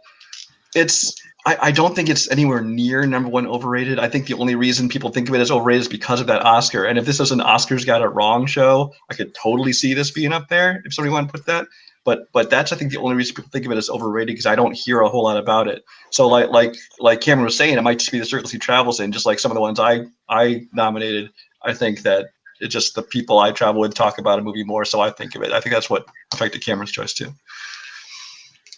I don't think it's anywhere near number one overrated. I think the only reason people think of it as overrated is because of that Oscar. And if this was an Oscars got it wrong show, I could totally see this being up there if somebody wanted to put that. But that's, I think, the only reason people think of it as overrated because I don't hear a whole lot about it. So like Cameron was saying, it might just be the circles he travels in, just like some of the ones I nominated. I think that it's just the people I travel with talk about a movie more, so I think of it. I think that's what affected Cameron's choice too.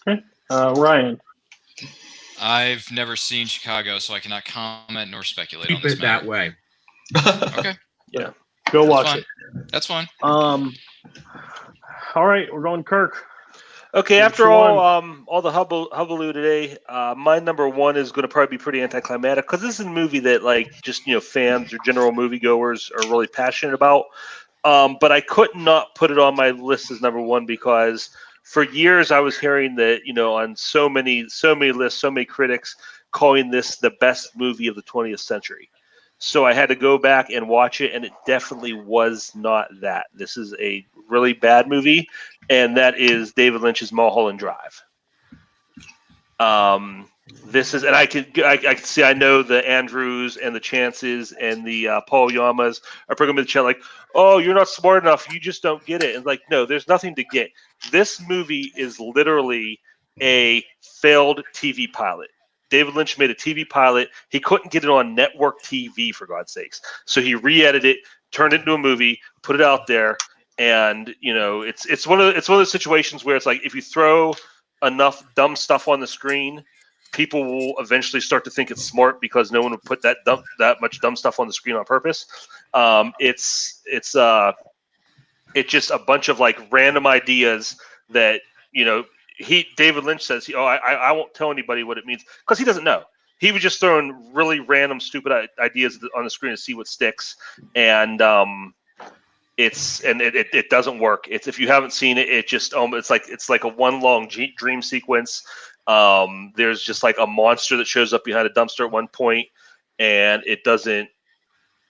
Okay, Ryan. I've never seen Chicago, so I cannot comment nor speculate on Keep this it matter. that way. Okay. Yeah. Go watch it. That's fine. All right, we're going Kirk. Okay, after all the hullabaloo today, my number one is going to probably be pretty anticlimactic because this is a movie that fans or general moviegoers are really passionate about. But I could not put it on my list as number one because for years I was hearing that on so many lists, so many critics calling this the best movie of the 20th century. So I had to go back and watch it, and it definitely was not that. This is a really bad movie, and that is David Lynch's Mulholland Drive. This is, and I can see, I know the Andrews and the Chances and the Paul Yamas are putting them in the chat like, oh, you're not smart enough, you just don't get it. And like, no, there's nothing to get. This movie is literally a failed TV pilot. David Lynch made a TV pilot. He couldn't get it on network TV, for God's sakes. So he re-edited it, turned it into a movie, put it out there, and it's one of those situations where it's like if you throw enough dumb stuff on the screen, people will eventually start to think it's smart because no one would put that much dumb stuff on the screen on purpose. It's just a bunch of like random ideas that David Lynch says, I won't tell anybody what it means because he doesn't know. He was just throwing really random, stupid ideas on the screen to see what sticks, and it doesn't work. It's, if you haven't seen it, it just it's like a one long dream sequence. There's just like a monster that shows up behind a dumpster at one point, and it doesn't.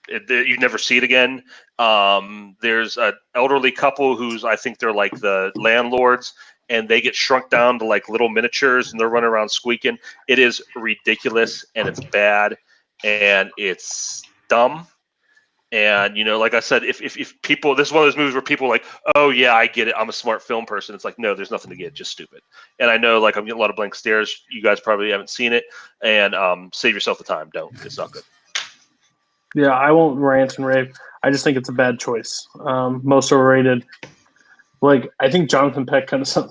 You never see it again. There's an elderly couple who's, I think they're like the landlords, and they get shrunk down to like little miniatures and they're running around squeaking. It is ridiculous and it's bad and it's dumb. And, like I said, if people, this is one of those movies where people are like, oh yeah, I get it, I'm a smart film person. It's like, no, there's nothing to get, just stupid. And I know like I'm getting a lot of blank stares. You guys probably haven't seen it, and save yourself the time. Don't, it's not good. Yeah, I won't rant and rave. I just think it's a bad choice. Most overrated. Like, I think Jonathan Peck kind of said,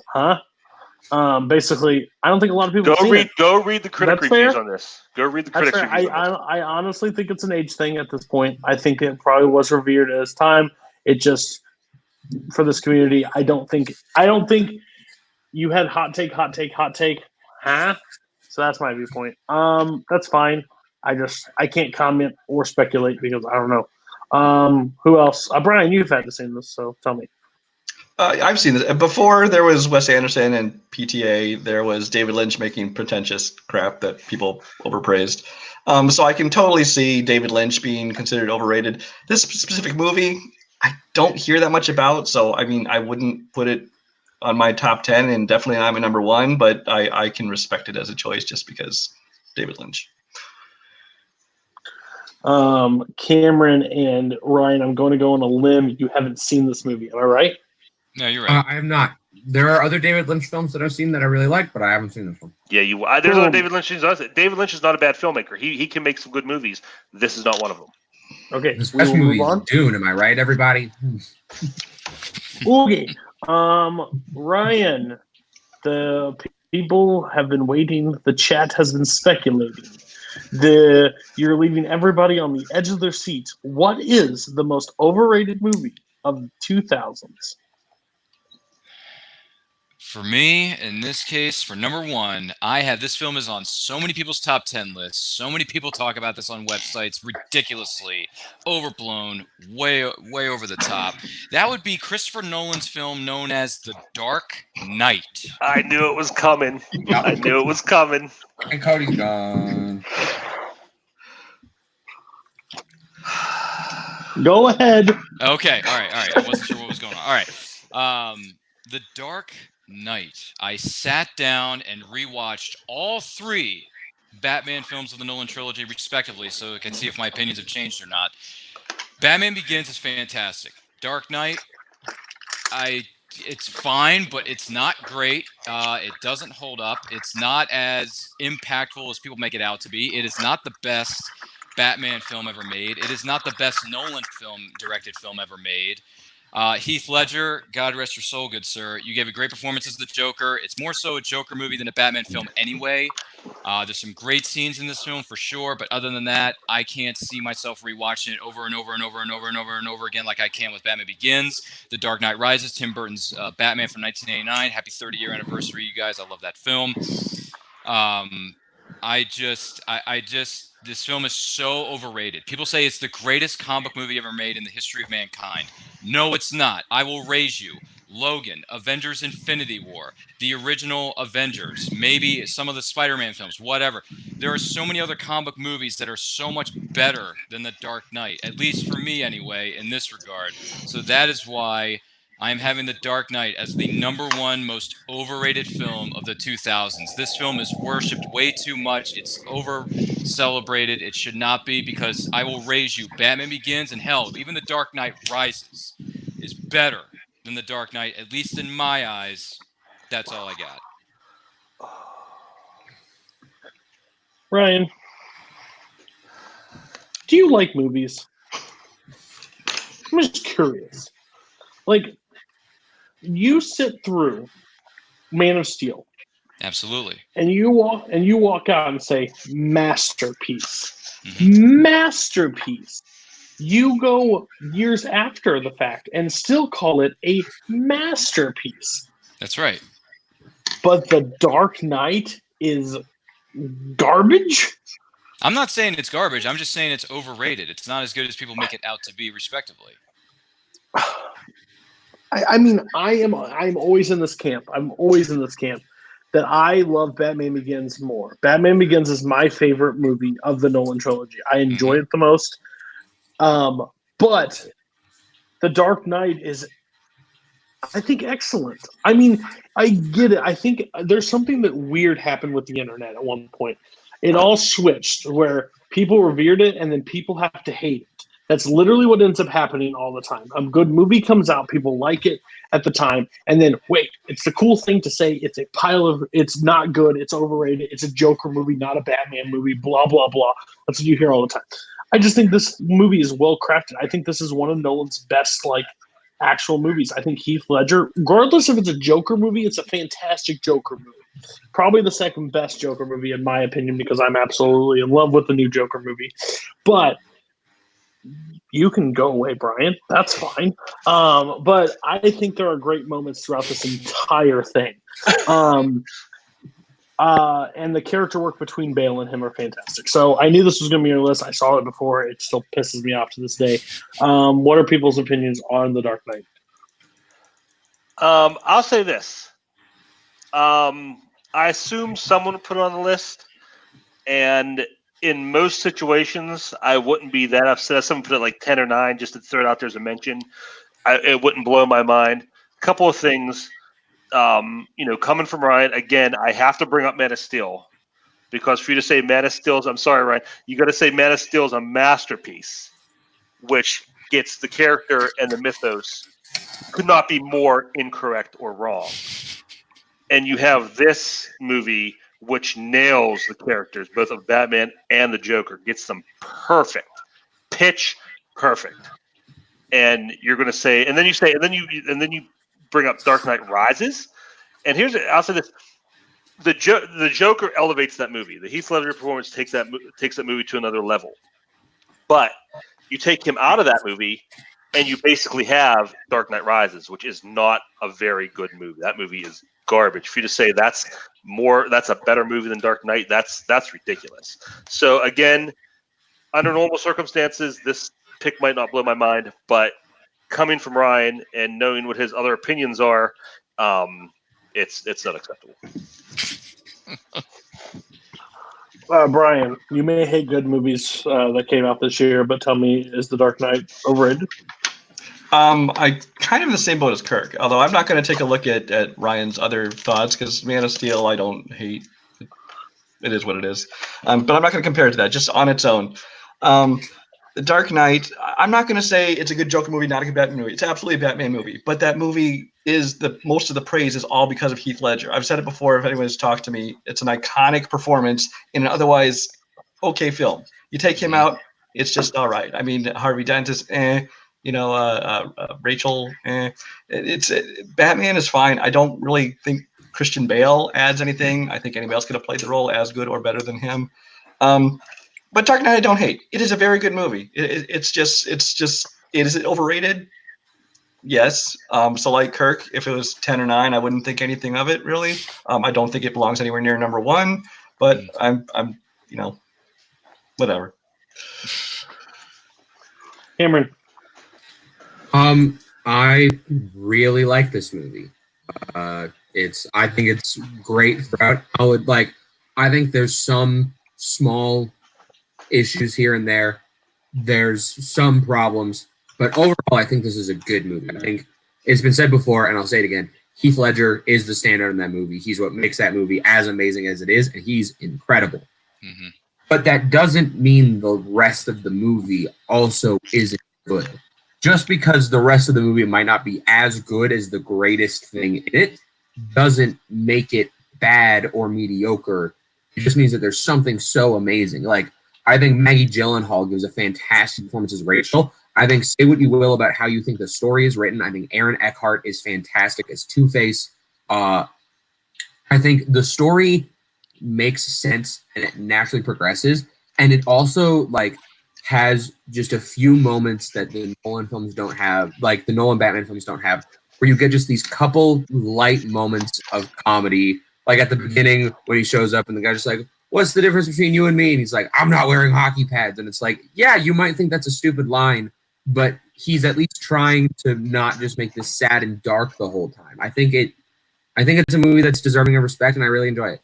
basically, I don't think a lot of people go read the critic reviews on this. Go read the critic reviews. I honestly think it's an age thing at this point. I think it probably was revered at its time. It just, for this community, I don't think you had hot take. So that's my viewpoint. That's fine. I can't comment or speculate because I don't know. Who else? Brian, you've had to see this, so tell me. I've seen this. Before there was Wes Anderson and PTA, there was David Lynch making pretentious crap that people overpraised. So I can totally see David Lynch being considered overrated. This specific movie, don't hear that much about. So, I mean, I wouldn't put it on my top 10 and definitely not my number 1, but I can respect it as a choice just because David Lynch. Cameron and Ryan, I'm going to go on a limb. You haven't seen this movie, am I right? No, you're right. I have not. There are other David Lynch films that I've seen that I really like, but I haven't seen this one. Yeah, there's other David Lynch. David Lynch is not a bad filmmaker. He can make some good movies. This is not one of them. Okay, This best movie is Dune. Am I right, everybody? Okay, Ryan, the people have been waiting. The chat has been speculating. You're leaving everybody on the edge of their seats. What is the most overrated movie of the 2000s? For me, in this case, for number 1, I have this film is on so many people's top 10 lists. So many people talk about this on websites, ridiculously overblown, way over the top. That would be Christopher Nolan's film known as The Dark Knight. I knew it was coming. I knew it was coming. And Cody's gone. Go ahead. Okay, all right. I wasn't sure what was going on. All right. The Dark Knight. I sat down and rewatched all 3 Batman films of the Nolan trilogy, respectively, so I can see if my opinions have changed or not. Batman Begins is fantastic. Dark Knight, it's fine, but it's not great. It doesn't hold up. It's not as impactful as people make it out to be. It is not the best Batman film ever made. It is not the best Nolan directed film ever made. Heath Ledger, God rest your soul, good sir. You gave a great performance as the Joker. It's more so a Joker movie than a Batman film anyway. There's some great scenes in this film for sure, but other than that, I can't see myself rewatching it over and over and over and over and over and over again like I can with Batman Begins. The Dark Knight Rises, Tim Burton's Batman from 1989. Happy 30-year anniversary, you guys. I love that film. This film is so overrated. People say it's the greatest comic book movie ever made in the history of mankind. No, it's not. I will raise you. Logan, Avengers Infinity War, the original Avengers, maybe some of the Spider-Man films, whatever. There are so many other comic book movies that are so much better than The Dark Knight, at least for me anyway, in this regard. So that is why I'm having The Dark Knight as the number 1 most overrated film of the 2000s. This film is worshipped way too much. It's over-celebrated. It should not be, because I will raise you. Batman Begins, and hell, even The Dark Knight Rises is better than The Dark Knight, at least in my eyes. That's all I got. Ryan, do you like movies? I'm just curious. Like, you sit through Man of Steel. Absolutely. And you walk out and say, masterpiece. Mm-hmm. Masterpiece. You go years after the fact and still call it a masterpiece. That's right. But The Dark Knight is garbage? I'm not saying it's garbage. I'm just saying it's overrated. It's not as good as people make it out to be, respectively. I mean, I'm always in this camp. I'm always in this camp that I love Batman Begins more. Batman Begins is my favorite movie of the Nolan trilogy. I enjoy it the most. But The Dark Knight is, I think, excellent. I mean, I get it. I think there's something that weird happened with the internet at one point. It all switched where people revered it and then people have to hate it. That's literally what ends up happening all the time. A good movie comes out, people like it at the time, and then wait, it's the cool thing to say it's a pile of, it's not good, it's overrated, it's a Joker movie, not a Batman movie, blah, blah, blah. That's what you hear all the time. I just think this movie is well crafted. I think this is one of Nolan's best, like, actual movies. I think Heath Ledger, regardless if it's a Joker movie, it's a fantastic Joker movie. Probably the second best Joker movie in my opinion, because I'm absolutely in love with the new Joker movie. But you can go away, Brian. That's fine. But I think there are great moments throughout this entire thing. And the character work between Vail and him are fantastic. So I knew this was going to be on your list. I saw it before. It still pisses me off to this day. What are people's opinions on The Dark Knight? I'll say this. I assume someone put it on the list, and in most situations, I wouldn't be that upset if someone put it like 10 or 9 just to throw it out there as a mention. it wouldn't blow my mind. A couple of things, coming from Ryan, again, I have to bring up Man of Steel. Because for you to say Man of Steel, I'm sorry, Ryan, you got to say Man of Steel is a masterpiece, which gets the character and the mythos could not be more incorrect or wrong. And you have this movie which nails the characters, both of Batman and the Joker, gets them perfect, pitch perfect. And you're going to say, and then you bring up Dark Knight Rises, and I'll say this. The Joker elevates that movie. The Heath Ledger performance takes that movie to another level. But you take him out of that movie, and you basically have Dark Knight Rises, which is not a very good movie. That movie is garbage. For you to say that's a better movie than Dark Knight, that's ridiculous. So again, under normal circumstances, this pick might not blow my mind, but coming from Ryan and knowing what his other opinions are, it's not acceptable. Brian, you may hate good movies that came out this year, but tell me, is The Dark Knight overrated? I kind of in the same boat as Kirk, although I'm not going to take a look at Ryan's other thoughts because Man of Steel I don't hate. It is what it is. But I'm not going to compare it to that, just on its own. The Dark Knight, I'm not going to say it's a good Joker movie, not a good Batman movie. It's absolutely a Batman movie, but that movie is most of the praise is all because of Heath Ledger. I've said it before. If anyone's talked to me, it's an iconic performance in an otherwise okay film. You take him out, it's just all right. I mean, Harvey Dent is Rachel, Batman is fine. I don't really think Christian Bale adds anything. I think anybody else could have played the role as good or better than him. But Dark Knight I don't hate. It is a very good movie. It's just is it overrated? Yes. So like Kirk, if it was 10 or 9, I wouldn't think anything of it really. I don't think it belongs anywhere near number 1, but I'm whatever. Cameron. I really like this movie. I think it's great throughout. I think there's some small issues here and there. There's some problems, but overall, I think this is a good movie. I think it's been said before, and I'll say it again. Heath Ledger is the standard in that movie. He's what makes that movie as amazing as it is, and he's incredible. Mm-hmm. But that doesn't mean the rest of the movie also isn't good. Just because the rest of the movie might not be as good as the greatest thing in it doesn't make it bad or mediocre. It just means that there's something so amazing. Like, I think Maggie Gyllenhaal gives a fantastic performance as Rachel. I think, say what you will about how you think the story is written, I think Aaron Eckhart is fantastic as Two-Face. I think the story makes sense and it naturally progresses. And it also, has just a few moments that the Nolan films don't have, like the Nolan Batman films don't have, where you get just these couple light moments of comedy. Like at the beginning when he shows up and the guy's just like, what's the difference between you and me? And he's like, I'm not wearing hockey pads. And it's like, yeah, you might think that's a stupid line, but he's at least trying to not just make this sad and dark the whole time. I think it's a movie that's deserving of respect, and I really enjoy it.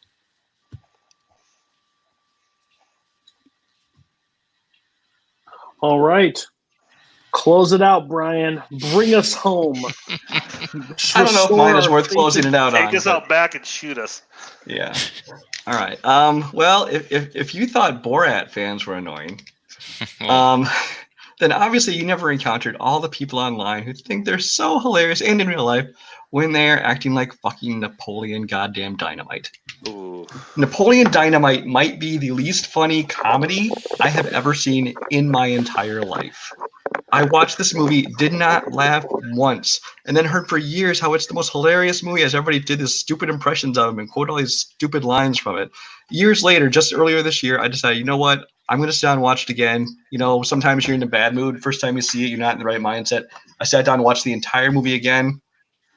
All right. Close it out, Brian. Bring us home. I don't know if mine is worth closing it out on. Take us out back and shoot us. Yeah. All right. Well, if you thought Borat fans were annoying, then obviously you never encountered all the people online who think they're so hilarious and in real life when they're acting like fucking Napoleon goddamn Dynamite. Ooh. Napoleon Dynamite might be the least funny comedy I have ever seen in my entire life. I watched this movie, did not laugh once, and then heard for years how it's the most hilarious movie as everybody did these stupid impressions of him and quote all these stupid lines from it. Years later, just earlier this year, I decided, you know what? I'm going to sit down and watch it again. You know, sometimes you're in a bad mood. First time you see it, you're not in the right mindset. I sat down and watched the entire movie again.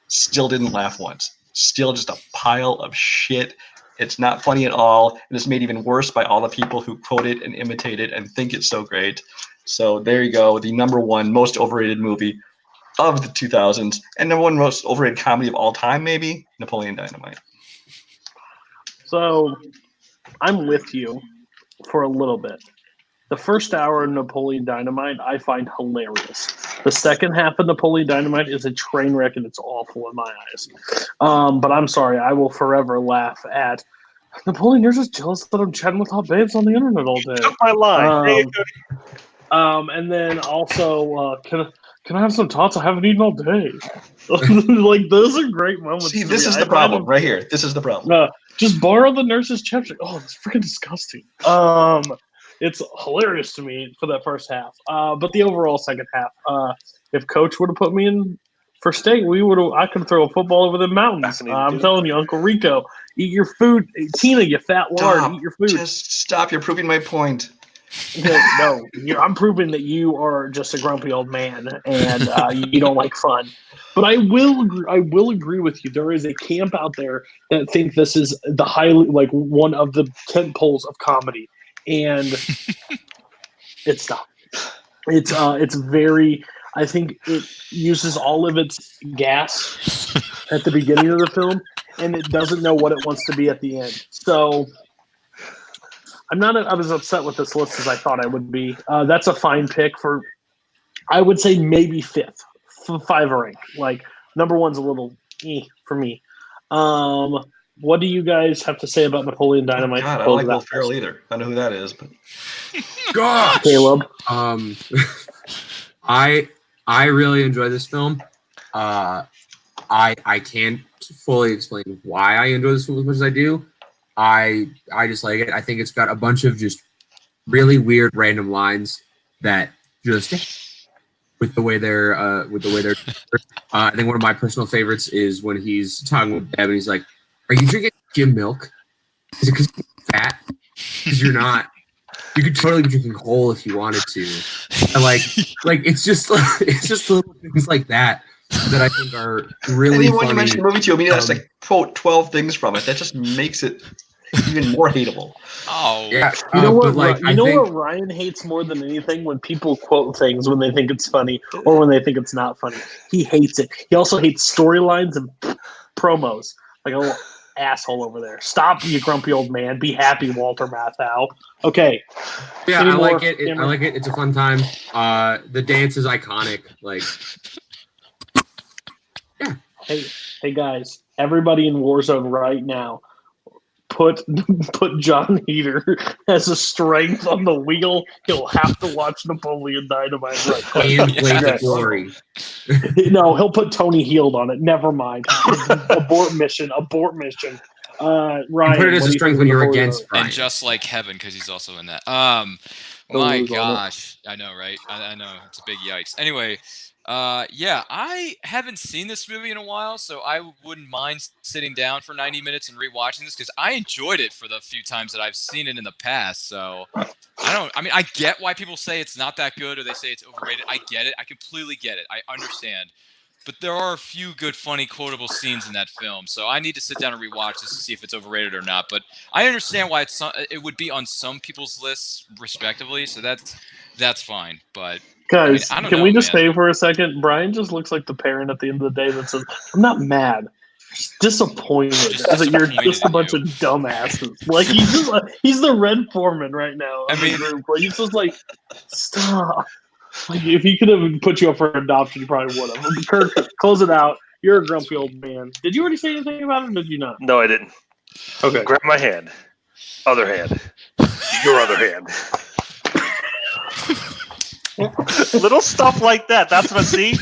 Still didn't laugh once. Still just a pile of shit. It's not funny at all. And it's made even worse by all the people who quote it and imitate it and think it's so great. So there you go. The number 1 most overrated movie of the 2000s and number 1 most overrated comedy of all time, maybe, Napoleon Dynamite. So I'm with you for a little bit. The first hour of Napoleon Dynamite I find hilarious. The second half of Napoleon Dynamite is a train wreck and it's awful in my eyes. But I'm sorry, I will forever laugh at Napoleon. You're just jealous that I'm chatting with hot babes on the internet all day. Took my line. And then also, can I have some tots? I haven't eaten all day. Like, those are great moments. See, this is the problem right here. This is the problem. Just borrow the nurse's chapstick. Oh, it's freaking disgusting. It's hilarious to me for that first half. But the overall second half, if Coach would have put me in for state, I could throw a football over the mountains. I'm telling you, Uncle Rico, eat your food. Tina, you fat lard, eat your food. Just stop. You're proving my point. No, I'm proving that you are just a grumpy old man and you don't like fun. But I will agree with you. There is a camp out there that think this is the highly like one of the tent poles of comedy, and it's not. It's very. I think it uses all of its gas at the beginning of the film, and it doesn't know what it wants to be at the end. So. I'm not as upset with this list as I thought I would be. That's a fine pick for, I would say maybe fifth, 5 rank. Like number one's a little for me. What do you guys have to say about Napoleon Dynamite? God, I don't like Will Ferrell either. I know who that is, but gosh, Caleb. I really enjoy this film. I can't fully explain why I enjoy this film as much as I do. I just like it. I think it's got a bunch of just really weird random lines that just with the way they're I think one of my personal favorites is when he's talking with Deb and he's like, "Are you drinking skim milk? Is it because you're fat? Because you're not. You could totally be drinking whole if you wanted to." And like it's just little things like that I think are really funny. When you mention the movie to me, that's like quote 12 things from it. That just makes it even more hateable. Oh, yeah. You know what? What Ryan hates more than anything when people quote things when they think it's funny or when they think it's not funny. He hates it. He also hates storylines and promos. Like a little asshole over there. Stop, you grumpy old man. Be happy, Walter Matthau. Okay. Yeah, I like it. I like it. It's a fun time. The dance is iconic. Like. Yeah. Hey guys, everybody in Warzone right now, put John Heater as a strength on the wheel. He'll have to watch Napoleon Dynamite right quick. And Blade Glory. No, he'll put Tony Healed on it. Never mind. Abort mission. Ryan, put it as a strength when you're against Brian. And just like Heaven, because he's also in that. My gosh, I know, right? I know it's a big yikes. Anyway. Yeah, I haven't seen this movie in a while, so I wouldn't mind sitting down for 90 minutes and rewatching this because I enjoyed it for the few times that I've seen it in the past. So I get why people say it's not that good or they say it's overrated. I get it. I completely get it. I understand. But there are a few good, funny, quotable scenes in that film. So I need to sit down and rewatch this to see if it's overrated or not. But I understand why it would be on some people's lists, respectively. So that's fine. But guys, I don't can know, we just man. say for a second? Brian just looks like the parent at the end of the day that says, "I'm not mad, just disappointed that you're just a bunch of dumbasses." Like he's the Red Foreman right now. I mean, group. Like he's just like, stop. Like if he could have put you up for adoption, he probably would have. Kirk, close it out. You're a grumpy old man. Did you already say anything about him? Or did you not? No, I didn't. Okay. Grab my hand. Other hand. Your other hand. Little stuff like that. That's what I see.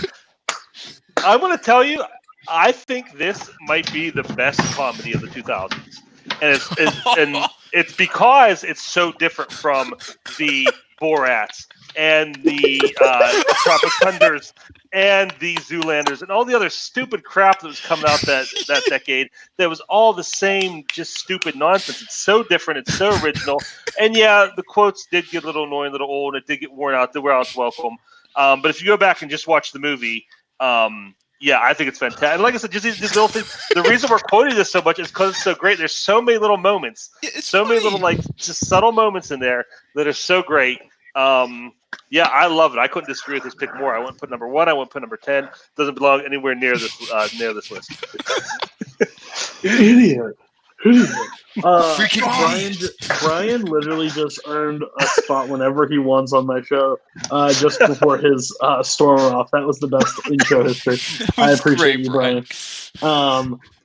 I want to tell you, I think this might be the best comedy of the 2000s. And it's because it's so different from the Borats and the Tropic Thunders and the Zoolanders and all the other stupid crap that was coming out that decade. That was all the same, just stupid nonsense. It's so different. It's so original. And yeah, the quotes did get a little annoying, a little old. It did get worn out. The warehouse welcome. But if you go back and just watch the movie, yeah, I think it's fantastic. And like I said, just these little things. The reason we're quoting this so much is because it's so great. There's so many little moments, many little like just subtle moments in there that are so great. Yeah, I love it. I couldn't disagree with this pick more. I wouldn't put number 1. I wouldn't put number 10. Doesn't belong anywhere near this list. Idiot. Brian literally just earned a spot whenever he wants on my show, just before his storm off. That was the best intro history. I appreciate you, Brian.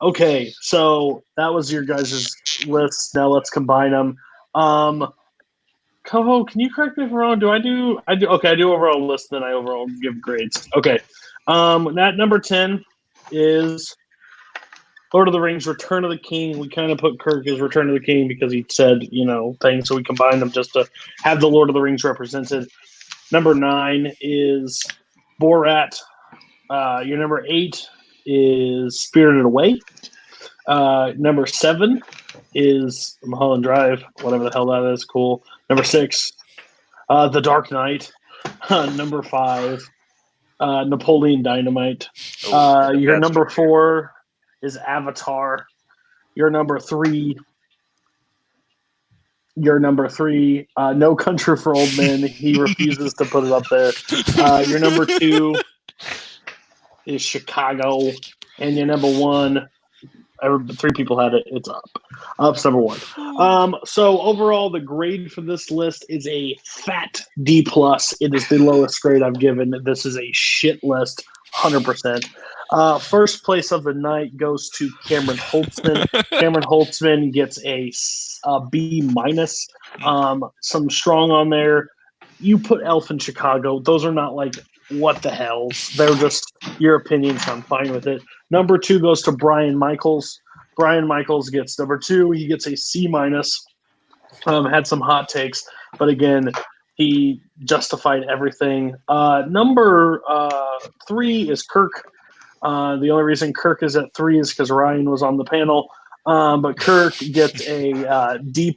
Okay, so that was your guys' list. Now let's combine them. Koho, can you correct me if I'm wrong? I do. Okay, I do overall list, then I overall give grades. Okay. That number 10 is Lord of the Rings: Return of the King. We kind of put Kirk as Return of the King because he said, things, so we combined them just to have the Lord of the Rings represented. Number 9 is Borat. Your number 8 is Spirited Away. Number 7 is Mulholland Drive, whatever the hell that is. Cool. Number 6, The Dark Knight. Number 5, Napoleon Dynamite. Your number 4 is Avatar. Your number 3, No Country for Old Men. He refuses to put it up there. Your number 2 is Chicago. And your number 1, 3 people had it. It's up. Up's number 1. So overall, the grade for this list is a fat D+. It is the lowest grade I've given. This is a shit list, 100%. First place of the night goes to Cameron Holzmann. Cameron Holzmann gets a B-. Some strong on there. You put Elf in Chicago. Those are not like, what the hell? They're just your opinions. So I'm fine with it. Number 2 goes to Brian Michaels. Brian Michaels gets number 2. He gets a C-. Had some hot takes, but again, he justified everything. Number 3 is Kirk. The only reason Kirk is at 3 is because Ryan was on the panel. But Kirk gets a D+.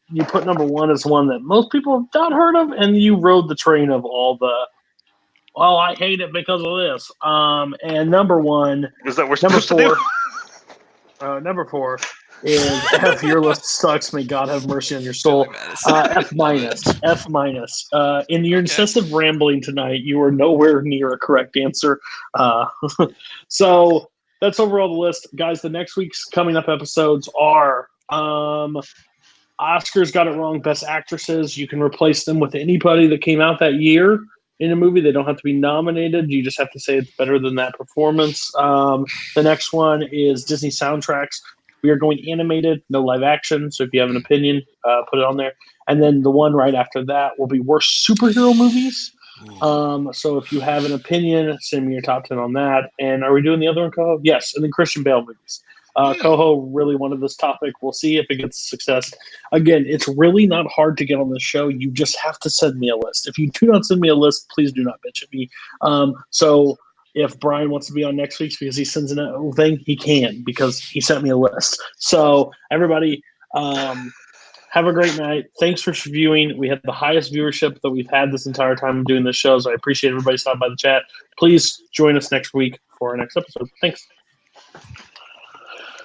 You put number 1 as one that most people have not heard of, and you rode the train of all the, well, I hate it because of this. And number 1 is that we're supposed to do? Number 4 is F, your list sucks. May God have mercy on your soul. F-. F-. In your incessant rambling tonight, you are nowhere near a correct answer. So that's overall the list. Guys, the next week's coming up episodes are Oscars got it wrong. Best actresses. You can replace them with anybody that came out that year in a movie. They don't have to be nominated. You just have to say it's better than that performance. The next one is Disney soundtracks. We are going animated, no live action. So if you have an opinion, put it on there. And then the one right after that will be worst superhero movies. So if you have an opinion, send me your top 10 on that. And are we doing the other one, Koho? Yes. And then Christian Bale movies. Koho really wanted this topic. We'll see if it gets success. Again, it's really not hard to get on the show. You just have to send me a list. If you do not send me a list, please do not bitch at me. So if Brian wants to be on next week's because he sends in a thing, he can because he sent me a list. So everybody, have a great night. Thanks for viewing. We had the highest viewership that we've had this entire time doing this show, so I appreciate everybody stopping by the chat. Please join us next week for our next episode. Thanks.